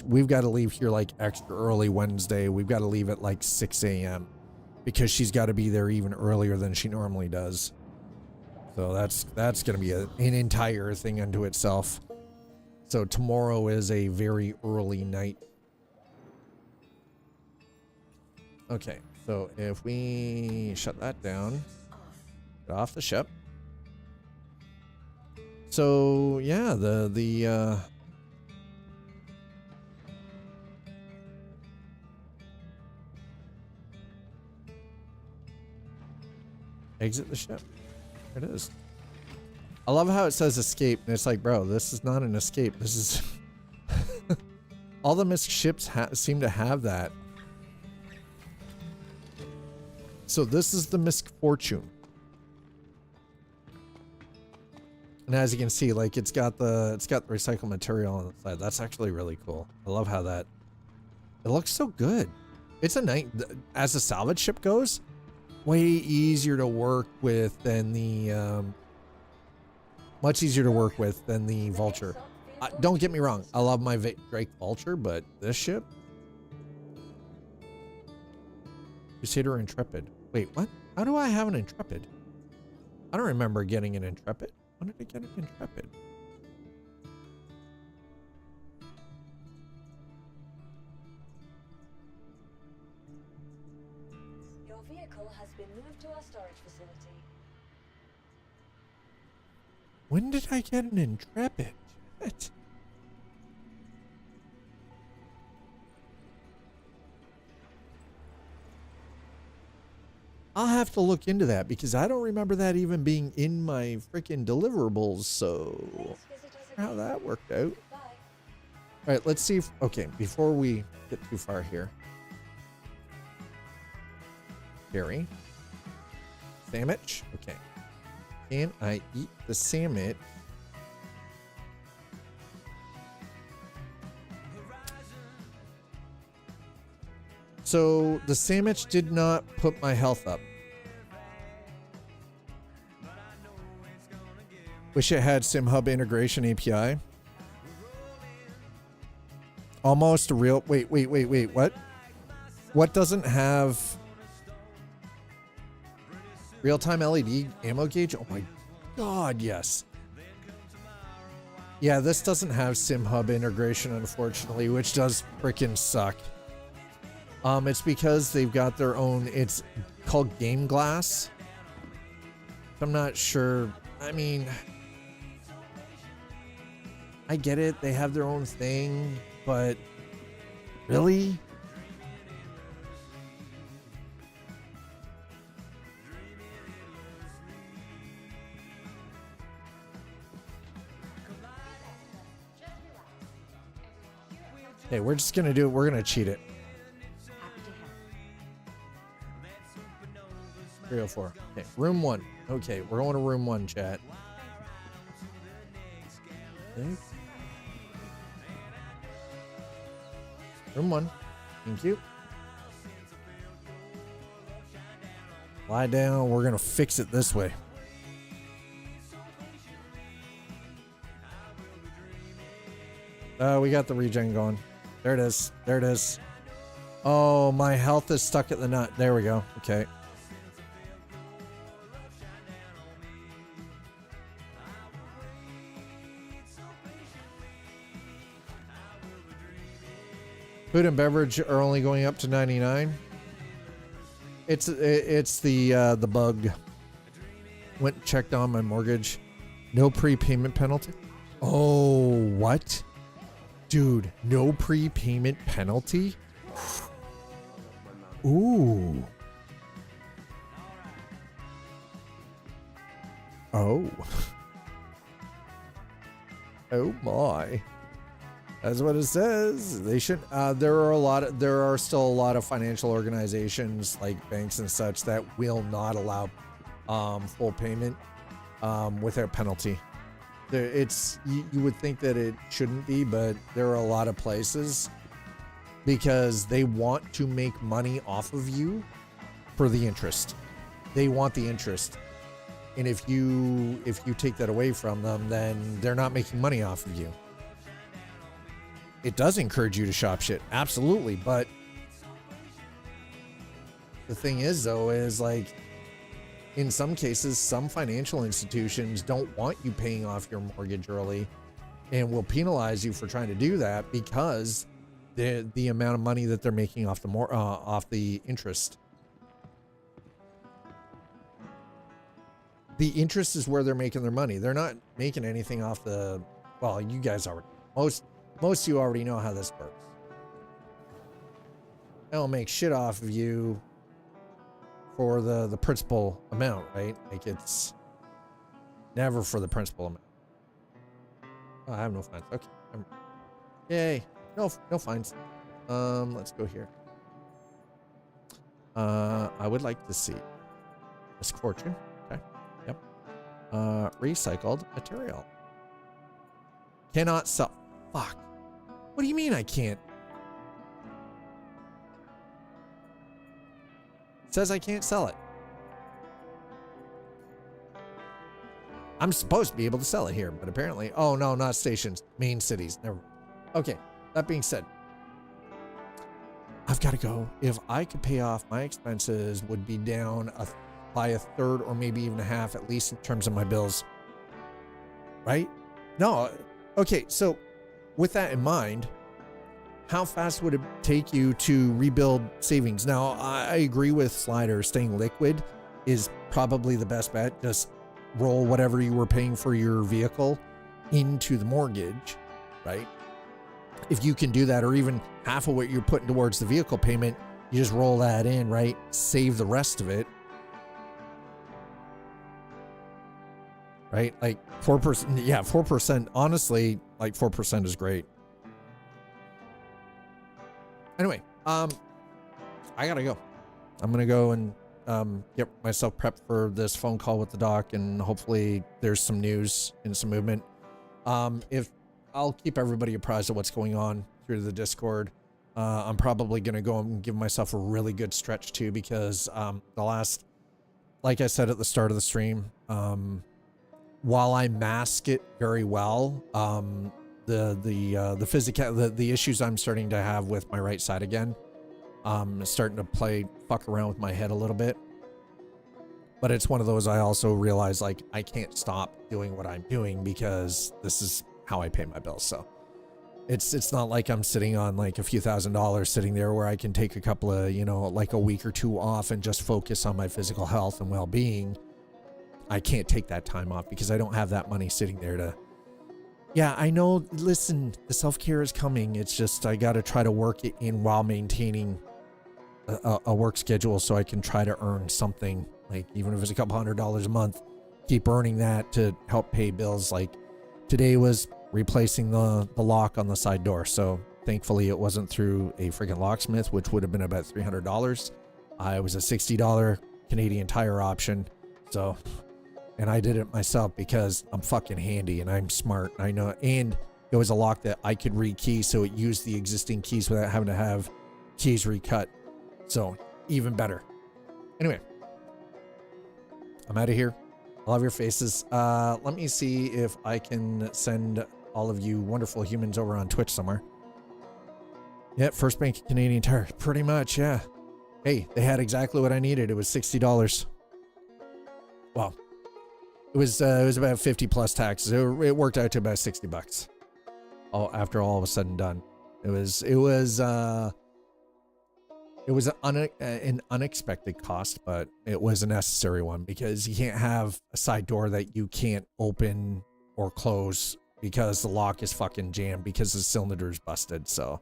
We've got to leave here like extra early Wednesday. We've got to leave at like 6 a.m. because she's got to be there even earlier than she normally does. So that's going to be an entire thing unto itself. So tomorrow is a very early night. Okay, so if we shut that down, get off the ship. So yeah, the exit the ship. There it is. I love how it says escape, and it's like, bro, this is not an escape. This is all the MISC ships seem to have that. So this is the MISC Fortune. And as you can see, like it's got the recycled material on the side. That's actually really cool. I love how it looks so good. It's as a salvage ship goes, way easier to work with than the much easier to work with than the Vulture. Don't get me wrong, I love my Drake Vulture, but this ship, Crusader Intrepid. Wait, what? How do I have an Intrepid? I don't remember getting an Intrepid. When did I get an Intrepid? Your vehicle has been moved to our storage facility. When did I get an Intrepid? What? I'll have to look into that because I don't remember that even being in my freaking deliverables. So how that worked out. All right, let's see if, okay, before we get too far here. Gary. Sandwich. Okay. Can I eat the sandwich? So the sandwich did not put my health up. Wish it had SimHub integration API. Almost a real, wait, what? What doesn't have real-time LED ammo gauge? Oh my God, yes. Yeah, this doesn't have SimHub integration, unfortunately, which does freaking suck. It's because they've got their own, it's called Game Glass. I'm not sure. I mean, I get it. They have their own thing, but really? Hey, we're just going to do it. We're going to cheat it. 304. Okay, room 1. Okay, we're going to room 1, chat. Okay. Room 1. Thank you. Lie down. We're going to fix it this way. We got the regen going. There it is. There it is. Oh, my health is stuck at the nut. There we go. Okay. Food and beverage are only going up to 99. It's the bug. Went and checked on my mortgage. No prepayment penalty. Oh, what? Dude, no prepayment penalty? Ooh. Oh. Oh my. That's what it says. They should there are still a lot of financial organizations like banks and such that will not allow full payment without penalty. It's you would think that it shouldn't be, but there are a lot of places because they want to make money off of you for the interest. They want the interest. And if you take that away from them, then they're not making money off of you. It does encourage you to shop shit, absolutely, but the thing is though is like in some cases, some financial institutions don't want you paying off your mortgage early and will penalize you for trying to do that because the amount of money that they're making off the interest. The interest is where they're making their money. They're not making anything off the, well, you guys already, most of you already know how this works. They'll make shit off of you for the principal amount, right? Like it's never for the principal amount. Oh, I have no fines. Okay. Yay. No fines. Let's go here. I would like to see misfortune. Okay. Yep. Recycled material. Cannot sell. Fuck. What do you mean I can't? It says I can't sell it. I'm supposed to be able to sell it here, but apparently, oh no, not stations, main cities. Never. Okay. That being said, I've got to go. If I could pay off my expenses, would be down by a third or maybe even a half, at least in terms of my bills. Right? No. Okay. So with that in mind, how fast would it take you to rebuild savings? Now, I agree with Slider. Staying liquid is probably the best bet. Just roll whatever you were paying for your vehicle into the mortgage, right? If you can do that, or even half of what you're putting towards the vehicle payment, you just roll that in, right? Save the rest of it, right? Like 4%. Yeah, 4%. Honestly, like 4% is great. Anyway, I gotta go. I'm gonna go and get myself prepped for this phone call with the doc, and hopefully there's some news and some movement. If I'll keep everybody apprised of what's going on through the Discord. I'm probably gonna go and give myself a really good stretch too, because like I said at the start of the stream, while I mask it very well, the issues I'm starting to have with my right side again, starting to fuck around with my head a little bit. But it's one of those, I also realize like I can't stop doing what I'm doing because this is how I pay my bills. So it's not like I'm sitting on like a few $1,000s sitting there where I can take a couple of, like a week or two off and just focus on my physical health and well-being. I can't take that time off because I don't have that money sitting there to. Yeah, I know. Listen, the self-care is coming. It's just I got to try to work it in while maintaining a work schedule so I can try to earn something. Like even if it's a couple $100s a month, keep earning that to help pay bills. Like today was replacing the lock on the side door. So thankfully it wasn't through a freaking locksmith, which would have been about $300. It was a $60 Canadian Tire option. So, and I did it myself because I'm fucking handy and I'm smart. I know. And it was a lock that I could rekey, so it used the existing keys without having to have keys recut. So even better. Anyway, I'm out of here. I love your faces. Let me see if I can send all of you wonderful humans over on Twitch somewhere. Yeah, First Bank Canadian Tire. Pretty much, yeah. Hey, they had exactly what I needed. It was $60. Well, it was about 50 plus taxes. It worked out to about $60. After all was said and done, it was an unexpected cost, but it was a necessary one because you can't have a side door that you can't open or close because the lock is fucking jammed because the cylinder is busted. So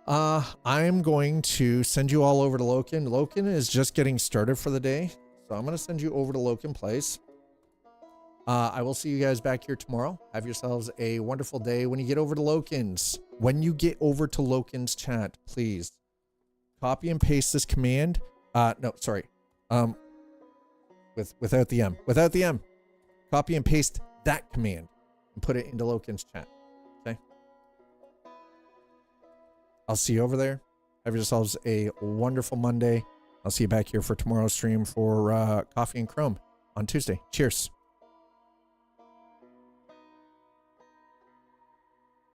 I'm going to send you all over to Loken. Loken is just getting started for the day, so I'm going to send you over to Loken Place. I will see you guys back here tomorrow. Have yourselves a wonderful day. When you get over to Loken's, chat, please copy and paste this command. No, sorry. Without the M. Copy and paste that command and put it into Loken's chat. Okay. I'll see you over there. Have yourselves a wonderful Monday. I'll see you back here for tomorrow's stream for Coffee and Chrome on Tuesday. Cheers.